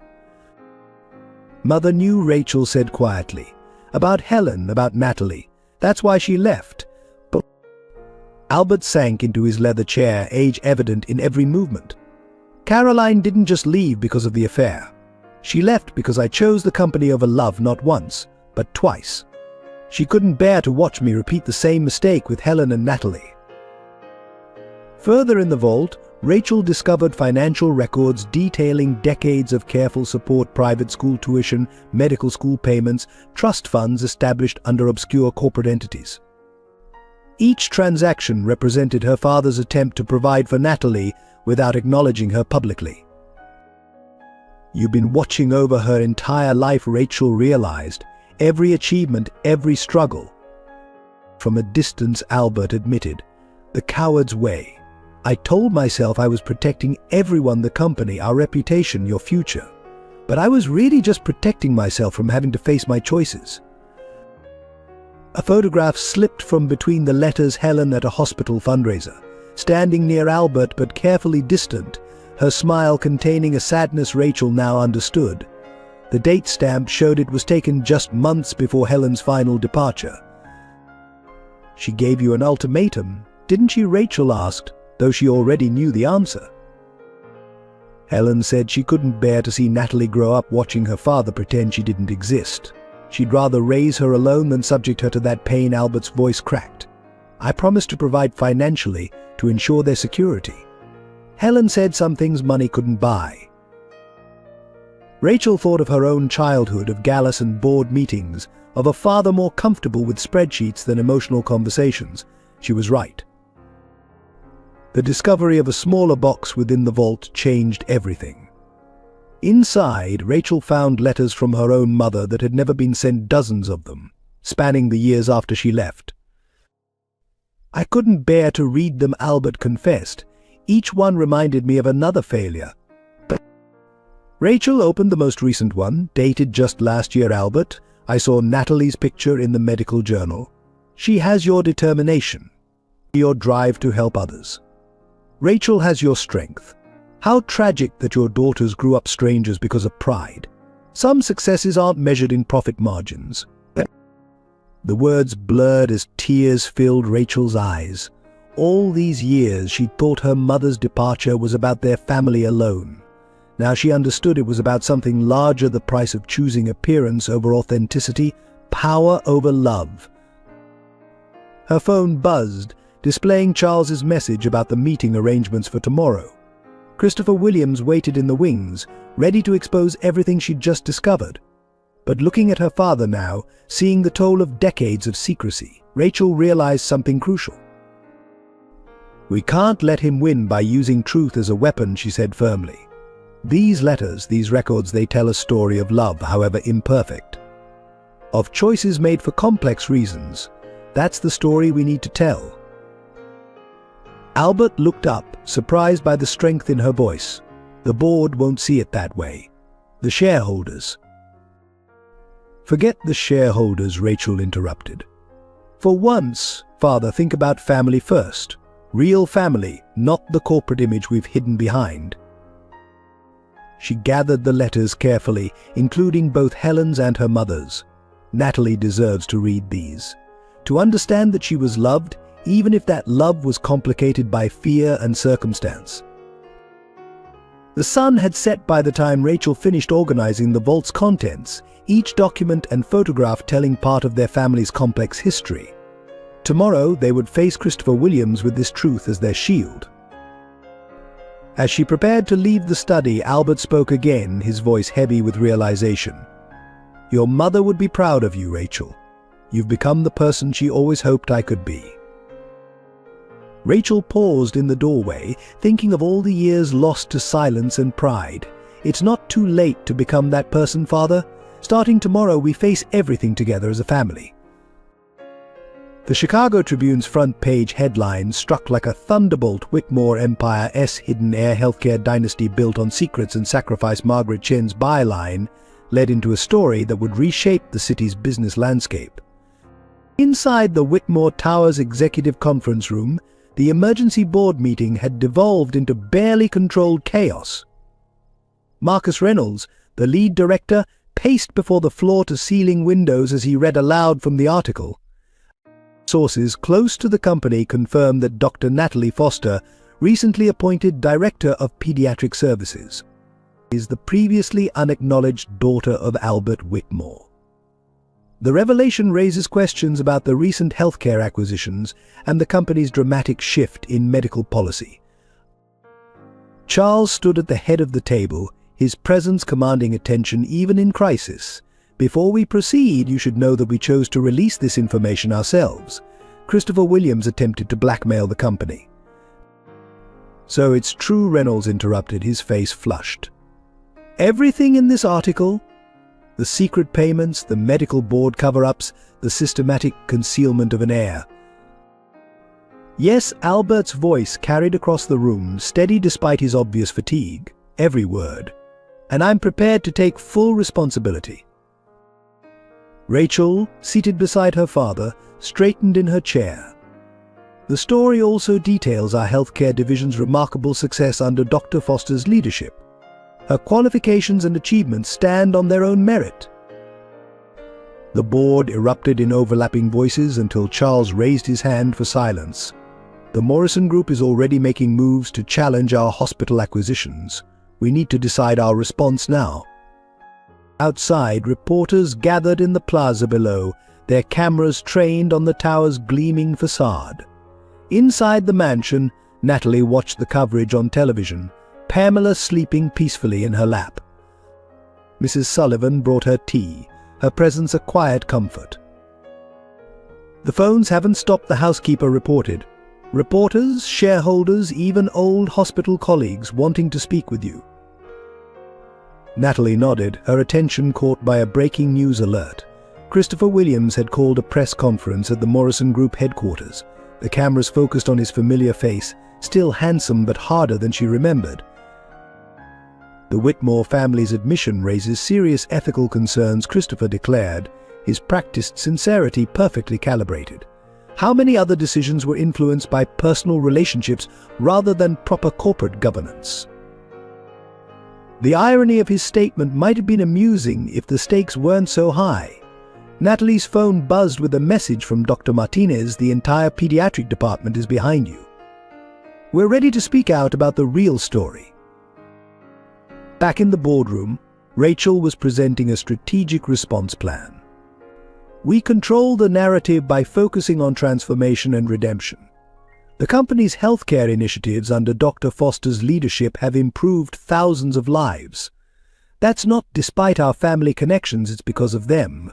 "Mother knew," Rachel said quietly. "About Helen, about Natalie. That's why she left." But Albert sank into his leather chair, age evident in every movement. "Caroline didn't just leave because of the affair. She left because I chose the company over love, not once, but twice. She couldn't bear to watch me repeat the same mistake with Helen and Natalie." Further in the vault, Rachel discovered financial records detailing decades of careful support: private school tuition, medical school payments, trust funds established under obscure corporate entities. Each transaction represented her father's attempt to provide for Natalie without acknowledging her publicly. "You've been watching over her entire life," Rachel realized. "Every achievement, every struggle." From a distance, Albert admitted, "The coward's way. I told myself I was protecting everyone, the company, our reputation, your future. But I was really just protecting myself from having to face my choices." A photograph slipped from between the letters. Helen at a hospital fundraiser, standing near Albert but carefully distant, her smile containing a sadness Rachel now understood. The date stamp showed it was taken just months before Helen's final departure. "She gave you an ultimatum, didn't she?" Rachel asked, though she already knew the answer. Helen said she couldn't bear to see Natalie grow up watching her father pretend she didn't exist. She'd rather raise her alone than subject her to that pain. Albert's voice cracked. "I promised to provide financially to ensure their security." Helen said some things money couldn't buy. Rachel thought of her own childhood, of galas and board meetings, of a father more comfortable with spreadsheets than emotional conversations. She was right. The discovery of a smaller box within the vault changed everything. Inside, Rachel found letters from her own mother that had never been sent, dozens of them, spanning the years after she left. "I couldn't bear to read them," Albert confessed. "Each one reminded me of another failure." But Rachel opened the most recent one, dated just last year. "Albert, I saw Natalie's picture in the medical journal. She has your determination, your drive to help others. Rachel has your strength. How tragic that your daughters grew up strangers because of pride. Some successes aren't measured in profit margins. The words blurred as tears filled Rachel's eyes. All these years she thought her mother's departure was about their family alone. Now she understood it was about something larger, the price of choosing appearance over authenticity, power over love. Her phone buzzed, displaying Charles's message about the meeting arrangements for tomorrow. Christopher Williams waited in the wings, ready to expose everything she'd just discovered. But looking at her father now, seeing the toll of decades of secrecy, Rachel realized something crucial. "We can't let him win by using truth as a weapon," she said firmly. "These letters, these records, they tell a story of love, however imperfect. Of choices made for complex reasons. That's the story we need to tell." Albert looked up, surprised by the strength in her voice. "The board won't see it that way. The shareholders." "Forget the shareholders," Rachel interrupted. "For once, Father, think about family first. Real family, not the corporate image we've hidden behind." She gathered the letters carefully, including both Helen's and her mother's. Natalie deserves to read these. To understand that she was loved, even if that love was complicated by fear and circumstance. The sun had set by the time Rachel finished organizing the vault's contents, each document and photograph telling part of their family's complex history. Tomorrow they would face Christopher Williams with this truth as their shield. As she prepared to leave the study, Albert spoke again, his voice heavy with realization. "Your mother would be proud of you, Rachel. You've become the person she always hoped I could be." Rachel paused in the doorway, thinking of all the years lost to silence and pride. "It's not too late to become that person, Father. Starting tomorrow, we face everything together as a family." The Chicago Tribune's front page headline struck like a thunderbolt. "Whitmore Empire's hidden heir healthcare dynasty built on secrets and sacrifice." Margaret Chen's byline led into a story that would reshape the city's business landscape. Inside the Whitmore Towers executive conference room, the emergency board meeting had devolved into barely controlled chaos. Marcus Reynolds, the lead director, paced before the floor-to-ceiling windows as he read aloud from the article. Sources close to the company confirmed that Dr. Natalie Foster, recently appointed Director of Pediatric Services, is the previously unacknowledged daughter of Albert Whitmore. The revelation raises questions about the recent healthcare acquisitions and the company's dramatic shift in medical policy. Charles stood at the head of the table, his presence commanding attention even in crisis. "Before we proceed, you should know that we chose to release this information ourselves." Christopher Williams attempted to blackmail the company. "So it's true," Reynolds interrupted, his face flushed. "Everything in this article? The secret payments, the medical board cover-ups, the systematic concealment of an heir." Yes, Albert's voice carried across the room, steady despite his obvious fatigue. "Every word. And I'm prepared to take full responsibility." Rachel, seated beside her father, straightened in her chair. The story also details our healthcare division's remarkable success under Dr. Foster's leadership. Her qualifications and achievements stand on their own merit. The board erupted in overlapping voices until Charles raised his hand for silence. "The Morrison Group is already making moves to challenge our hospital acquisitions. We need to decide our response now." Outside, reporters gathered in the plaza below, their cameras trained on the tower's gleaming facade. Inside the mansion, Natalie watched the coverage on television, Pamela sleeping peacefully in her lap. Mrs. Sullivan brought her tea, her presence a quiet comfort. "The phones haven't stopped," the housekeeper reported. "Reporters, shareholders, even old hospital colleagues wanting to speak with you." Natalie nodded, her attention caught by a breaking news alert. Christopher Williams had called a press conference at the Morrison Group headquarters. The cameras focused on his familiar face, still handsome but harder than she remembered. The Whitmore family's admission raises serious ethical concerns, Christopher declared, his practiced sincerity perfectly calibrated. How many other decisions were influenced by personal relationships rather than proper corporate governance? The irony of his statement might have been amusing if the stakes weren't so high. Natalie's phone buzzed with a message from Dr. Martinez. The entire pediatric department is behind you. We're ready to speak out about the real story. Back in the boardroom, Rachel was presenting a strategic response plan. We control the narrative by focusing on transformation and redemption. The company's healthcare initiatives under Dr. Foster's leadership have improved thousands of lives. That's not despite our family connections, it's because of them.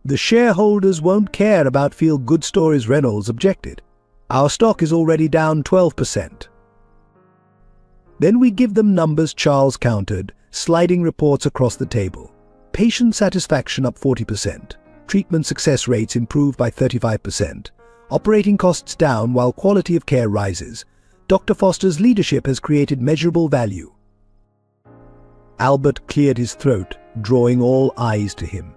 The shareholders won't care about feel-good stories, Reynolds objected. Our stock is already down 12%. Then we give them numbers, Charles countered, sliding reports across the table. Patient satisfaction up 40%. Treatment success rates improved by 35%. Operating costs down while quality of care rises. Dr. Foster's leadership has created measurable value. Albert cleared his throat, drawing all eyes to him.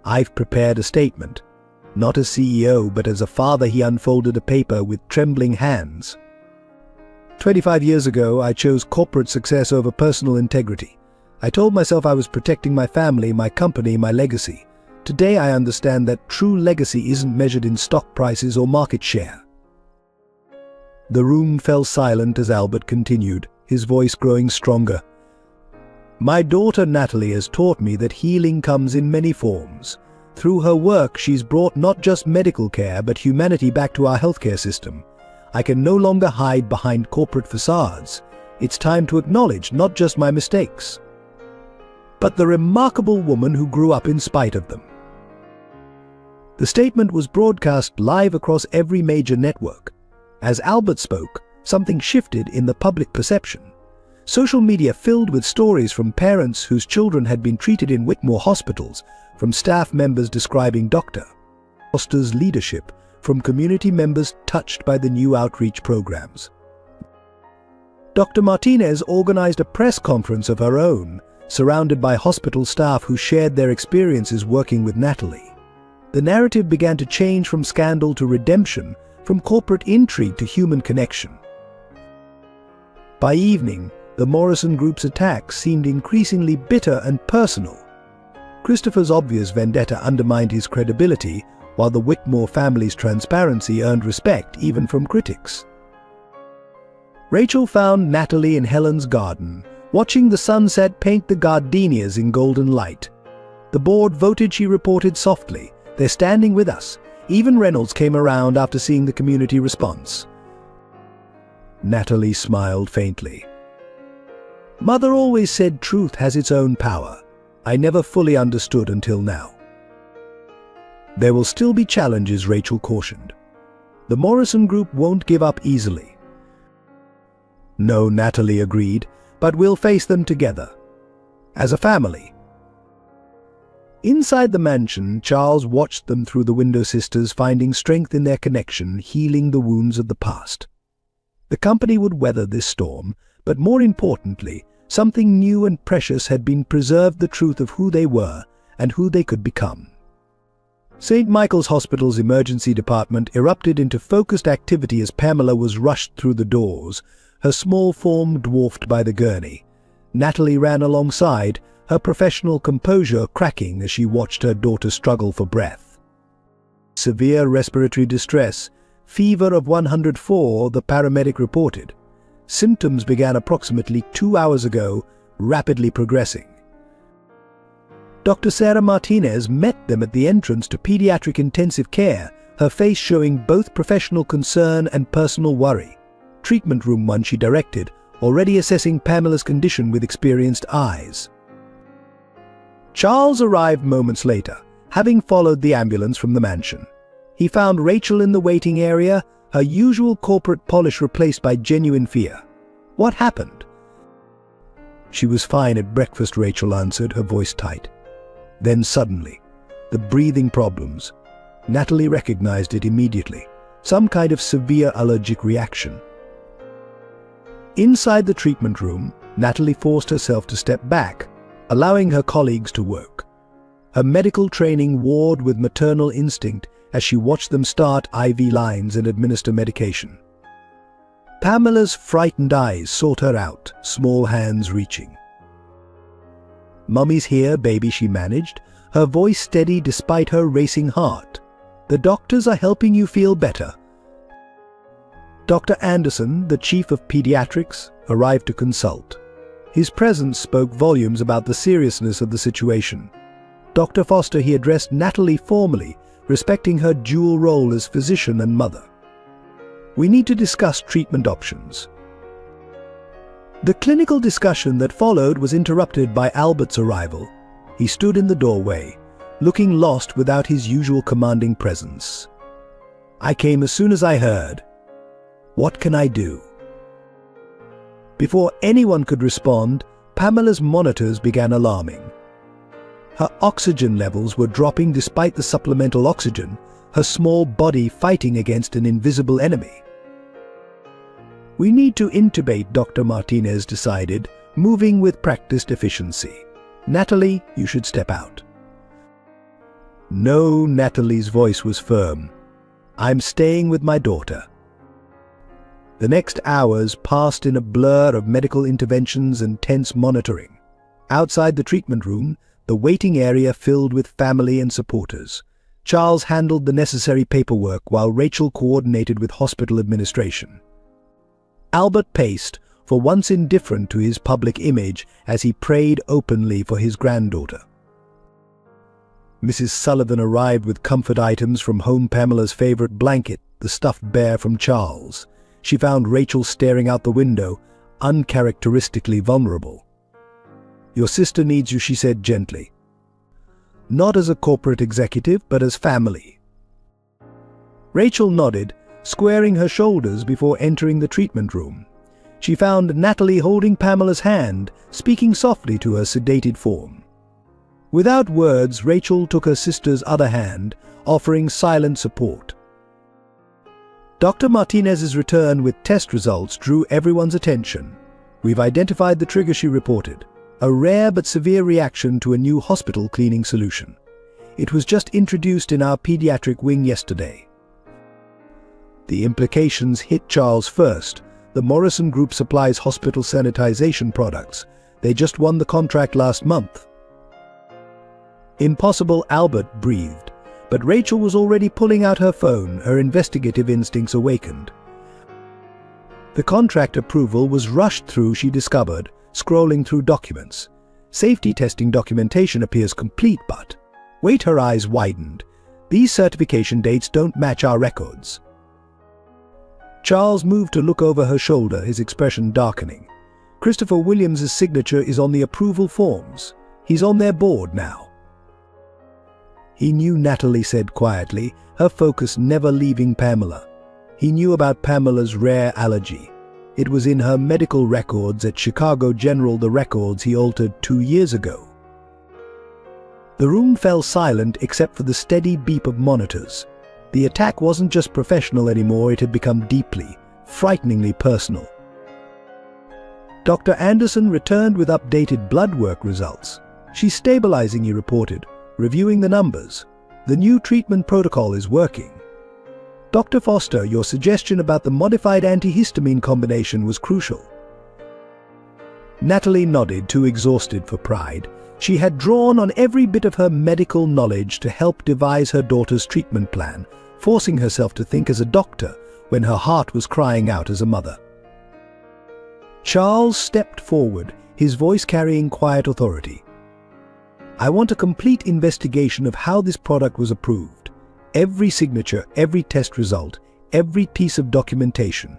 I've prepared a statement. Not as CEO, but as a father. He unfolded a paper with trembling hands. 25 years ago, I chose corporate success over personal integrity. I told myself I was protecting my family, my company, my legacy. Today I understand that true legacy isn't measured in stock prices or market share. The room fell silent as Albert continued, his voice growing stronger. My daughter Natalie has taught me that healing comes in many forms. Through her work, she's brought not just medical care, but humanity back to our healthcare system. I can no longer hide behind corporate facades. It's time to acknowledge not just my mistakes, but the remarkable woman who grew up in spite of them. The statement was broadcast live across every major network. As Albert spoke, something shifted in the public perception. Social media filled with stories from parents whose children had been treated in Whitmore hospitals, from staff members describing Dr. Foster's leadership, from community members touched by the new outreach programs. Dr. Martinez organized a press conference of her own, surrounded by hospital staff who shared their experiences working with Natalie. The narrative began to change from scandal to redemption, from corporate intrigue to human connection. By evening, the Morrison Group's attacks seemed increasingly bitter and personal. Christopher's obvious vendetta undermined his credibility, while the Whitmore family's transparency earned respect even from critics. Rachel found Natalie in Helen's garden, watching the sunset paint the gardenias in golden light. The board voted, she reported softly. They're standing with us. Even Reynolds came around after seeing the community response. Natalie smiled faintly. Mother always said truth has its own power. I never fully understood until now. There will still be challenges, Rachel cautioned. The Morrison Group won't give up easily. No, Natalie agreed, but we'll face them together. As a family. Inside the mansion, Charles watched them through the window sisters, finding strength in their connection, healing the wounds of the past. The company would weather this storm, but more importantly, something new and precious had been preserved: the truth of who they were and who they could become. St. Michael's Hospital's emergency department erupted into focused activity as Pamela was rushed through the doors, her small form dwarfed by the gurney. Natalie ran alongside, her professional composure cracking as she watched her daughter struggle for breath. Severe respiratory distress, fever of 104, the paramedic reported. Symptoms began approximately 2 hours ago, rapidly progressing. Dr. Sarah Martinez met them at the entrance to pediatric intensive care, her face showing both professional concern and personal worry. Treatment room 1, she directed, already assessing Pamela's condition with experienced eyes. Charles arrived moments later, having followed the ambulance from the mansion. He found Rachel in the waiting area, her usual corporate polish replaced by genuine fear. What happened? She was fine at breakfast, Rachel answered, her voice tight. Then suddenly, the breathing problems. Natalie recognized it immediately, some kind of severe allergic reaction. Inside the treatment room, Natalie forced herself to step back, allowing her colleagues to work. Her medical training warred with maternal instinct as she watched them start IV lines and administer medication. Pamela's frightened eyes sought her out, small hands reaching. "Mummy's here, baby," she managed, her voice steady despite her racing heart. "The doctors are helping you feel better." Dr. Anderson, the chief of pediatrics, arrived to consult. His presence spoke volumes about the seriousness of the situation. Dr. Foster, he addressed Natalie formally, respecting her dual role as physician and mother. "We need to discuss treatment options." The clinical discussion that followed was interrupted by Albert's arrival. He stood in the doorway, looking lost without his usual commanding presence. "I came as soon as I heard. What can I do?" Before anyone could respond, Pamela's monitors began alarming. Her oxygen levels were dropping despite the supplemental oxygen, her small body fighting against an invisible enemy. "We need to intubate," Dr. Martinez decided, moving with practiced efficiency. "Natalie, you should step out." "No," Natalie's voice was firm. "I'm staying with my daughter." The next hours passed in a blur of medical interventions and tense monitoring. Outside the treatment room, the waiting area filled with family and supporters. Charles handled the necessary paperwork while Rachel coordinated with hospital administration. Albert paced, for once indifferent to his public image, as he prayed openly for his granddaughter. Mrs. Sullivan arrived with comfort items from home. Pamela's favorite blanket, the stuffed bear from Charles. She found Rachel staring out the window, uncharacteristically vulnerable. "Your sister needs you," she said gently. "Not as a corporate executive, but as family." Rachel nodded, squaring her shoulders before entering the treatment room. She found Natalie holding Pamela's hand, speaking softly to her sedated form. Without words, Rachel took her sister's other hand, offering silent support. Dr. Martinez's return with test results drew everyone's attention. "We've identified the trigger," she reported. "A rare but severe reaction to a new hospital cleaning solution. It was just introduced in our pediatric wing yesterday." The implications hit Charles first. The Morrison Group supplies hospital sanitization products. They just won the contract last month. "Impossible," Albert breathed. But Rachel was already pulling out her phone, her investigative instincts awakened. The contract approval was rushed through, she discovered, scrolling through documents. Safety testing documentation appears complete, but... Wait, her eyes widened. "These certification dates don't match our records." Charles moved to look over her shoulder, his expression darkening. "Christopher Williams' signature is on the approval forms. He's on their board now." He knew, Natalie said quietly, her focus never leaving Pamela. He knew about Pamela's rare allergy. It was in her medical records at Chicago General, the records he altered 2 years ago. The room fell silent except for the steady beep of monitors. The attack wasn't just professional anymore, it had become deeply, frighteningly personal. Dr. Anderson returned with updated blood work results. "She's stabilizing," he reported, reviewing the numbers. "The new treatment protocol is working." "Dr. Foster, your suggestion about the modified antihistamine combination was crucial." Natalie nodded, too exhausted for pride. She had drawn on every bit of her medical knowledge to help devise her daughter's treatment plan, forcing herself to think as a doctor when her heart was crying out as a mother. Charles stepped forward, his voice carrying quiet authority. "I want a complete investigation of how this product was approved. Every signature, every test result, every piece of documentation."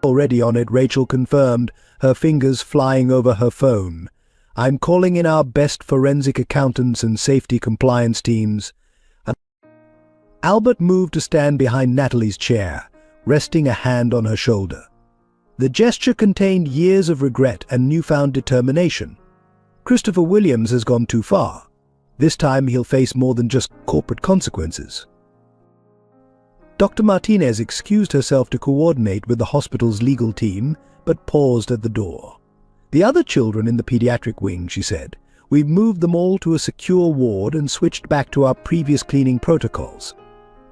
"Already on it," Rachel confirmed, her fingers flying over her phone. "I'm calling in our best forensic accountants and safety compliance teams." Albert moved to stand behind Natalie's chair, resting a hand on her shoulder. The gesture contained years of regret and newfound determination. "Christopher Williams has gone too far. This time he'll face more than just corporate consequences." Dr. Martinez excused herself to coordinate with the hospital's legal team, but paused at the door. "The other children in the pediatric wing," she said. "We've moved them all to a secure ward and switched back to our previous cleaning protocols.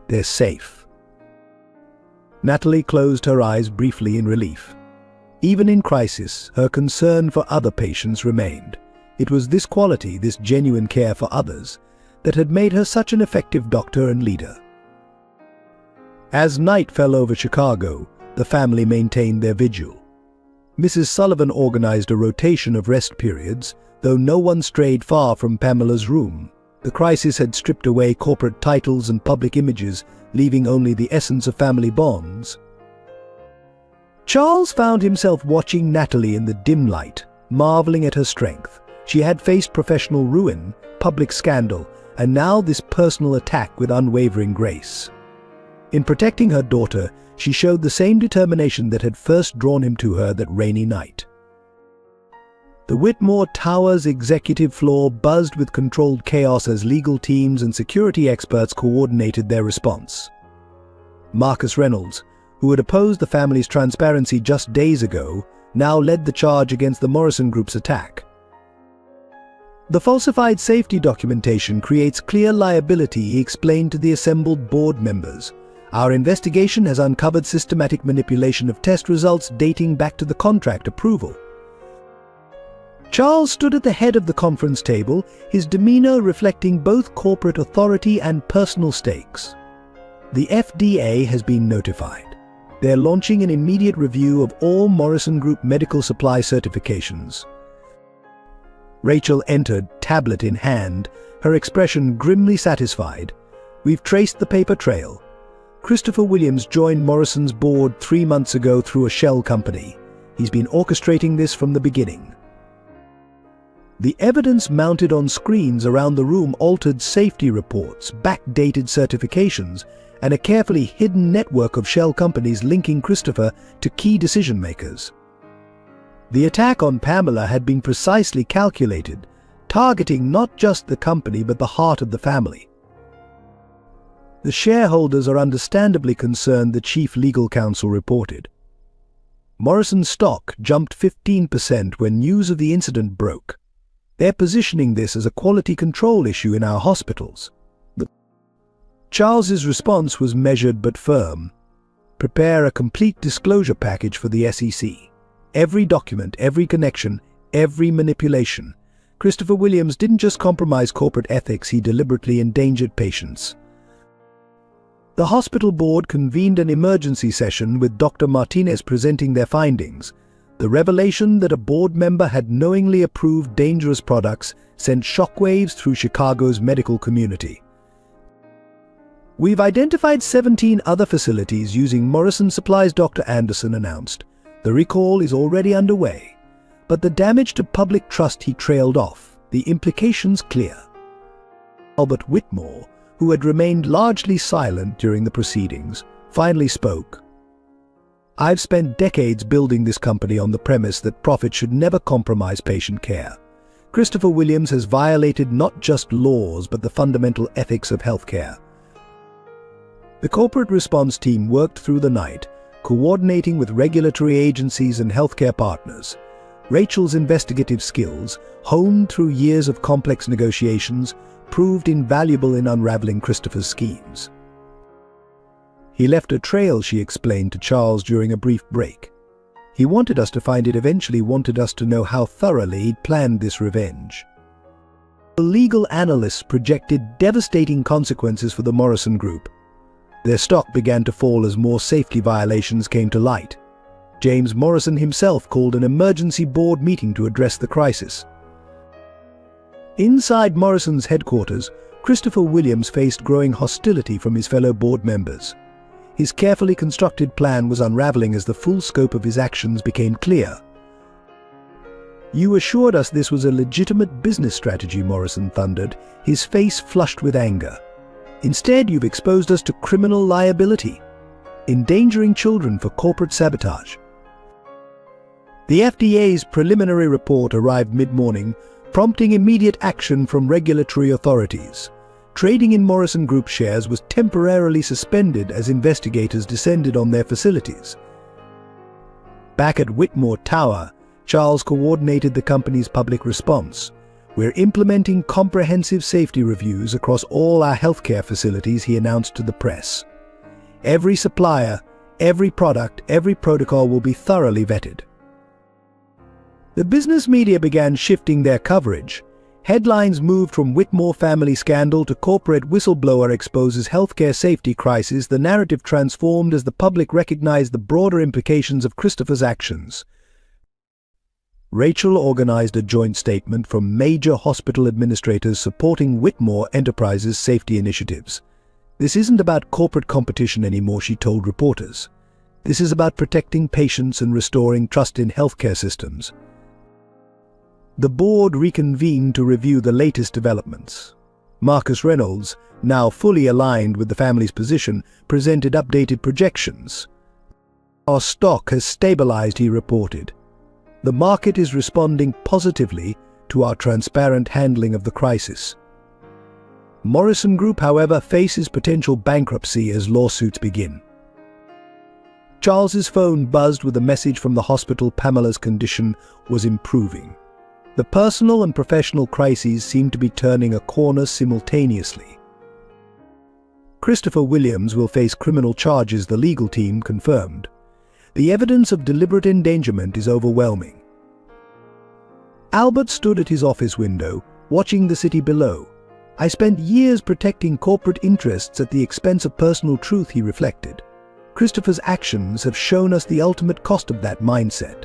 They're safe." Natalie closed her eyes briefly in relief. Even in crisis, her concern for other patients remained. It was this quality, this genuine care for others, that had made her such an effective doctor and leader. As night fell over Chicago, the family maintained their vigil. Mrs. Sullivan organized a rotation of rest periods, though no one strayed far from Pamela's room. The crisis had stripped away corporate titles and public images, leaving only the essence of family bonds. Charles found himself watching Natalie in the dim light, marveling at her strength. She had faced professional ruin, public scandal, and now this personal attack with unwavering grace. In protecting her daughter, she showed the same determination that had first drawn him to her that rainy night. The Whitmore Tower's executive floor buzzed with controlled chaos as legal teams and security experts coordinated their response. Marcus Reynolds, who had opposed the family's transparency just days ago, now led the charge against the Morrison Group's attack. The falsified safety documentation creates clear liability, he explained to the assembled board members. Our investigation has uncovered systematic manipulation of test results dating back to the contract approval. Charles stood at the head of the conference table, his demeanor reflecting both corporate authority and personal stakes. The FDA has been notified. They're launching an immediate review of all Morrison Group medical supply certifications. Rachel entered, tablet in hand, her expression grimly satisfied. We've traced the paper trail. Christopher Williams joined Morrison's board 3 months ago through a shell company. He's been orchestrating this from the beginning. The evidence mounted on screens around the room altered safety reports, backdated certifications, and a carefully hidden network of shell companies linking Christopher to key decision-makers. The attack on Pamela had been precisely calculated, targeting not just the company but the heart of the family. The shareholders are understandably concerned, the chief legal counsel reported. Morrison's stock jumped 15% when news of the incident broke. They're positioning this as a quality control issue in our hospitals. Charles's response was measured but firm. Prepare a complete disclosure package for the SEC. Every document, every connection, every manipulation. Christopher Williams didn't just compromise corporate ethics, he deliberately endangered patients. The hospital board convened an emergency session with Dr. Martinez presenting their findings. The revelation that a board member had knowingly approved dangerous products sent shockwaves through Chicago's medical community. We've identified 17 other facilities using Morrison supplies, Dr. Anderson announced. The recall is already underway. But the damage to public trust, he trailed off. The implications clear. Albert Whitmore, who had remained largely silent during the proceedings, finally spoke. I've spent decades building this company on the premise that profit should never compromise patient care. Christopher Williams has violated not just laws but the fundamental ethics of healthcare. The corporate response team worked through the night, coordinating with regulatory agencies and healthcare partners. Rachel's investigative skills, honed through years of complex negotiations, proved invaluable in unraveling Christopher's schemes. He left a trail, she explained to Charles during a brief break. He wanted us to find it, eventually wanted us to know how thoroughly he'd planned this revenge. The legal analysts projected devastating consequences for the Morrison Group. Their stock began to fall as more safety violations came to light. James Morrison himself called an emergency board meeting to address the crisis. Inside Morrison's headquarters, Christopher Williams faced growing hostility from his fellow board members. His carefully constructed plan was unraveling as the full scope of his actions became clear. You assured us this was a legitimate business strategy, Morrison thundered, his face flushed with anger. Instead, you've exposed us to criminal liability, endangering children for corporate sabotage. The FDA's preliminary report arrived mid-morning, prompting immediate action from regulatory authorities. Trading in Morrison Group shares was temporarily suspended as investigators descended on their facilities. Back at Whitmore Tower, Charles coordinated the company's public response. We're implementing comprehensive safety reviews across all our healthcare facilities, he announced to the press. Every supplier, Every product, every protocol will be thoroughly vetted. The business media began shifting their coverage. Headlines moved from Whitmore family scandal to corporate whistleblower exposes healthcare safety crisis. The narrative transformed as the public recognized the broader implications of Christopher's actions. Rachel organized a joint statement from major hospital administrators supporting Whitmore Enterprises' safety initiatives. This isn't about corporate competition anymore, she told reporters. This is about protecting patients and restoring trust in healthcare systems. The board reconvened to review the latest developments. Marcus Reynolds, now fully aligned with the family's position, presented updated projections. Our stock has stabilized, he reported. The market is responding positively to our transparent handling of the crisis. Morrison Group, however, faces potential bankruptcy as lawsuits begin. Charles's phone buzzed with a message from the hospital. Pamela's condition was improving. The personal and professional crises seemed to be turning a corner simultaneously. Christopher Williams will face criminal charges, the legal team confirmed. The evidence of deliberate endangerment is overwhelming. Albert stood at his office window, watching the city below. I spent years protecting corporate interests at the expense of personal truth, he reflected. Christopher's actions have shown us the ultimate cost of that mindset.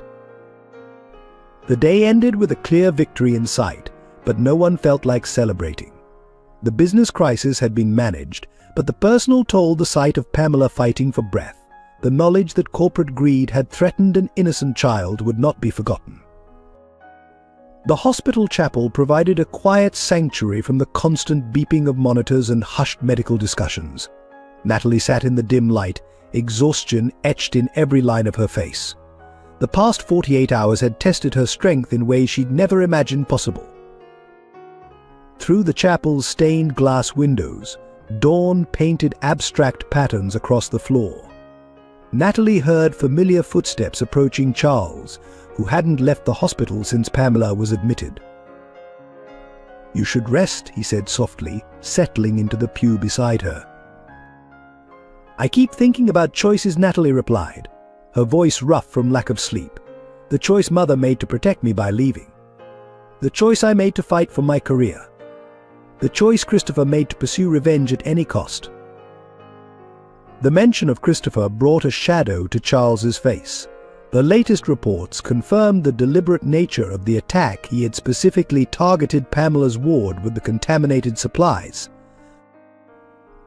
The day ended with a clear victory in sight, but no one felt like celebrating. The business crisis had been managed, but the personal toll, the sight of Pamela fighting for breath, the knowledge that corporate greed had threatened an innocent child, would not be forgotten. The hospital chapel provided a quiet sanctuary from the constant beeping of monitors and hushed medical discussions. Natalie sat in the dim light, exhaustion etched in every line of her face. The past 48 hours had tested her strength in ways she'd never imagined possible. Through the chapel's stained glass windows, dawn painted abstract patterns across the floor. Natalie heard familiar footsteps approaching Charles, who hadn't left the hospital since Pamela was admitted. "You should rest," he said softly, settling into the pew beside her. "I keep thinking about choices," Natalie replied, her voice rough from lack of sleep. "The choice Mother made to protect me by leaving. The choice I made to fight for my career. The choice Christopher made to pursue revenge at any cost." The mention of Christopher brought a shadow to Charles's face. The latest reports confirmed the deliberate nature of the attack. He had specifically targeted Pamela's ward with the contaminated supplies.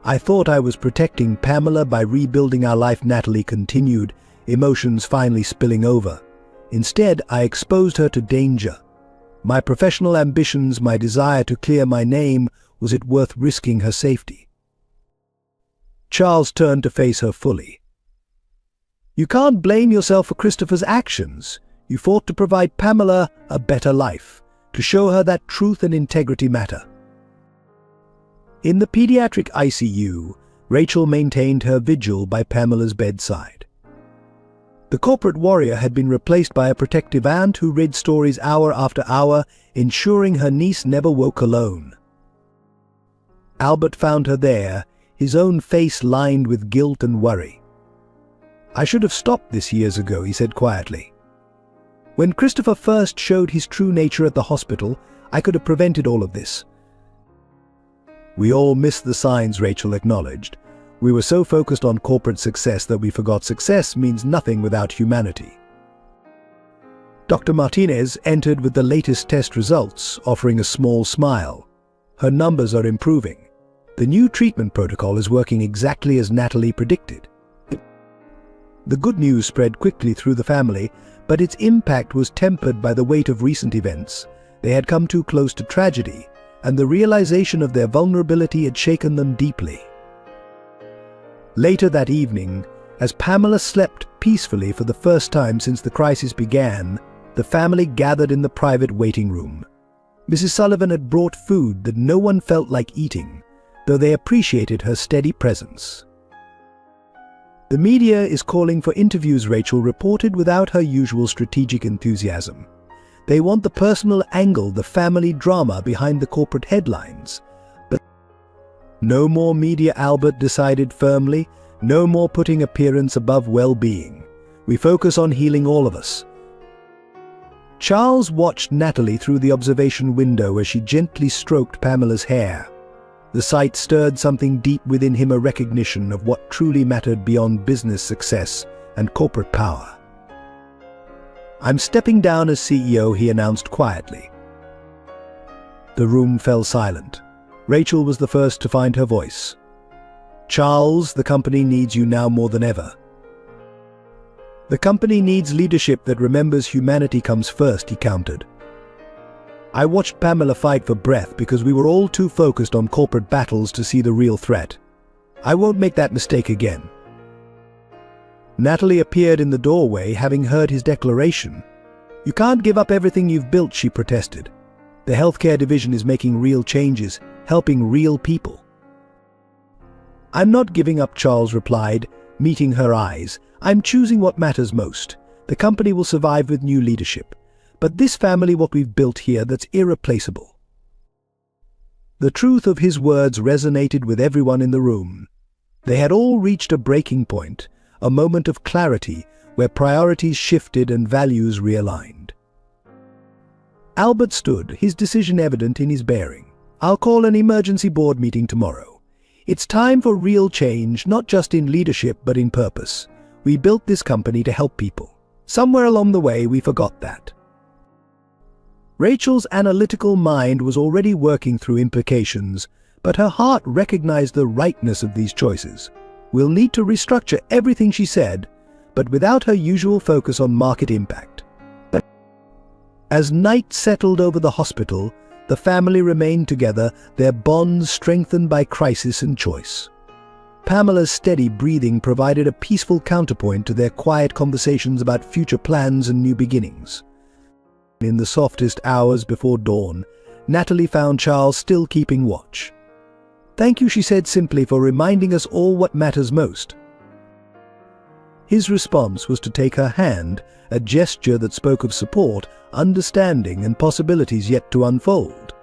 "I thought I was protecting Pamela by rebuilding our life," Natalie continued, emotions finally spilling over. "Instead, I exposed her to danger. My professional ambitions, my desire to clear my name, was it worth risking her safety?" Charles turned to face her fully. "You can't blame yourself for Christopher's actions. You fought to provide Pamela a better life, to show her that truth and integrity matter." In the pediatric ICU, Rachel maintained her vigil by Pamela's bedside. The corporate warrior had been replaced by a protective aunt who read stories hour after hour, ensuring her niece never woke alone. Albert found her there, his own face lined with guilt and worry. "I should have stopped this years ago," he said quietly. "When Christopher first showed his true nature at the hospital, I could have prevented all of this." "We all missed the signs," Rachel acknowledged. "We were so focused on corporate success that we forgot success means nothing without humanity." Dr. Martinez entered with the latest test results, offering a small smile. "Her numbers are improving. The new treatment protocol is working exactly as Natalie predicted." The good news spread quickly through the family, but its impact was tempered by the weight of recent events. They had come too close to tragedy, and the realization of their vulnerability had shaken them deeply. Later that evening, as Pamela slept peacefully for the first time since the crisis began, the family gathered in the private waiting room. Mrs. Sullivan had brought food that no one felt like eating, though they appreciated her steady presence. "The media is calling for interviews," Rachel reported without her usual strategic enthusiasm. "They want the personal angle, the family drama behind the corporate headlines." But "no more media," Albert decided firmly. No more putting appearance above well-being. We focus on healing all of us. Charles watched Natalie through the observation window as she gently stroked Pamela's hair. The sight stirred something deep within him, a recognition of what truly mattered beyond business success and corporate power. "I'm stepping down as CEO," he announced quietly. The room fell silent. Rachel was the first to find her voice. "Charles, the company needs you now more than ever." "The company needs leadership that remembers humanity comes first," he countered. I watched Pamela fight for breath because we were all too focused on corporate battles to see the real threat. I won't make that mistake again. Natalie appeared in the doorway, having heard his declaration. "You can't give up everything you've built," she protested. "The healthcare division is making real changes, helping real people." "I'm not giving up," Charles replied, meeting her eyes. "I'm choosing what matters most. The company will survive with new leadership. But this family, what we've built here, that's irreplaceable." The truth of his words resonated with everyone in the room. They had all reached a breaking point, a moment of clarity where priorities shifted and values realigned. Albert stood, his decision evident in his bearing. "I'll call an emergency board meeting tomorrow. It's time for real change, not just in leadership but in purpose. We built this company to help people. Somewhere along the way we forgot that." Rachel's analytical mind was already working through implications, but her heart recognized the rightness of these choices. "We'll need to restructure everything," she said, but without her usual focus on market impact. As night settled over the hospital, the family remained together, their bonds strengthened by crisis and choice. Pamela's steady breathing provided a peaceful counterpoint to their quiet conversations about future plans and new beginnings. In the softest hours before dawn, Natalie found Charles still keeping watch. "Thank you," she said simply, "for reminding us all what matters most." His response was to take her hand, a gesture that spoke of support, understanding, and possibilities yet to unfold.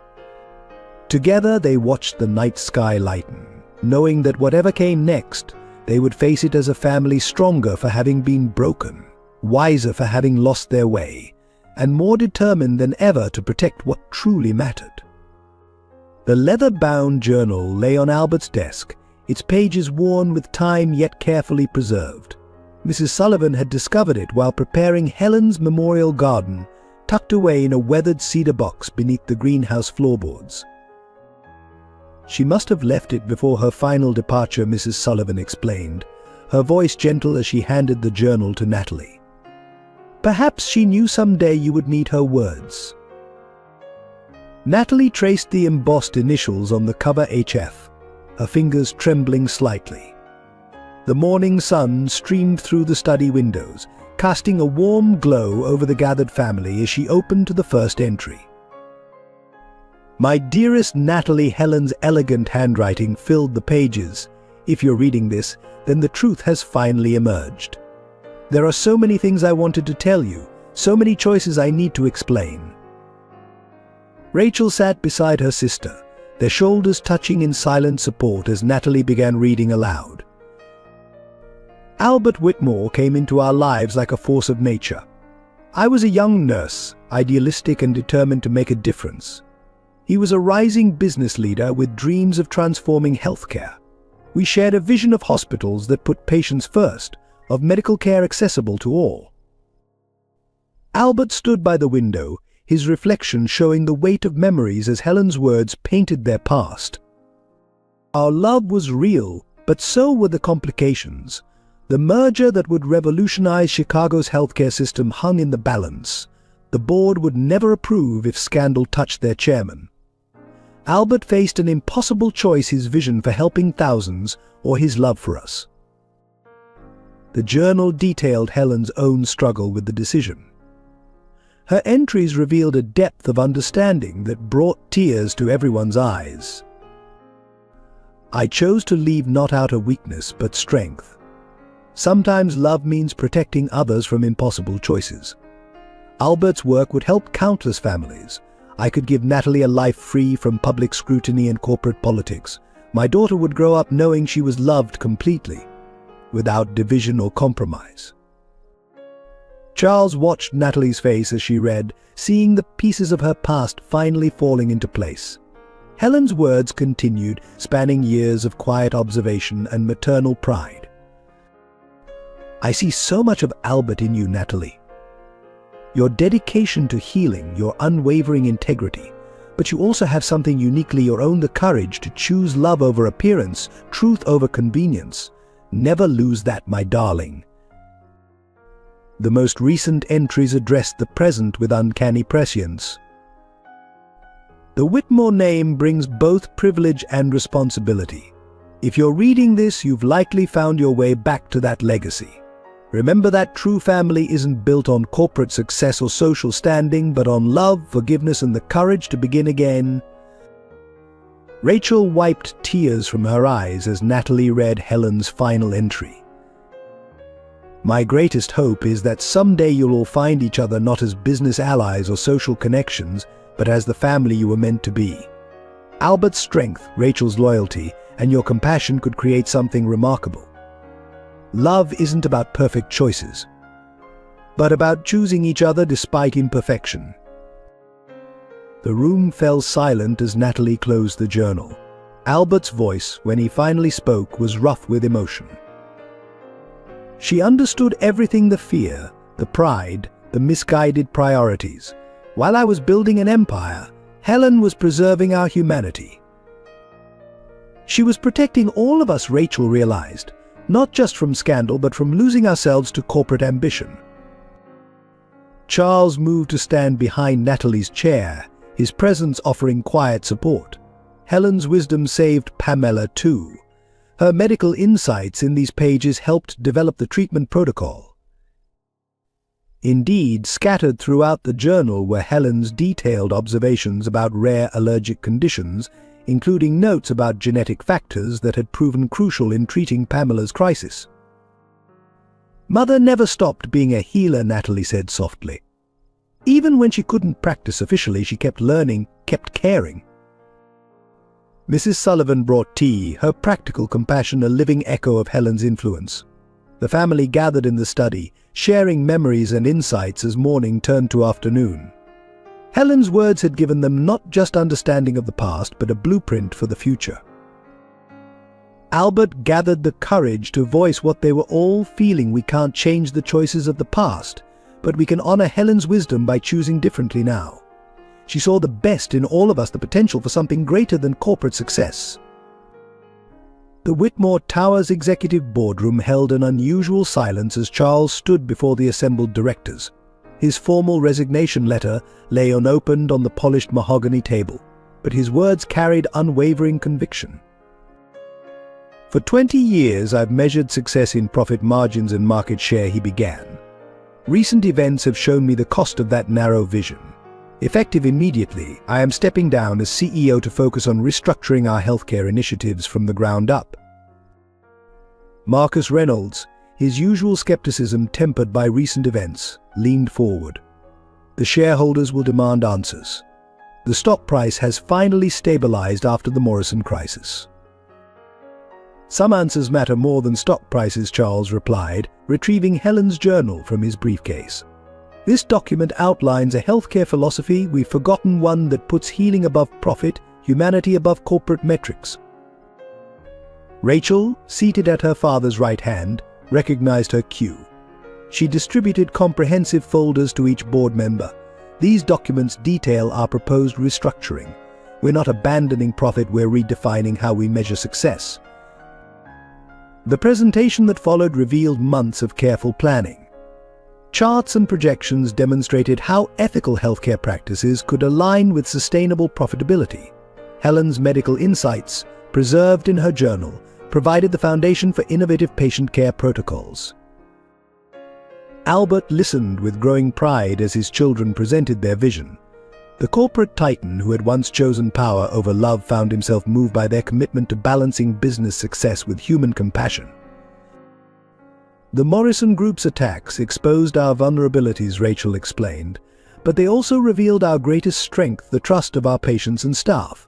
Together they watched the night sky lighten, knowing that whatever came next, they would face it as a family stronger for having been broken, wiser for having lost their way, and more determined than ever to protect what truly mattered. The leather-bound journal lay on Albert's desk, its pages worn with time yet carefully preserved. Mrs. Sullivan had discovered it while preparing Helen's memorial garden, tucked away in a weathered cedar box beneath the greenhouse floorboards. "She must have left it before her final departure," Mrs. Sullivan explained, her voice gentle as she handed the journal to Natalie. "Perhaps she knew someday you would need her words." Natalie traced the embossed initials on the cover HF, her fingers trembling slightly. The morning sun streamed through the study windows, casting a warm glow over the gathered family as she opened to the first entry. "My dearest Natalie," Helen's elegant handwriting filled the pages. "If you're reading this, then the truth has finally emerged. There are so many things I wanted to tell you, so many choices I need to explain." Rachel sat beside her sister, their shoulders touching in silent support as Natalie began reading aloud. "Albert Whitmore came into our lives like a force of nature. I was a young nurse, idealistic and determined to make a difference. He was a rising business leader with dreams of transforming healthcare. We shared a vision of hospitals that put patients first, of medical care accessible to all." Albert stood by the window, his reflection showing the weight of memories as Helen's words painted their past. "Our love was real, but so were the complications. The merger that would revolutionize Chicago's healthcare system hung in the balance. The board would never approve if scandal touched their chairman. Albert faced an impossible choice: his vision for helping thousands or his love for us." The journal detailed Helen's own struggle with the decision. Her entries revealed a depth of understanding that brought tears to everyone's eyes. "I chose to leave not out of weakness but strength. Sometimes love means protecting others from impossible choices. Albert's work would help countless families. I could give Natalie a life free from public scrutiny and corporate politics. My daughter would grow up knowing she was loved completely. without division or compromise. Charles watched Natalie's face as she read, seeing the pieces of her past finally falling into place. Helen's words continued, spanning years of quiet observation and maternal pride. "I see so much of Albert in you, Natalie. Your dedication to healing, your unwavering integrity, but you also have something uniquely your own, the courage to choose love over appearance, truth over convenience. Never lose that, my darling." The most recent entries addressed the present with uncanny prescience. The Whitmore name brings both privilege and responsibility. If you're reading this, you've likely found your way back to that legacy. Remember that true family isn't built on corporate success or social standing, but on love, forgiveness, and the courage to begin again. Rachel wiped tears from her eyes as Natalie read Helen's final entry. "My greatest hope is that someday you'll all find each other not as business allies or social connections, but as the family you were meant to be. Albert's strength, Rachel's loyalty, and your compassion could create something remarkable. Love isn't about perfect choices, but about choosing each other despite imperfection." The room fell silent as Natalie closed the journal. Albert's voice, when he finally spoke, was rough with emotion. She understood everything: the fear, the pride, the misguided priorities. While I was building an empire, Helen was preserving our humanity. She was protecting all of us, Rachel realized, not just from scandal, but from losing ourselves to corporate ambition. Charles moved to stand behind Natalie's chair, his presence offering quiet support. Helen's wisdom saved Pamela too. Her medical insights in these pages helped develop the treatment protocol. Indeed, scattered throughout the journal were Helen's detailed observations about rare allergic conditions, including notes about genetic factors that had proven crucial in treating Pamela's crisis. "Mother never stopped being a healer," Natalie said softly. "Even when she couldn't practice officially, she kept learning, kept caring." Mrs. Sullivan brought tea, her practical compassion a living echo of Helen's influence. The family gathered in the study, sharing memories and insights as morning turned to afternoon. Helen's words had given them not just understanding of the past, but a blueprint for the future. Albert gathered the courage to voice what they were all feeling: "We can't change the choices of the past, but we can honor Helen's wisdom by choosing differently now. She saw the best in all of us, the potential for something greater than corporate success." The Whitmore Towers executive boardroom held an unusual silence as Charles stood before the assembled directors. His formal resignation letter lay unopened on the polished mahogany table, but his words carried unwavering conviction. "For 20 years I've measured success in profit margins and market share," he began. "Recent events have shown me the cost of that narrow vision. Effective immediately, I am stepping down as CEO to focus on restructuring our healthcare initiatives from the ground up." Marcus Reynolds, his usual skepticism tempered by recent events, leaned forward. "The shareholders will demand answers. The stock price has finally stabilized after the Morrison crisis." "Some answers matter more than stock prices," Charles replied, retrieving Helen's journal from his briefcase. "This document outlines a healthcare philosophy we've forgotten, one that puts healing above profit, humanity above corporate metrics." Rachel, seated at her father's right hand, recognized her cue. She distributed comprehensive folders to each board member. "These documents detail our proposed restructuring. We're not abandoning profit, we're redefining how we measure success." The presentation that followed revealed months of careful planning. Charts and projections demonstrated how ethical healthcare practices could align with sustainable profitability. Helen's medical insights, preserved in her journal, provided the foundation for innovative patient care protocols. Albert listened with growing pride as his children presented their vision. The corporate titan who had once chosen power over love found himself moved by their commitment to balancing business success with human compassion. "The Morrison Group's attacks exposed our vulnerabilities," Rachel explained, "but they also revealed our greatest strength, the trust of our patients and staff.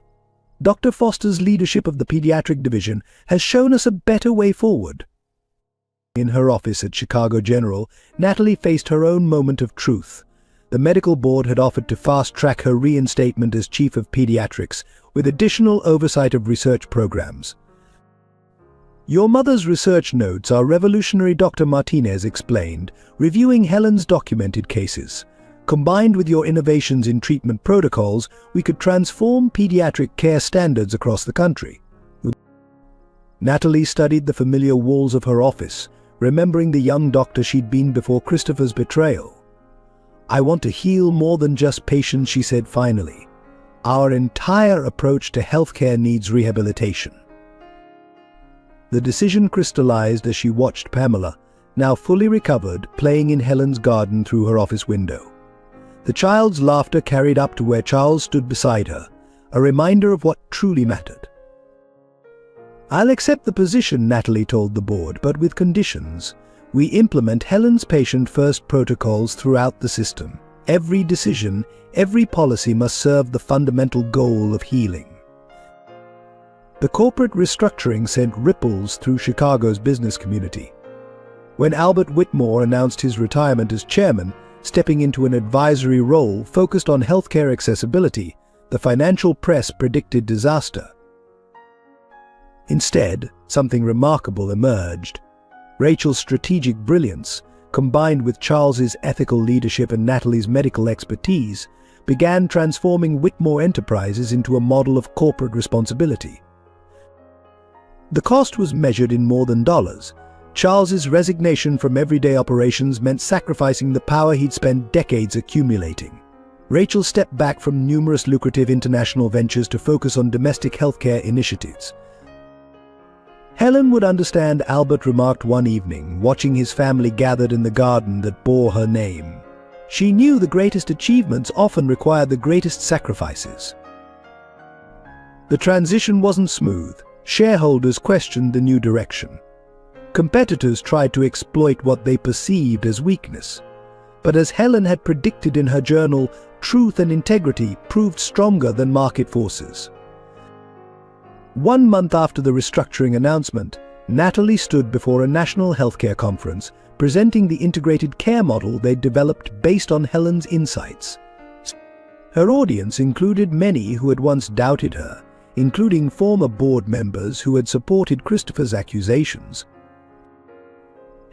Dr. Foster's leadership of the pediatric division has shown us a better way forward." In her office at Chicago General, Natalie faced her own moment of truth. The medical board had offered to fast-track her reinstatement as chief of pediatrics, with additional oversight of research programs. "Your mother's research notes are revolutionary," Dr. Martinez explained, reviewing Helen's documented cases. "Combined with your innovations in treatment protocols, we could transform pediatric care standards across the country." Natalie studied the familiar walls of her office, remembering the young doctor she'd been before Christopher's betrayal. "I want to heal more than just patients," she said finally. "Our entire approach to healthcare needs rehabilitation." The decision crystallized as she watched Pamela, now fully recovered, playing in Helen's garden through her office window. The child's laughter carried up to where Charles stood beside her, a reminder of what truly mattered. "I'll accept the position," Natalie told the board, "but with conditions. We implement Helen's patient-first protocols throughout the system. Every decision, every policy must serve the fundamental goal of healing." The corporate restructuring sent ripples through Chicago's business community. When Albert Whitmore announced his retirement as chairman, stepping into an advisory role focused on healthcare accessibility, the financial press predicted disaster. Instead, something remarkable emerged. Rachel's strategic brilliance, combined with Charles's ethical leadership and Natalie's medical expertise, began transforming Whitmore Enterprises into a model of corporate responsibility. The cost was measured in more than dollars. Charles's resignation from everyday operations meant sacrificing the power he'd spent decades accumulating. Rachel stepped back from numerous lucrative international ventures to focus on domestic healthcare initiatives. Helen would understand, Albert remarked one evening, watching his family gathered in the garden that bore her name. She knew the greatest achievements often require the greatest sacrifices. The transition wasn't smooth. Shareholders questioned the new direction. Competitors tried to exploit what they perceived as weakness. But as Helen had predicted in her journal, truth and integrity proved stronger than market forces. 1 month after the restructuring announcement, Natalie stood before a national healthcare conference, presenting the integrated care model they'd developed based on Helen's insights. Her audience included many who had once doubted her, including former board members who had supported Christopher's accusations.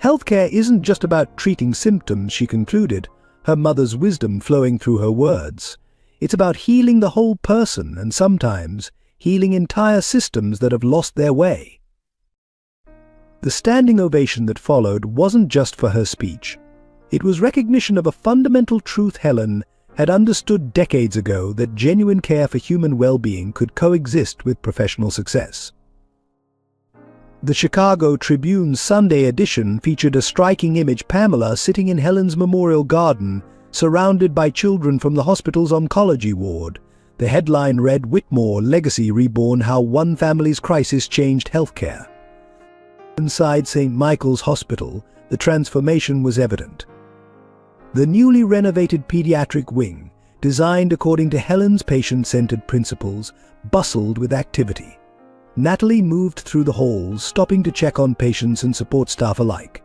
"Healthcare isn't just about treating symptoms," she concluded, her mother's wisdom flowing through her words. "It's about healing the whole person and sometimes healing entire systems that have lost their way." The standing ovation that followed wasn't just for her speech. It was recognition of a fundamental truth Helen had understood decades ago, that genuine care for human well-being could coexist with professional success. The Chicago Tribune's Sunday edition featured a striking image: Pamela sitting in Helen's memorial garden, surrounded by children from the hospital's oncology ward. The headline read, "Whitmore Legacy Reborn: How One Family's Crisis Changed Healthcare." Inside St. Michael's Hospital, the transformation was evident. The newly renovated pediatric wing, designed according to Helen's patient-centered principles, bustled with activity. Natalie moved through the halls, stopping to check on patients and support staff alike.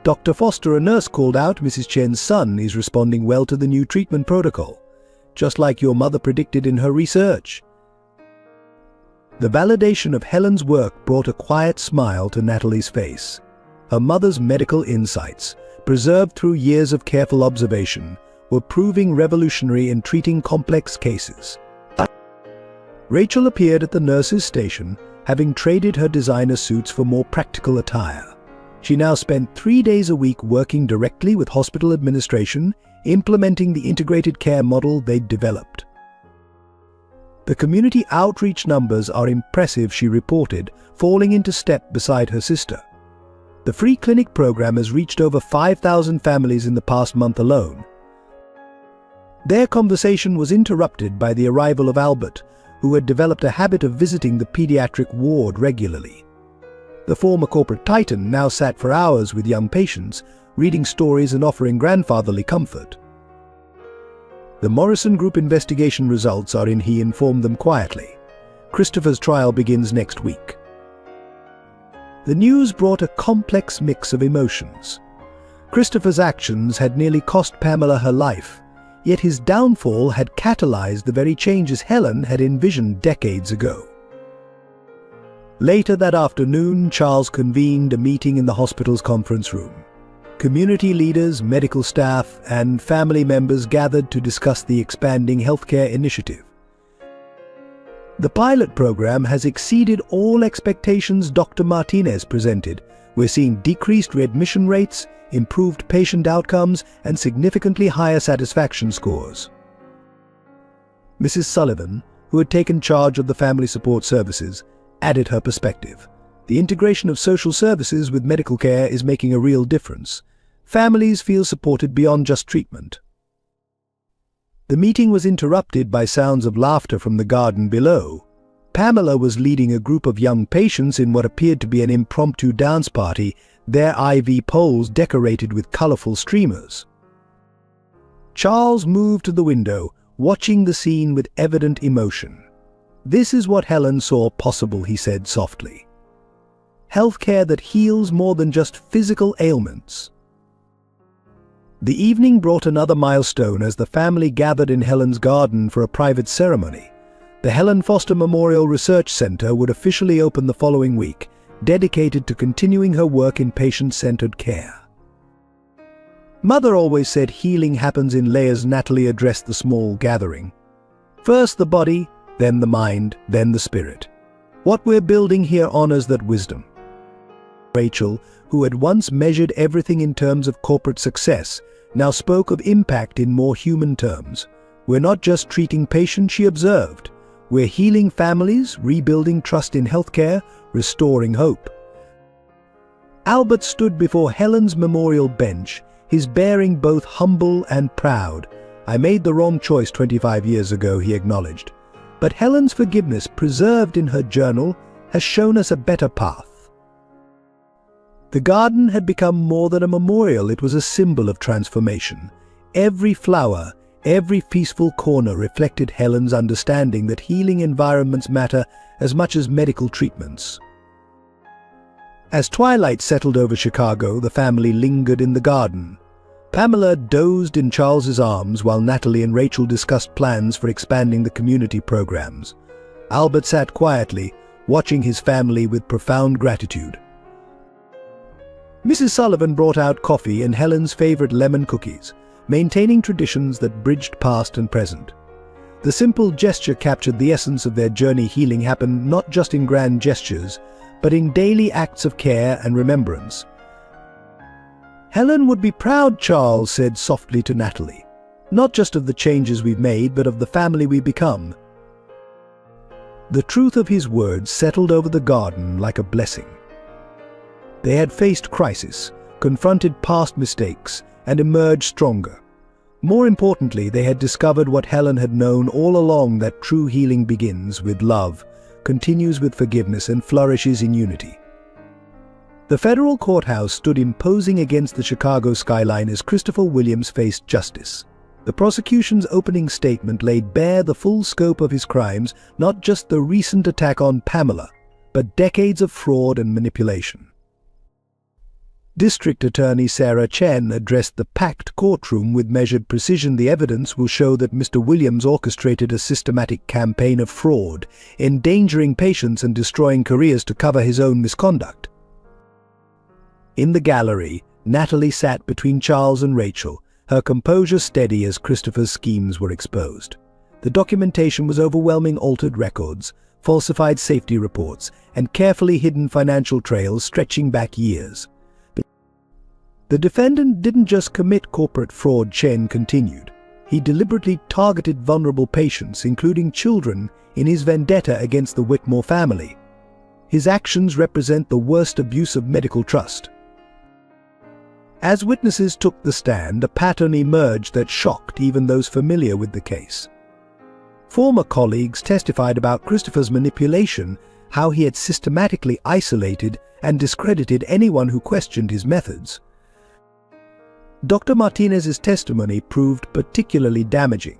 "Dr. Foster," a nurse called out, "Mrs. Chen's son is responding well to the new treatment protocol, just like your mother predicted in her research." The validation of Helen's work brought a quiet smile to Natalie's face. Her mother's medical insights, preserved through years of careful observation, were proving revolutionary in treating complex cases. Rachel appeared at the nurse's station, having traded her designer suits for more practical attire. She now spent 3 days a week working directly with hospital administration, implementing the integrated care model they'd developed. "The community outreach numbers are impressive," she reported, falling into step beside her sister. "The free clinic program has reached over 5,000 families in the past month alone." Their conversation was interrupted by the arrival of Albert, who had developed a habit of visiting the pediatric ward regularly. The former corporate titan now sat for hours with young patients, reading stories and offering grandfatherly comfort. "The Morrison Group investigation results are in," he informed them quietly. "Christopher's trial begins next week." The news brought a complex mix of emotions. Christopher's actions had nearly cost Pamela her life, yet his downfall had catalyzed the very changes Helen had envisioned decades ago. Later that afternoon, Charles convened a meeting in the hospital's conference room. Community leaders, medical staff, and family members gathered to discuss the expanding healthcare initiative. The pilot program has exceeded all expectations Dr. Martinez presented. We're seeing decreased readmission rates, improved patient outcomes, and significantly higher satisfaction scores. Mrs. Sullivan, who had taken charge of the family support services, added her perspective. The integration of social services with medical care is making a real difference. Families feel supported beyond just treatment. The meeting was interrupted by sounds of laughter from the garden below. Pamela was leading a group of young patients in what appeared to be an impromptu dance party, their IV poles decorated with colorful streamers. Charles moved to the window, watching the scene with evident emotion. "This is what Helen saw possible," he said softly. "Healthcare that heals more than just physical ailments." The evening brought another milestone as the family gathered in Helen's garden for a private ceremony. The Helen Foster Memorial Research Center would officially open the following week, dedicated to continuing her work in patient-centered care. "Mother always said healing happens in layers," Natalie addressed the small gathering. "First the body, then the mind, then the spirit. What we're building here honors that wisdom." Rachel, who had once measured everything in terms of corporate success, now spoke of impact in more human terms. "We're not just treating patients," she observed. "We're healing families, rebuilding trust in healthcare, restoring hope." Albert stood before Helen's memorial bench, his bearing both humble and proud. "I made the wrong choice 25 years ago," he acknowledged. "But Helen's forgiveness, preserved in her journal, has shown us a better path." The garden had become more than a memorial, it was a symbol of transformation. Every flower, every peaceful corner reflected Helen's understanding that healing environments matter as much as medical treatments. As twilight settled over Chicago, the family lingered in the garden. Pamela dozed in Charles's arms while Natalie and Rachel discussed plans for expanding the community programs. Albert sat quietly, watching his family with profound gratitude. Mrs. Sullivan brought out coffee and Helen's favorite lemon cookies, maintaining traditions that bridged past and present. The simple gesture captured the essence of their journey. Healing happened not just in grand gestures, but in daily acts of care and remembrance. "Helen would be proud," Charles said softly to Natalie. "Not just of the changes we've made, but of the family we've become." The truth of his words settled over the garden like a blessing. They had faced crisis, confronted past mistakes, and emerged stronger. More importantly, they had discovered what Helen had known all along, that true healing begins with love, continues with forgiveness, and flourishes in unity. The federal courthouse stood imposing against the Chicago skyline as Christopher Williams faced justice. The prosecution's opening statement laid bare the full scope of his crimes, not just the recent attack on Pamela, but decades of fraud and manipulation. District Attorney Sarah Chen addressed the packed courtroom with measured precision. "The evidence will show that Mr. Williams orchestrated a systematic campaign of fraud, endangering patients and destroying careers to cover his own misconduct." In the gallery, Natalie sat between Charles and Rachel, her composure steady as Christopher's schemes were exposed. The documentation was overwhelming: altered records, falsified safety reports, and carefully hidden financial trails stretching back years. The defendant didn't just commit corporate fraud, Chen continued. He deliberately targeted vulnerable patients, including children, in his vendetta against the Whitmore family. His actions represent the worst abuse of medical trust. As witnesses took the stand, a pattern emerged that shocked even those familiar with the case. Former colleagues testified about Christopher's manipulation, how he had systematically isolated and discredited anyone who questioned his methods. Dr. Martinez's testimony proved particularly damaging.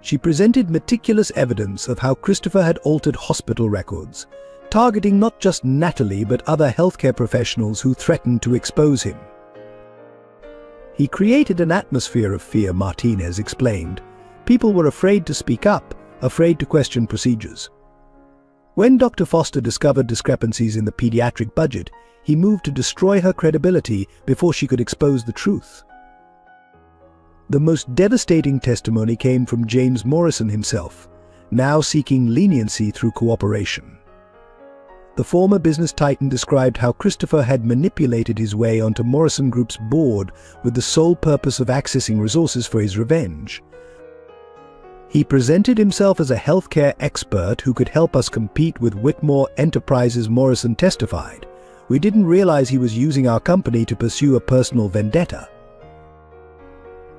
She presented meticulous evidence of how Christopher had altered hospital records, targeting not just Natalie but other healthcare professionals who threatened to expose him. He created an atmosphere of fear, Martinez explained. People were afraid to speak up, afraid to question procedures. When Dr. Foster discovered discrepancies in the pediatric budget, he moved to destroy her credibility before she could expose the truth. The most devastating testimony came from James Morrison himself, now seeking leniency through cooperation. The former business titan described how Christopher had manipulated his way onto Morrison Group's board with the sole purpose of accessing resources for his revenge. He presented himself as a healthcare expert who could help us compete with Whitmore Enterprises, Morrison testified. We didn't realize he was using our company to pursue a personal vendetta.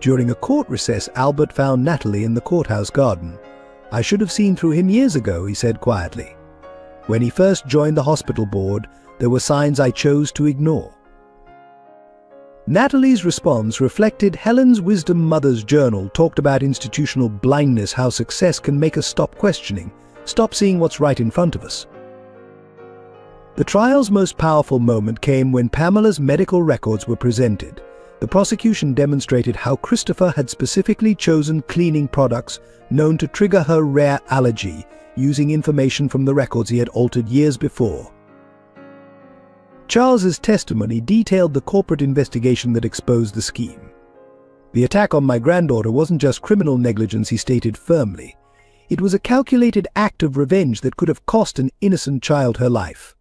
During a court recess, Albert found Natalie in the courthouse garden. I should have seen through him years ago, he said quietly. When he first joined the hospital board, there were signs I chose to ignore. Natalie's response reflected Helen's Wisdom Mother's journal, talked about institutional blindness, how success can make us stop questioning, stop seeing what's right in front of us. The trial's most powerful moment came when Pamela's medical records were presented. The prosecution demonstrated how Christopher had specifically chosen cleaning products known to trigger her rare allergy, using information from the records he had altered years before. Charles's testimony detailed the corporate investigation that exposed the scheme. The attack on my granddaughter wasn't just criminal negligence, he stated firmly. It was a calculated act of revenge that could have cost an innocent child her life.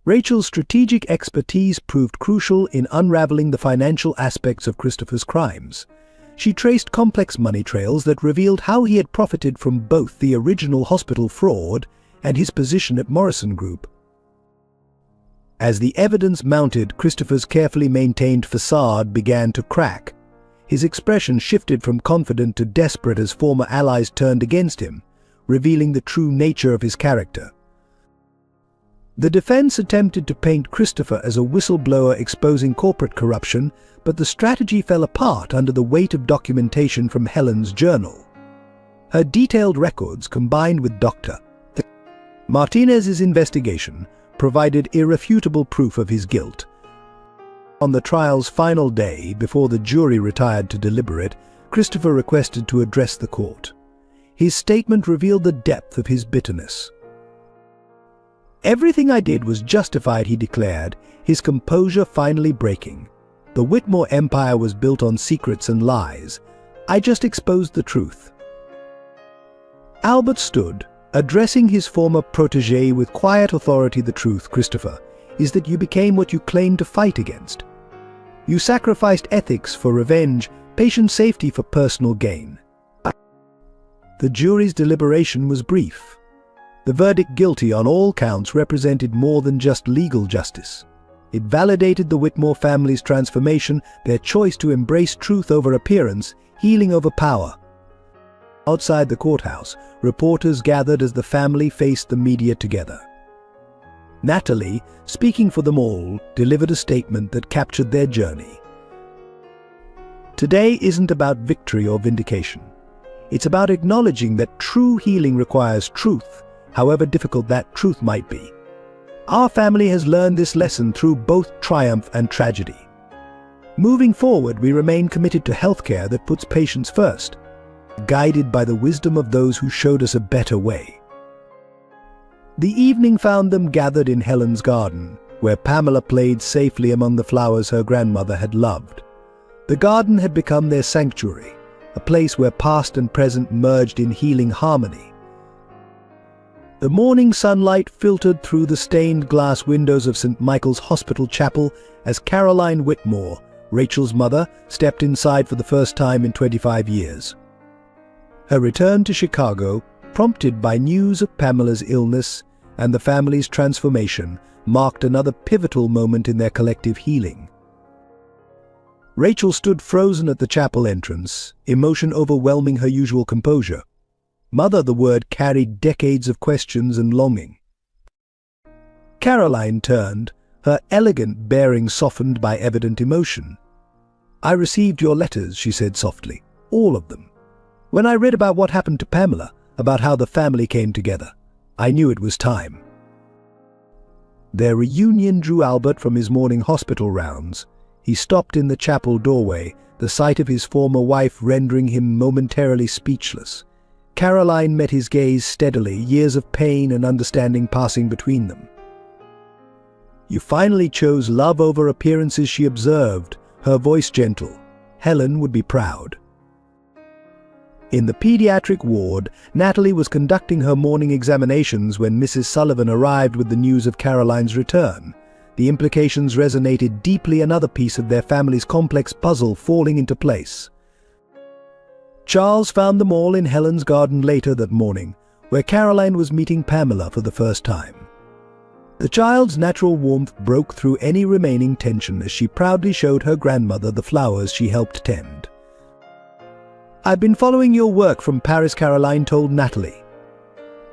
Rachel's strategic expertise proved crucial in unraveling the financial aspects of Christopher's crimes. She traced complex money trails that revealed how he had profited from both the original hospital fraud and his position at Morrison Group. As the evidence mounted, Christopher's carefully maintained facade began to crack. His expression shifted from confident to desperate as former allies turned against him, revealing the true nature of his character. The defense attempted to paint Christopher as a whistleblower exposing corporate corruption, but the strategy fell apart under the weight of documentation from Helen's journal. Her detailed records, combined with Dr. Martinez's investigation, provided irrefutable proof of his guilt. On the trial's final day, before the jury retired to deliberate, Christopher requested to address the court. His statement revealed the depth of his bitterness. Everything I did was justified, he declared, his composure finally breaking. The Whitmore empire was built on secrets and lies. I just exposed the truth. Albert stood, addressing his former protégé with quiet authority. The truth, Christopher, is that you became what you claimed to fight against. You sacrificed ethics for revenge, patient safety for personal gain. The jury's deliberation was brief. The verdict, guilty on all counts, represented more than just legal justice. It validated the Whitmore family's transformation, their choice to embrace truth over appearance, healing over power. Outside the courthouse, reporters gathered as the family faced the media together. Natalie, speaking for them all, delivered a statement that captured their journey. Today isn't about victory or vindication. It's about acknowledging that true healing requires truth, however difficult that truth might be. Our family has learned this lesson through both triumph and tragedy. Moving forward, we remain committed to healthcare that puts patients first, guided by the wisdom of those who showed us a better way. The evening found them gathered in Helen's garden, where Pamela played safely among the flowers her grandmother had loved. The garden had become their sanctuary, a place where past and present merged in healing harmony. The morning sunlight filtered through the stained glass windows of St. Michael's Hospital Chapel as Caroline Whitmore, Rachel's mother, stepped inside for the first time in 25 years. Her return to Chicago, prompted by news of Pamela's illness and the family's transformation, marked another pivotal moment in their collective healing. Rachel stood frozen at the chapel entrance, emotion overwhelming her usual composure. Mother, the word carried decades of questions and longing. Caroline turned, her elegant bearing softened by evident emotion. I received your letters, she said softly, all of them. When I read about what happened to Pamela, about how the family came together, I knew it was time. Their reunion drew Albert from his morning hospital rounds. He stopped in the chapel doorway, the sight of his former wife rendering him momentarily speechless. Caroline met his gaze steadily, years of pain and understanding passing between them. "You finally chose love over appearances," she observed, her voice gentle. "Helen would be proud." In the pediatric ward, Natalie was conducting her morning examinations when Mrs. Sullivan arrived with the news of Caroline's return. The implications resonated deeply, another piece of their family's complex puzzle falling into place. Charles found them all in Helen's garden later that morning, where Caroline was meeting Pamela for the first time. The child's natural warmth broke through any remaining tension as she proudly showed her grandmother the flowers she helped tend. "I've been following your work from Paris," Caroline told Natalie.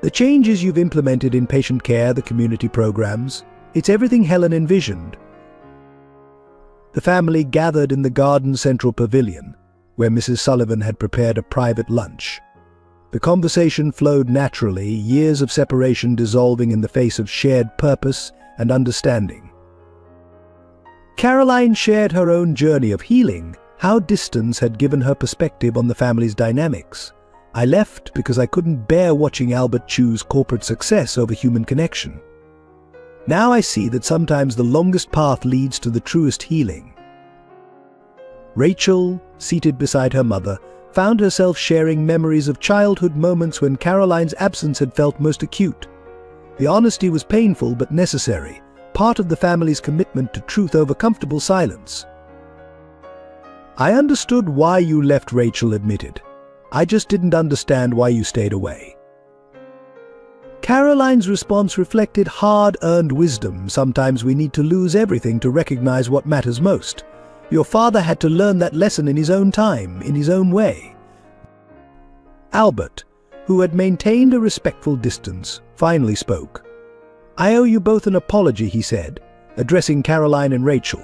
"The changes you've implemented in patient care, the community programs, it's everything Helen envisioned." The family gathered in the garden central pavilion, where Mrs. Sullivan had prepared a private lunch. The conversation flowed naturally, years of separation dissolving in the face of shared purpose and understanding. Caroline shared her own journey of healing, how distance had given her perspective on the family's dynamics. "I left because I couldn't bear watching Albert choose corporate success over human connection. Now I see that sometimes the longest path leads to the truest healing." Rachel, seated beside her mother, found herself sharing memories of childhood moments when Caroline's absence had felt most acute. The honesty was painful but necessary, part of the family's commitment to truth over comfortable silence. "I understood why you left," Rachel admitted. "I just didn't understand why you stayed away." Caroline's response reflected hard-earned wisdom. "Sometimes we need to lose everything to recognize what matters most. Your father had to learn that lesson in his own time, in his own way." Albert, who had maintained a respectful distance, finally spoke. "I owe you both an apology," he said, addressing Caroline and Rachel.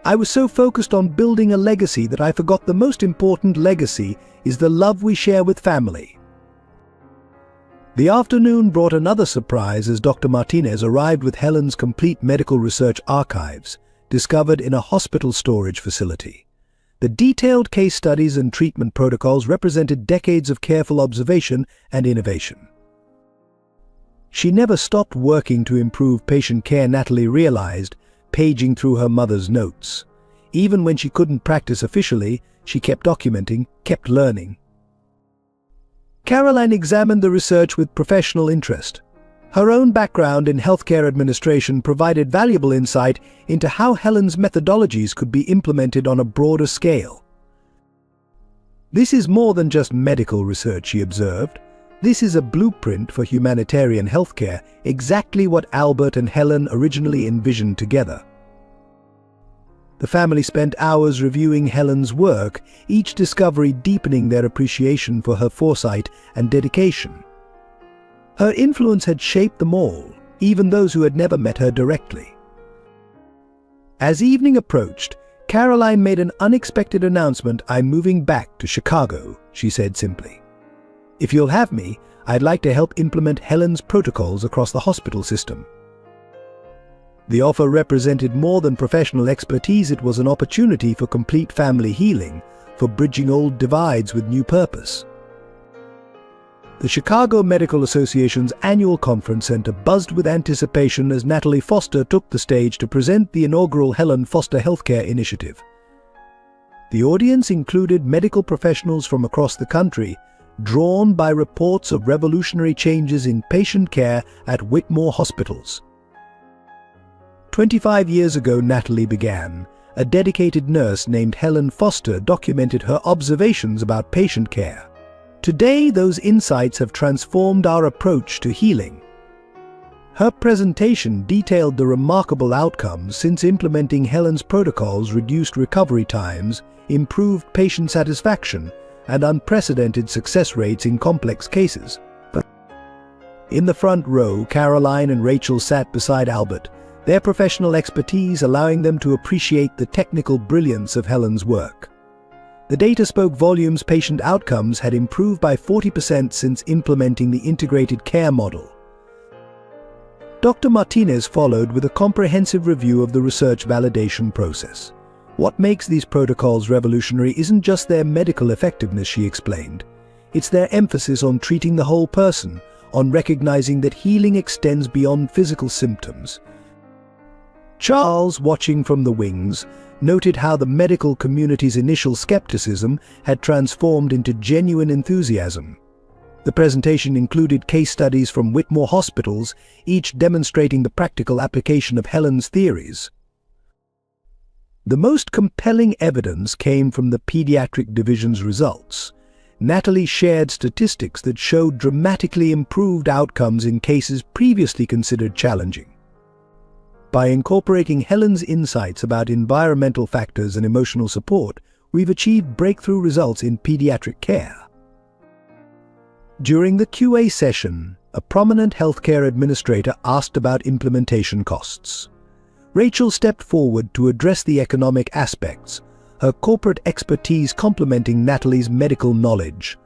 "I was so focused on building a legacy that I forgot the most important legacy is the love we share with family." The afternoon brought another surprise as Dr. Martinez arrived with Helen's complete medical research archives, discovered in a hospital storage facility. The detailed case studies and treatment protocols represented decades of careful observation and innovation. She never stopped working to improve patient care, Natalie realized, paging through her mother's notes. Even when she couldn't practice officially, she kept documenting, kept learning. Caroline examined the research with professional interest. Her own background in healthcare administration provided valuable insight into how Helen's methodologies could be implemented on a broader scale. "This is more than just medical research," she observed. "This is a blueprint for humanitarian healthcare, exactly what Albert and Helen originally envisioned together." The family spent hours reviewing Helen's work, each discovery deepening their appreciation for her foresight and dedication. Her influence had shaped them all, even those who had never met her directly. As evening approached, Caroline made an unexpected announcement. "I'm moving back to Chicago," she said simply. "If you'll have me, I'd like to help implement Helen's protocols across the hospital system." The offer represented more than professional expertise. It was an opportunity for complete family healing, for bridging old divides with new purpose. The Chicago Medical Association's annual conference center buzzed with anticipation as Natalie Foster took the stage to present the inaugural Helen Foster Healthcare Initiative. The audience included medical professionals from across the country, drawn by reports of revolutionary changes in patient care at Whitmore hospitals. 25 years ago, Natalie began. A dedicated nurse named Helen Foster documented her observations about patient care. Today, those insights have transformed our approach to healing. Her presentation detailed the remarkable outcomes since implementing Helen's protocols, reduced recovery times, improved patient satisfaction, and unprecedented success rates in complex cases. In the front row, Caroline and Rachel sat beside Albert, their professional expertise allowing them to appreciate the technical brilliance of Helen's work. The data spoke volumes. Patient outcomes had improved by 40% since implementing the integrated care model. Dr. Martinez followed with a comprehensive review of the research validation process. What makes these protocols revolutionary isn't just their medical effectiveness, she explained. It's their emphasis on treating the whole person, on recognizing that healing extends beyond physical symptoms. Charles, watching from the wings, noted how the medical community's initial skepticism had transformed into genuine enthusiasm. The presentation included case studies from Whitmore hospitals, each demonstrating the practical application of Helen's theories. The most compelling evidence came from the pediatric division's results. Natalie shared statistics that showed dramatically improved outcomes in cases previously considered challenging. By incorporating Helen's insights about environmental factors and emotional support, we've achieved breakthrough results in pediatric care. During the QA session, a prominent healthcare administrator asked about implementation costs. Rachel stepped forward to address the economic aspects, her corporate expertise complementing Natalie's medical knowledge.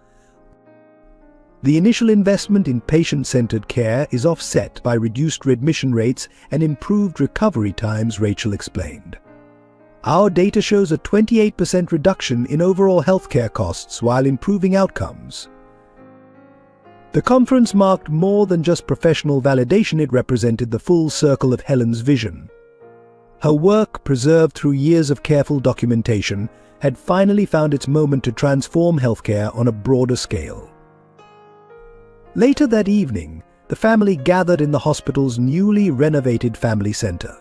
The initial investment in patient-centered care is offset by reduced readmission rates and improved recovery times, Rachel explained. Our data shows a 28% reduction in overall healthcare costs while improving outcomes. The conference marked more than just professional validation, it represented the full circle of Helen's vision. Her work, preserved through years of careful documentation, had finally found its moment to transform healthcare on a broader scale. Later that evening, the family gathered in the hospital's newly renovated family center.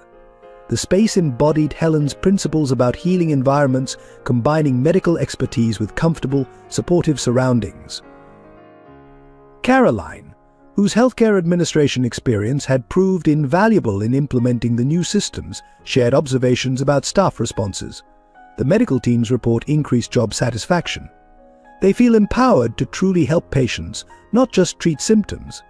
The space embodied Helen's principles about healing environments, combining medical expertise with comfortable, supportive surroundings. Caroline, whose healthcare administration experience had proved invaluable in implementing the new systems, shared observations about staff responses. The medical teams report increased job satisfaction. They feel empowered to truly help patients, not just treat symptoms.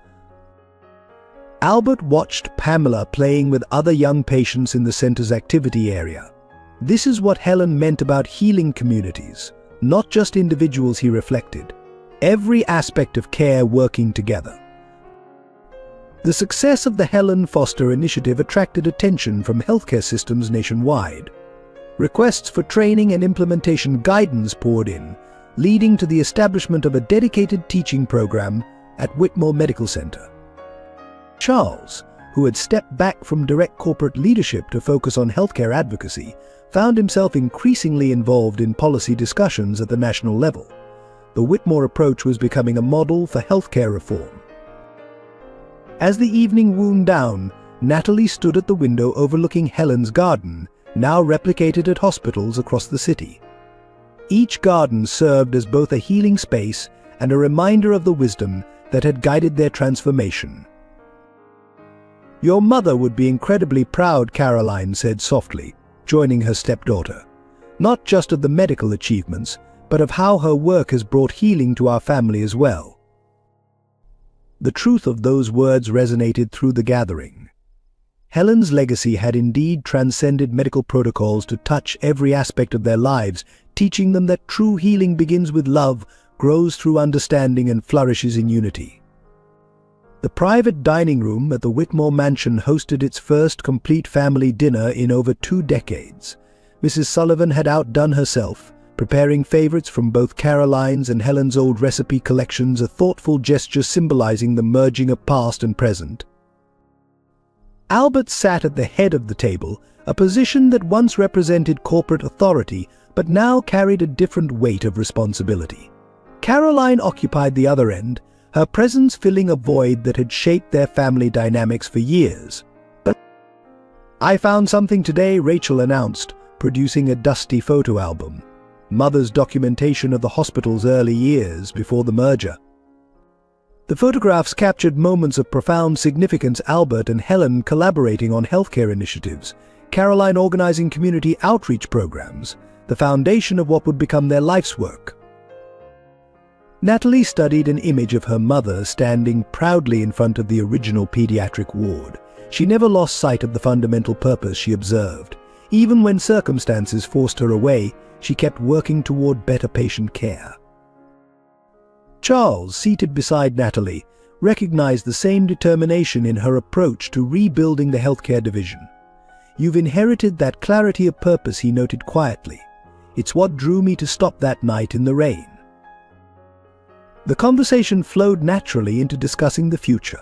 Albert watched Pamela playing with other young patients in the center's activity area. This is what Helen meant about healing communities, not just individuals, he reflected. Every aspect of care working together. The success of the Helen Foster initiative attracted attention from healthcare systems nationwide. Requests for training and implementation guidance poured in, leading to the establishment of a dedicated teaching program at Whitmore Medical Center. Charles, who had stepped back from direct corporate leadership to focus on healthcare advocacy, found himself increasingly involved in policy discussions at the national level. The Whitmore approach was becoming a model for healthcare reform. As the evening wound down, Natalie stood at the window overlooking Helen's garden, now replicated at hospitals across the city. Each garden served as both a healing space and a reminder of the wisdom that had guided their transformation. "Your mother would be incredibly proud," Caroline said softly, joining her stepdaughter. "Not just of the medical achievements, but of how her work has brought healing to our family as well." The truth of those words resonated through the gathering. Helen's legacy had indeed transcended medical protocols to touch every aspect of their lives, teaching them that true healing begins with love, grows through understanding, and flourishes in unity. The private dining room at the Whitmore mansion hosted its first complete family dinner in over 2 decades. Mrs. Sullivan had outdone herself, preparing favorites from both Caroline's and Helen's old recipe collections, a thoughtful gesture symbolizing the merging of past and present. Albert sat at the head of the table, a position that once represented corporate authority but now carried a different weight of responsibility. Caroline occupied the other end, her presence filling a void that had shaped their family dynamics for years. "I found something today," Rachel announced, producing a dusty photo album. Mother's documentation of the hospital's early years before the merger. The photographs captured moments of profound significance: Albert and Helen collaborating on healthcare initiatives, Caroline organizing community outreach programs, the foundation of what would become their life's work. Natalie studied an image of her mother standing proudly in front of the original pediatric ward. She never lost sight of the fundamental purpose, she observed. Even when circumstances forced her away, she kept working toward better patient care. Charles, seated beside Natalie, recognized the same determination in her approach to rebuilding the healthcare division. "You've inherited that clarity of purpose," he noted quietly. "It's what drew me to stop that night in the rain." The conversation flowed naturally into discussing the future.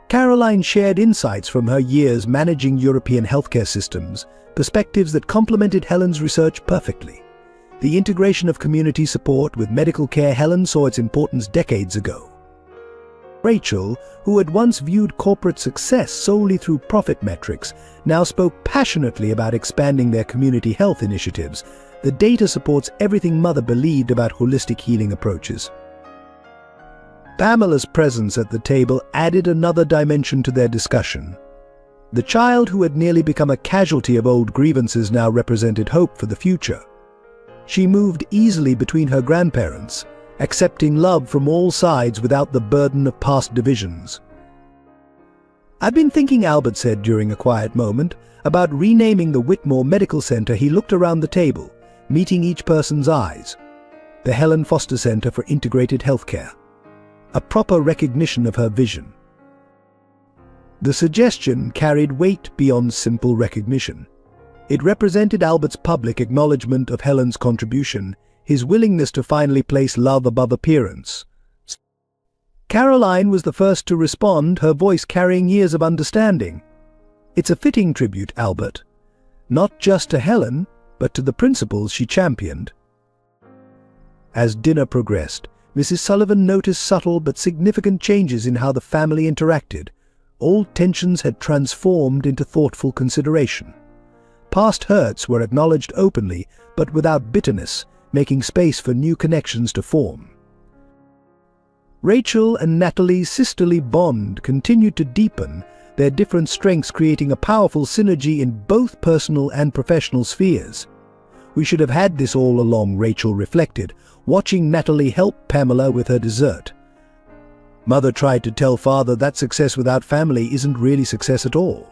Caroline shared insights from her years managing European healthcare systems, perspectives that complemented Helen's research perfectly. The integration of community support with medical care. Helen saw its importance decades ago. Rachel, who had once viewed corporate success solely through profit metrics, now spoke passionately about expanding their community health initiatives. The data supports everything Mother believed about holistic healing approaches. Pamela's presence at the table added another dimension to their discussion. The child who had nearly become a casualty of old grievances now represented hope for the future. She moved easily between her grandparents, accepting love from all sides without the burden of past divisions. "I've been thinking," Albert said during a quiet moment, "about renaming the Whitmore Medical Center." He looked around the table, meeting each person's eyes. "The Helen Foster Center for Integrated Healthcare." A proper recognition of her vision. The suggestion carried weight beyond simple recognition. It represented Albert's public acknowledgement of Helen's contribution, his willingness to finally place love above appearance. Caroline was the first to respond, her voice carrying years of understanding. "It's a fitting tribute, Albert. Not just to Helen, but to the principles she championed." As dinner progressed, Mrs. Sullivan noticed subtle but significant changes in how the family interacted. Old tensions had transformed into thoughtful consideration. Past hurts were acknowledged openly, but without bitterness, making space for new connections to form. Rachel and Natalie's sisterly bond continued to deepen, their different strengths creating a powerful synergy in both personal and professional spheres. "We should have had this all along," Rachel reflected, watching Natalie help Pamela with her dessert. Mother tried to tell Father that success without family isn't really success at all.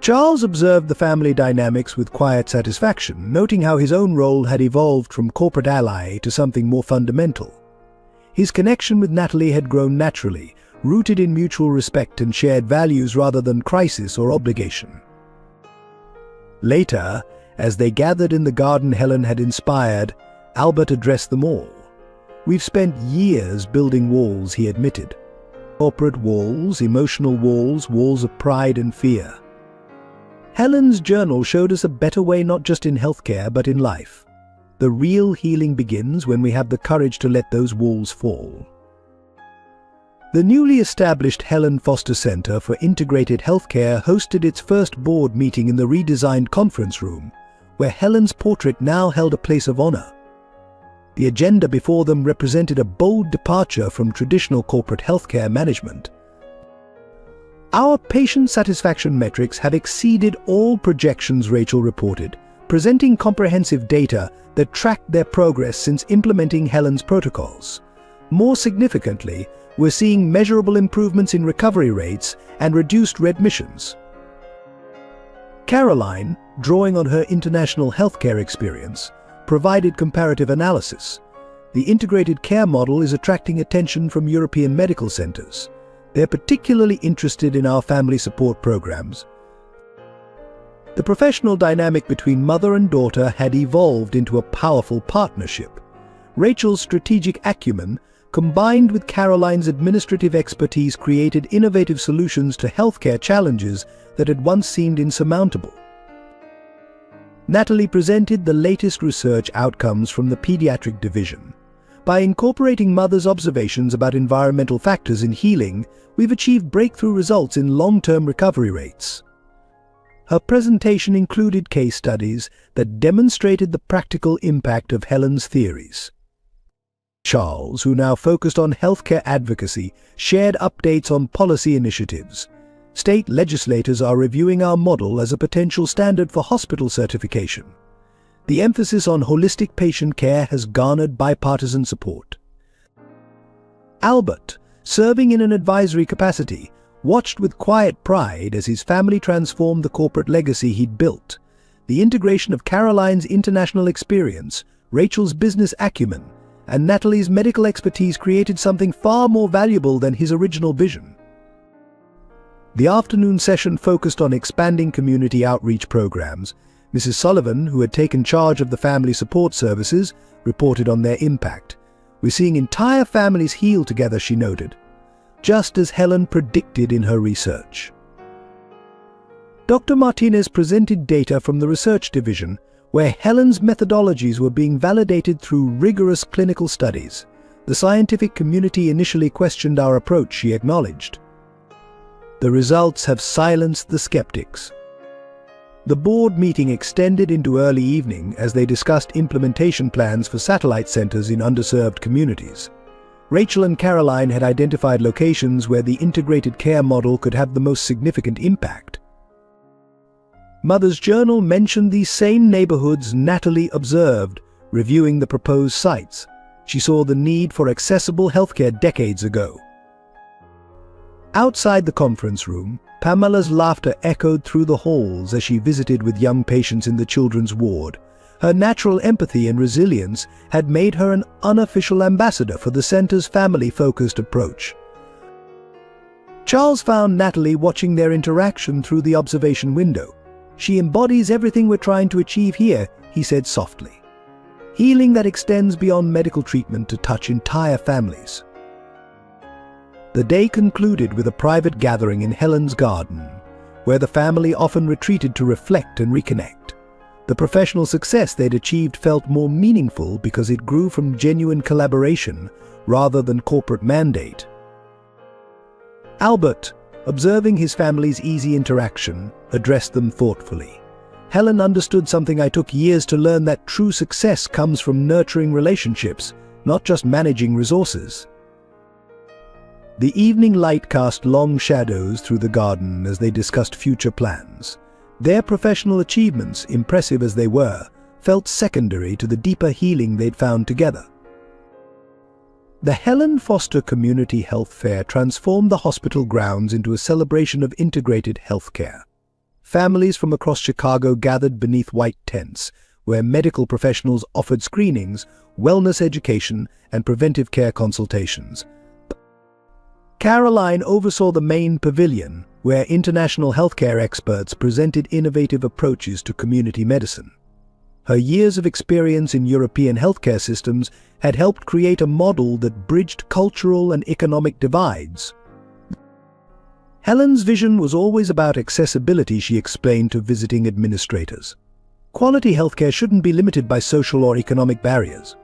Charles observed the family dynamics with quiet satisfaction, noting how his own role had evolved from corporate ally to something more fundamental. His connection with Natalie had grown naturally, rooted in mutual respect and shared values rather than crisis or obligation. Later, as they gathered in the garden Helen had inspired, Albert addressed them all. "We've spent years building walls," he admitted. "Corporate walls, emotional walls, walls of pride and fear. Helen's journal showed us a better way not just in healthcare but in life. The real healing begins when we have the courage to let those walls fall." The newly established Helen Foster Center for Integrated Healthcare hosted its first board meeting in the redesigned conference room, where Helen's portrait now held a place of honor. The agenda before them represented a bold departure from traditional corporate healthcare management. "Our patient satisfaction metrics have exceeded all projections," Rachel reported, presenting comprehensive data that tracked their progress since implementing Helen's protocols. "More significantly, we're seeing measurable improvements in recovery rates and reduced readmissions." Caroline, drawing on her international healthcare experience, provided comparative analysis. "The integrated care model is attracting attention from European medical centers. They're particularly interested in our family support programs." The professional dynamic between mother and daughter had evolved into a powerful partnership. Rachel's strategic acumen, combined with Caroline's administrative expertise, created innovative solutions to healthcare challenges that had once seemed insurmountable. Natalie presented the latest research outcomes from the pediatric division. "By incorporating mother's observations about environmental factors in healing, we've achieved breakthrough results in long-term recovery rates." Her presentation included case studies that demonstrated the practical impact of Helen's theories. Charles, who now focused on healthcare advocacy, shared updates on policy initiatives. "State legislators are reviewing our model as a potential standard for hospital certification. The emphasis on holistic patient care has garnered bipartisan support." Albert, serving in an advisory capacity, watched with quiet pride as his family transformed the corporate legacy he'd built. The integration of Caroline's international experience, Rachel's business acumen, and Natalie's medical expertise created something far more valuable than his original vision. The afternoon session focused on expanding community outreach programs. Mrs. Sullivan, who had taken charge of the family support services, reported on their impact. "We're seeing entire families heal together," she noted, just as Helen predicted in her research. Dr. Martinez presented data from the research division, where Helen's methodologies were being validated through rigorous clinical studies. "The scientific community initially questioned our approach," she acknowledged. "The results have silenced the skeptics." The board meeting extended into early evening as they discussed implementation plans for satellite centers in underserved communities. Rachel and Caroline had identified locations where the integrated care model could have the most significant impact. Mother's Journal mentioned these same neighborhoods Natalie observed, reviewing the proposed sites. She saw the need for accessible healthcare decades ago. Outside the conference room, Pamela's laughter echoed through the halls as she visited with young patients in the children's ward. Her natural empathy and resilience had made her an unofficial ambassador for the center's family-focused approach. Charles found Natalie watching their interaction through the observation window. "She embodies everything we're trying to achieve here," he said softly. "Healing that extends beyond medical treatment to touch entire families." The day concluded with a private gathering in Helen's garden, where the family often retreated to reflect and reconnect. The professional success they'd achieved felt more meaningful because it grew from genuine collaboration rather than corporate mandate. Albert, observing his family's easy interaction, addressed them thoughtfully. "Helen understood something I took years to learn, that true success comes from nurturing relationships, not just managing resources." The evening light cast long shadows through the garden as they discussed future plans. Their professional achievements, impressive as they were, felt secondary to the deeper healing they'd found together. The Helen Foster Community Health Fair transformed the hospital grounds into a celebration of integrated healthcare. Families from across Chicago gathered beneath white tents, where medical professionals offered screenings, wellness education, and preventive care consultations. Caroline oversaw the main pavilion, where international healthcare experts presented innovative approaches to community medicine. Her years of experience in European healthcare systems had helped create a model that bridged cultural and economic divides. Helen's vision was always about accessibility, she explained to visiting administrators. Quality healthcare shouldn't be limited by social or economic barriers.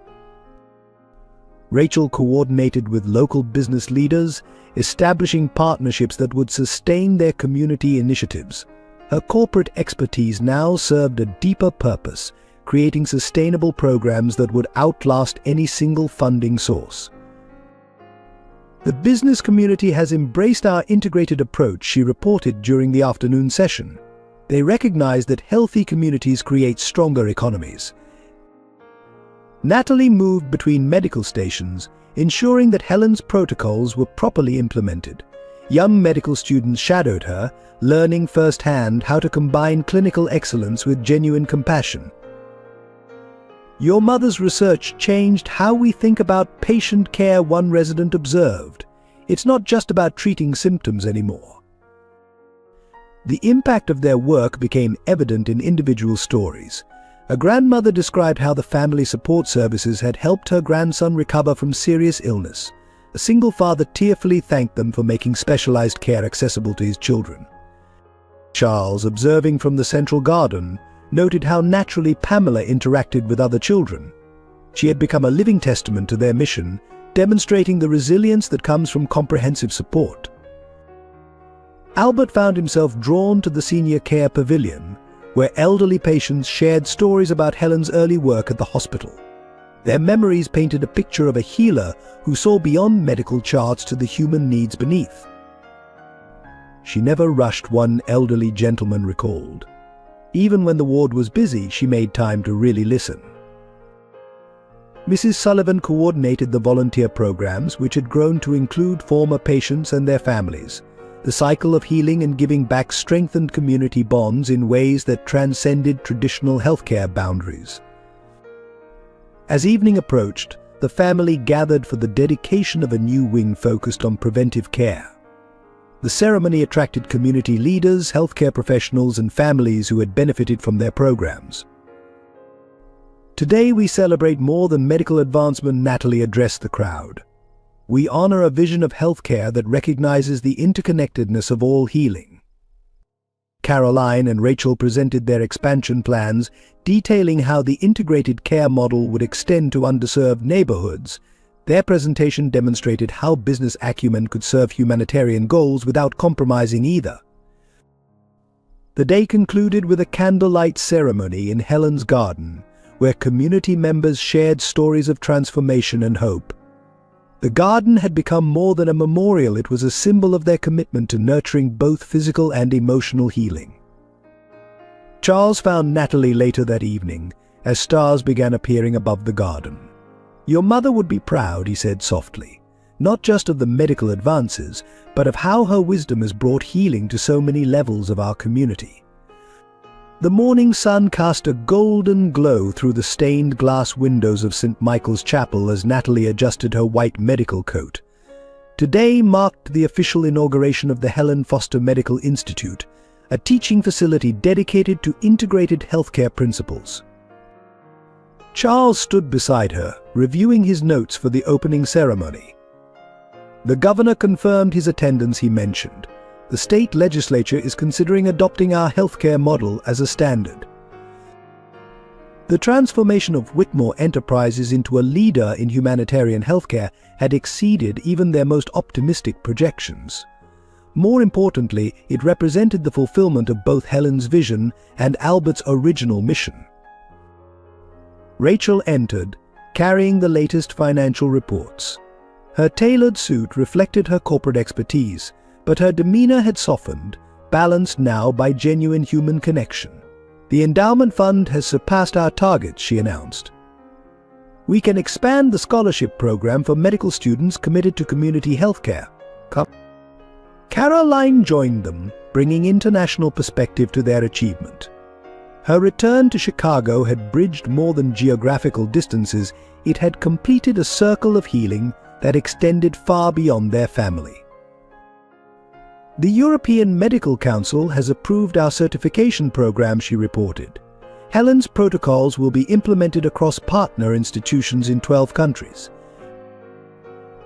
Rachel coordinated with local business leaders, establishing partnerships that would sustain their community initiatives. Her corporate expertise now served a deeper purpose, creating sustainable programs that would outlast any single funding source. "The business community has embraced our integrated approach," she reported during the afternoon session. "They recognize that healthy communities create stronger economies." Natalie moved between medical stations, ensuring that Helen's protocols were properly implemented. Young medical students shadowed her, learning firsthand how to combine clinical excellence with genuine compassion. "Your mother's research changed how we think about patient care," one resident observed. "It's not just about treating symptoms anymore." The impact of their work became evident in individual stories. A grandmother described how the family support services had helped her grandson recover from serious illness. A single father tearfully thanked them for making specialized care accessible to his children. Charles, observing from the central garden, noted how naturally Pamela interacted with other children. She had become a living testament to their mission, demonstrating the resilience that comes from comprehensive support. Albert found himself drawn to the senior care pavilion, where elderly patients shared stories about Helen's early work at the hospital. Their memories painted a picture of a healer who saw beyond medical charts to the human needs beneath. "She never rushed," one elderly gentleman recalled. "Even when the ward was busy, she made time to really listen." Mrs. Sullivan coordinated the volunteer programs, which had grown to include former patients and their families. The cycle of healing and giving back strengthened community bonds in ways that transcended traditional healthcare boundaries. As evening approached, the family gathered for the dedication of a new wing focused on preventive care. The ceremony attracted community leaders, healthcare professionals, and families who had benefited from their programs. Today we celebrate more than medical advancement, Natalie addressed the crowd. We honor a vision of healthcare that recognizes the interconnectedness of all healing. Caroline and Rachel presented their expansion plans, detailing how the integrated care model would extend to underserved neighborhoods. Their presentation demonstrated how business acumen could serve humanitarian goals without compromising either. The day concluded with a candlelight ceremony in Helen's garden, where community members shared stories of transformation and hope. The garden had become more than a memorial, it was a symbol of their commitment to nurturing both physical and emotional healing. Charles found Natalie later that evening, as stars began appearing above the garden. "Your mother would be proud," he said softly, "not just of the medical advances, but of how her wisdom has brought healing to so many levels of our community." The morning sun cast a golden glow through the stained glass windows of St. Michael's Chapel as Natalie adjusted her white medical coat. Today marked the official inauguration of the Helen Foster Medical Institute, a teaching facility dedicated to integrated healthcare principles. Charles stood beside her, reviewing his notes for the opening ceremony. The governor confirmed his attendance. He mentioned, "The state legislature is considering adopting our healthcare model as a standard." The transformation of Whitmore Enterprises into a leader in humanitarian healthcare had exceeded even their most optimistic projections. More importantly, it represented the fulfillment of both Helen's vision and Albert's original mission. Rachel entered, carrying the latest financial reports. Her tailored suit reflected her corporate expertise, but her demeanor had softened, balanced now by genuine human connection. "The endowment fund has surpassed our targets," she announced. "We can expand the scholarship program for medical students committed to community healthcare." Caroline joined them, bringing international perspective to their achievement. Her return to Chicago had bridged more than geographical distances, it had completed a circle of healing that extended far beyond their family. "The European Medical Council has approved our certification program," she reported. "Helen's protocols will be implemented across partner institutions in 12 countries."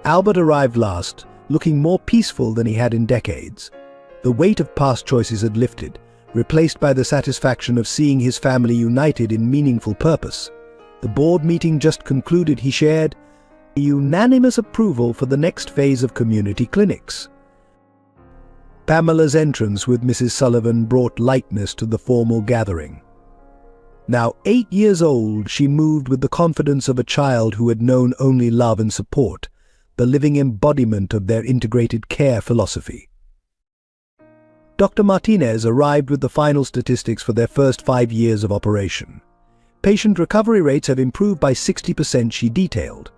Albert arrived last, looking more peaceful than he had in decades. The weight of past choices had lifted, replaced by the satisfaction of seeing his family united in meaningful purpose. The board meeting just concluded, he shared, "Unanimous approval for the next phase of community clinics." Pamela's entrance with Mrs. Sullivan brought lightness to the formal gathering. Now 8 years old, she moved with the confidence of a child who had known only love and support, the living embodiment of their integrated care philosophy. Dr. Martinez arrived with the final statistics for their first 5 years of operation. Patient recovery rates have improved by 60%, she detailed.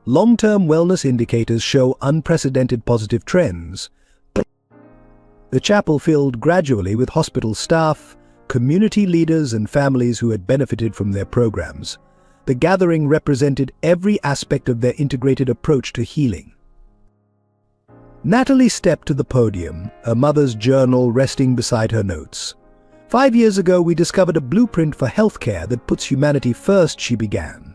Long-term wellness indicators show unprecedented positive trends. The chapel filled gradually with hospital staff, community leaders, and families who had benefited from their programs. The gathering represented every aspect of their integrated approach to healing. Natalie stepped to the podium, her mother's journal resting beside her notes. 5 years ago, we discovered a blueprint for healthcare that puts humanity first, she began.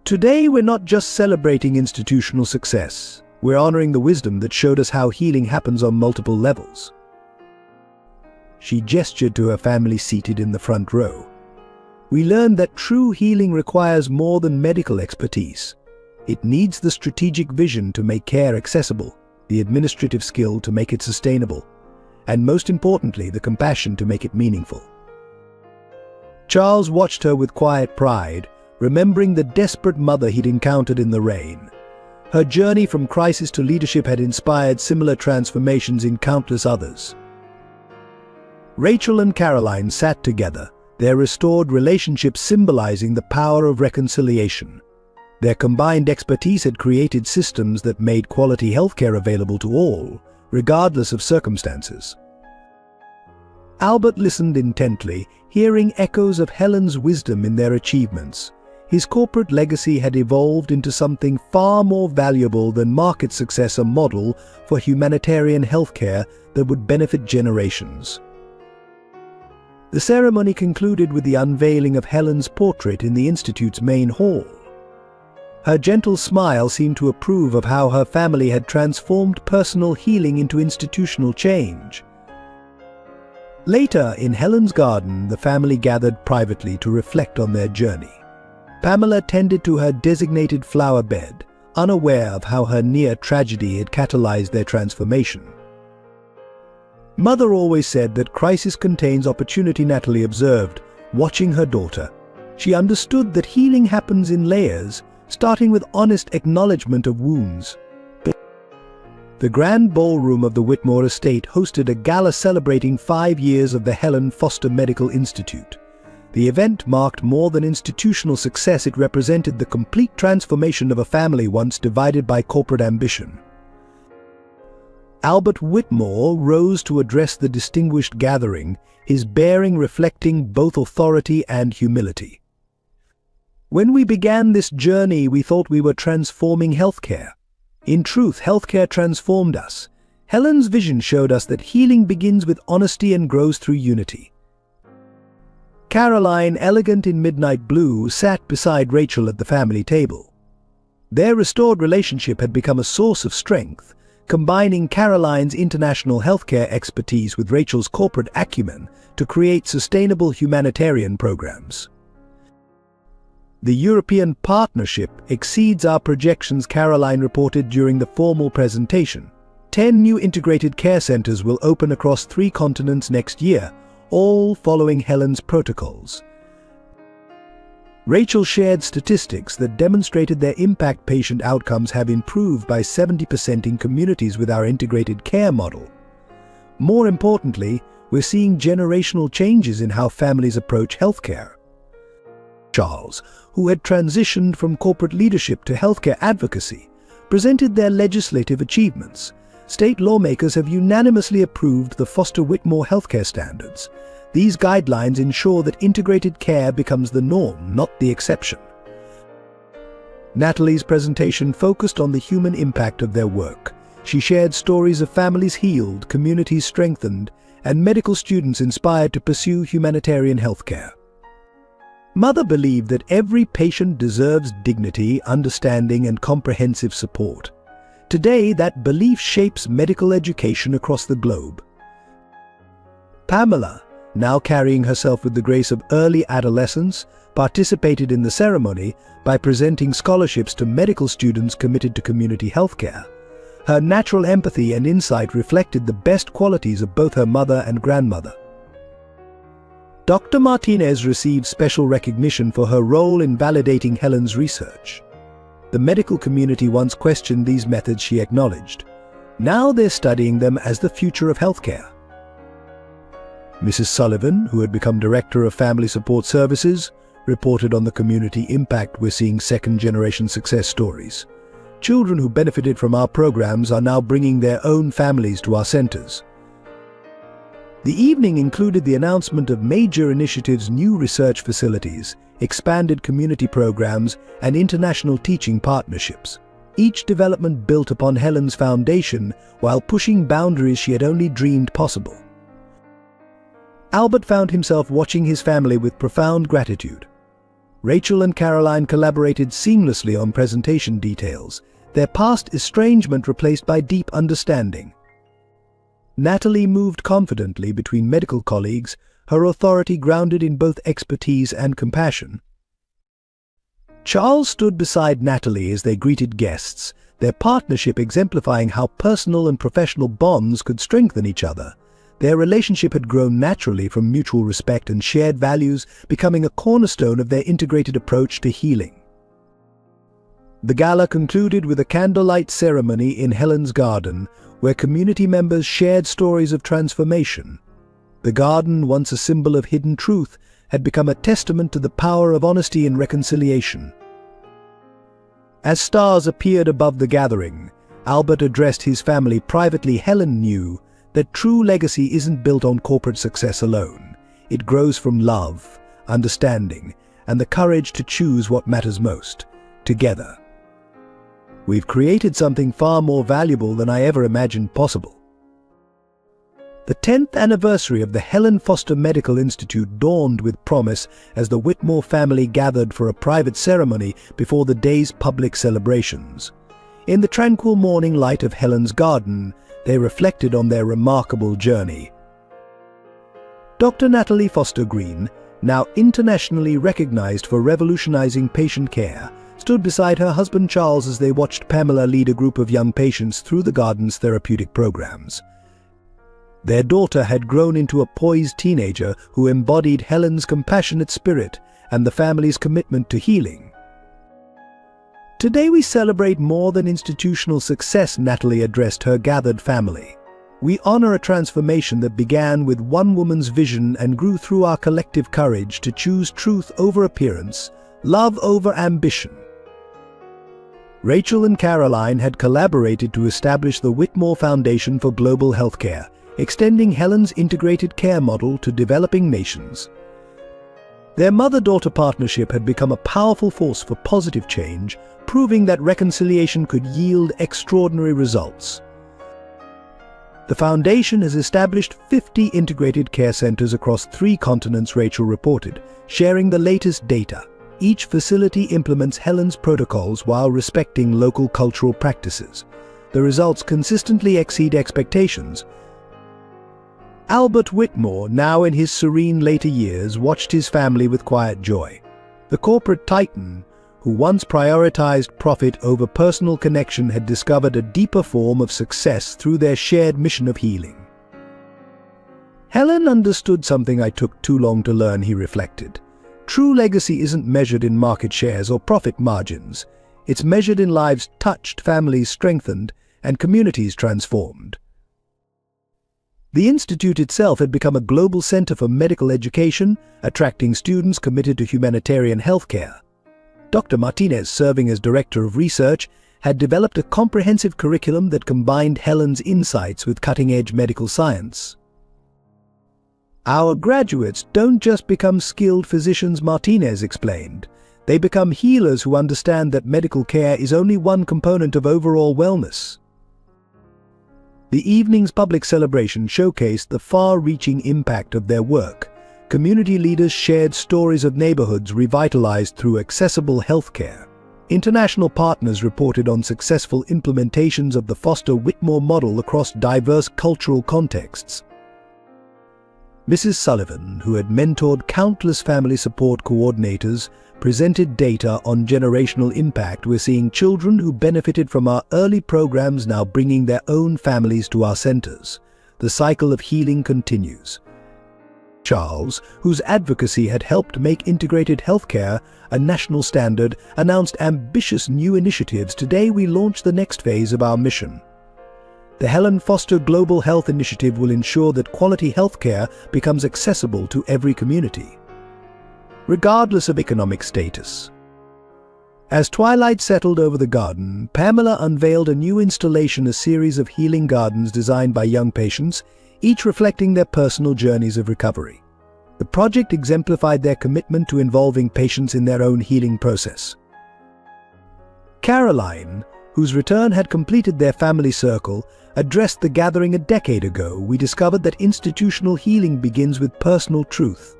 Today, we're not just celebrating institutional success. We're honoring the wisdom that showed us how healing happens on multiple levels. She gestured to her family seated in the front row. We learned that true healing requires more than medical expertise. It needs the strategic vision to make care accessible, the administrative skill to make it sustainable, and most importantly, the compassion to make it meaningful. Charles watched her with quiet pride, remembering the desperate mother he'd encountered in the rain. Her journey from crisis to leadership had inspired similar transformations in countless others. Rachel and Caroline sat together, their restored relationship symbolizing the power of reconciliation. Their combined expertise had created systems that made quality healthcare available to all, regardless of circumstances. Albert listened intently, hearing echoes of Helen's wisdom in their achievements. His corporate legacy had evolved into something far more valuable than market success, a model for humanitarian healthcare that would benefit generations. The ceremony concluded with the unveiling of Helen's portrait in the Institute's main hall. Her gentle smile seemed to approve of how her family had transformed personal healing into institutional change. Later, in Helen's garden, the family gathered privately to reflect on their journey. Pamela tended to her designated flower bed, unaware of how her near tragedy had catalyzed their transformation. "Mother always said that crisis contains opportunity," Natalie observed, watching her daughter. She understood that healing happens in layers, starting with honest acknowledgement of wounds. The grand ballroom of the Whitmore estate hosted a gala celebrating 5 years of the Helen Foster Medical Institute. The event marked more than institutional success; it represented the complete transformation of a family once divided by corporate ambition. Albert Whitmore rose to address the distinguished gathering, his bearing reflecting both authority and humility. "When we began this journey, we thought we were transforming healthcare. In truth, healthcare transformed us. Helen's vision showed us that healing begins with honesty and grows through unity." Caroline, elegant in midnight blue, sat beside Rachel at the family table. Their restored relationship had become a source of strength, combining Caroline's international healthcare expertise with Rachel's corporate acumen to create sustainable humanitarian programs. "The European partnership exceeds our projections," Caroline reported during the formal presentation. 10 new integrated care centers will open across 3 continents next year, all following Helen's protocols. Rachel shared statistics that demonstrated their impact. Patient outcomes have improved by 70% in communities with our integrated care model. More importantly, we're seeing generational changes in how families approach healthcare. Charles, who had transitioned from corporate leadership to healthcare advocacy, presented their legislative achievements. State lawmakers have unanimously approved the Foster Whitmore healthcare standards. These guidelines ensure that integrated care becomes the norm, not the exception. Natalie's presentation focused on the human impact of their work. She shared stories of families healed, communities strengthened, and medical students inspired to pursue humanitarian healthcare. Mother believed that every patient deserves dignity, understanding, and comprehensive support. Today, that belief shapes medical education across the globe. Pamela, now carrying herself with the grace of early adolescence, participated in the ceremony by presenting scholarships to medical students committed to community healthcare. Her natural empathy and insight reflected the best qualities of both her mother and grandmother. Dr. Martinez received special recognition for her role in validating Helen's research. The medical community once questioned these methods, she acknowledged. Now they're studying them as the future of healthcare. Mrs. Sullivan, who had become Director of Family Support Services, reported on the community impact. "We're seeing second-generation success stories. Children who benefited from our programs are now bringing their own families to our centers." The evening included the announcement of major initiatives, new research facilities, expanded community programs, and international teaching partnerships. Each development built upon Helen's foundation while pushing boundaries she had only dreamed possible. Albert found himself watching his family with profound gratitude. Rachel and Caroline collaborated seamlessly on presentation details, their past estrangement replaced by deep understanding. Natalie moved confidently between medical colleagues, her authority grounded in both expertise and compassion. Charles stood beside Natalie as they greeted guests, their partnership exemplifying how personal and professional bonds could strengthen each other. Their relationship had grown naturally from mutual respect and shared values, becoming a cornerstone of their integrated approach to healing. The gala concluded with a candlelight ceremony in Helen's garden, where community members shared stories of transformation. The garden, once a symbol of hidden truth, had become a testament to the power of honesty and reconciliation. As stars appeared above the gathering, Albert addressed his family privately. Helen knew that true legacy isn't built on corporate success alone. It grows from love, understanding, and the courage to choose what matters most, together. We've created something far more valuable than I ever imagined possible. The 10th anniversary of the Helen Foster Medical Institute dawned with promise as the Whitmore family gathered for a private ceremony before the day's public celebrations. In the tranquil morning light of Helen's garden, they reflected on their remarkable journey. Dr. Natalie Foster Green, now internationally recognized for revolutionizing patient care, stood beside her husband Charles as they watched Pamela lead a group of young patients through the garden's therapeutic programs. Their daughter had grown into a poised teenager who embodied Helen's compassionate spirit and the family's commitment to healing. Today we celebrate more than institutional success, Natalie addressed her gathered family. We honor a transformation that began with one woman's vision and grew through our collective courage to choose truth over appearance, love over ambition. Rachel and Caroline had collaborated to establish the Whitmore Foundation for Global Healthcare, extending Helen's integrated care model to developing nations. Their mother-daughter partnership had become a powerful force for positive change, proving that reconciliation could yield extraordinary results. The foundation has established 50 integrated care centers across 3 continents, Rachel reported, sharing the latest data. Each facility implements Helen's protocols while respecting local cultural practices. The results consistently exceed expectations. Albert Whitmore, now in his serene later years, watched his family with quiet joy. The corporate titan, who once prioritized profit over personal connection, had discovered a deeper form of success through their shared mission of healing. Helen understood something I took too long to learn, he reflected. True legacy isn't measured in market shares or profit margins. It's measured in lives touched, families strengthened, and communities transformed. The institute itself had become a global center for medical education, attracting students committed to humanitarian healthcare. Dr. Martinez, serving as Director of Research, had developed a comprehensive curriculum that combined Helen's insights with cutting-edge medical science. Our graduates don't just become skilled physicians, Martinez explained. They become healers who understand that medical care is only one component of overall wellness. The evening's public celebration showcased the far-reaching impact of their work. Community leaders shared stories of neighborhoods revitalized through accessible healthcare. International partners reported on successful implementations of the Foster-Whitmore model across diverse cultural contexts. Mrs. Sullivan, who had mentored countless family support coordinators, presented data on generational impact. We're seeing children who benefited from our early programs now bringing their own families to our centers. The cycle of healing continues. Charles, whose advocacy had helped make integrated healthcare a national standard, announced ambitious new initiatives. Today we launch the next phase of our mission. The Helen Foster Global Health Initiative will ensure that quality healthcare becomes accessible to every community, regardless of economic status. As twilight settled over the garden, Pamela unveiled a new installation, a series of healing gardens designed by young patients, each reflecting their personal journeys of recovery. The project exemplified their commitment to involving patients in their own healing process. Caroline, whose return had completed their family circle, addressed the gathering a decade ago. We discovered that institutional healing begins with personal truth.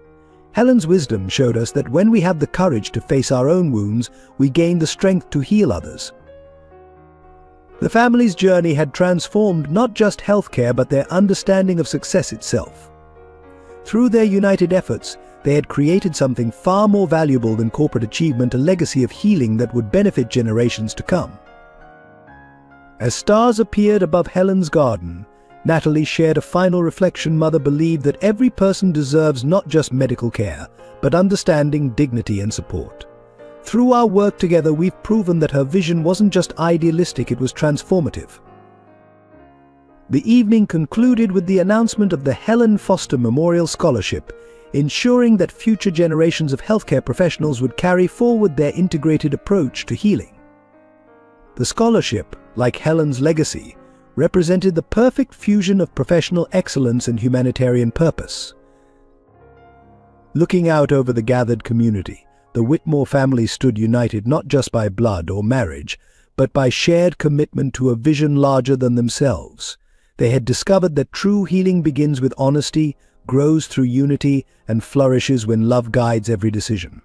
Helen's wisdom showed us that when we have the courage to face our own wounds, we gain the strength to heal others. The family's journey had transformed not just healthcare but their understanding of success itself. Through their united efforts, they had created something far more valuable than corporate achievement, a legacy of healing that would benefit generations to come. As stars appeared above Helen's garden, Natalie shared a final reflection. Mother believed that every person deserves not just medical care, but understanding, dignity, and support. Through our work together, we've proven that her vision wasn't just idealistic, it was transformative. The evening concluded with the announcement of the Helen Foster Memorial Scholarship, ensuring that future generations of healthcare professionals would carry forward their integrated approach to healing. The scholarship, like Helen's legacy, represented the perfect fusion of professional excellence and humanitarian purpose. Looking out over the gathered community, the Whitmore family stood united not just by blood or marriage, but by shared commitment to a vision larger than themselves. They had discovered that true healing begins with honesty, grows through unity, and flourishes when love guides every decision.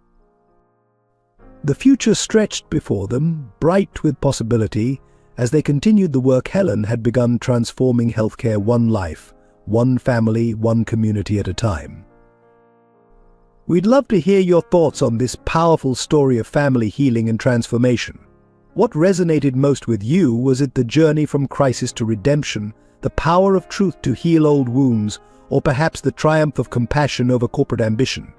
The future stretched before them, bright with possibility. As they continued the work, Helen had begun transforming healthcare one life, one family, one community at a time. We'd love to hear your thoughts on this powerful story of family healing and transformation. What resonated most with you? Was it the journey from crisis to redemption, the power of truth to heal old wounds, or perhaps the triumph of compassion over corporate ambition?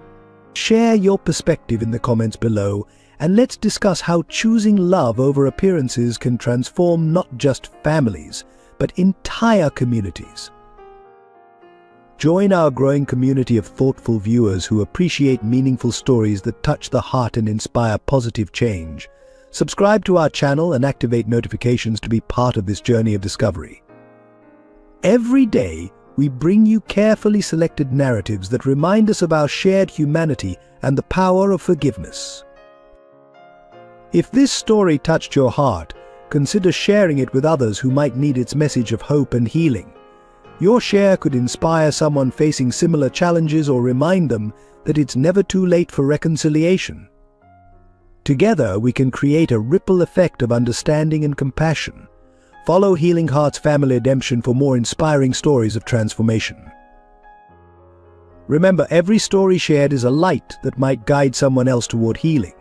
Share your perspective in the comments below, and let's discuss how choosing love over appearances can transform not just families, but entire communities. Join our growing community of thoughtful viewers who appreciate meaningful stories that touch the heart and inspire positive change. Subscribe to our channel and activate notifications to be part of this journey of discovery. Every day, we bring you carefully selected narratives that remind us of our shared humanity and the power of forgiveness. If this story touched your heart, consider sharing it with others who might need its message of hope and healing. Your share could inspire someone facing similar challenges or remind them that it's never too late for reconciliation. Together, we can create a ripple effect of understanding and compassion. Follow Healing Hearts Family Redemption for more inspiring stories of transformation. Remember, every story shared is a light that might guide someone else toward healing.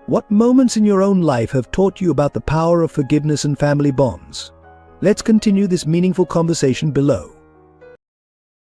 What moments in your own life have taught you about the power of forgiveness and family bonds? Let's continue this meaningful conversation below.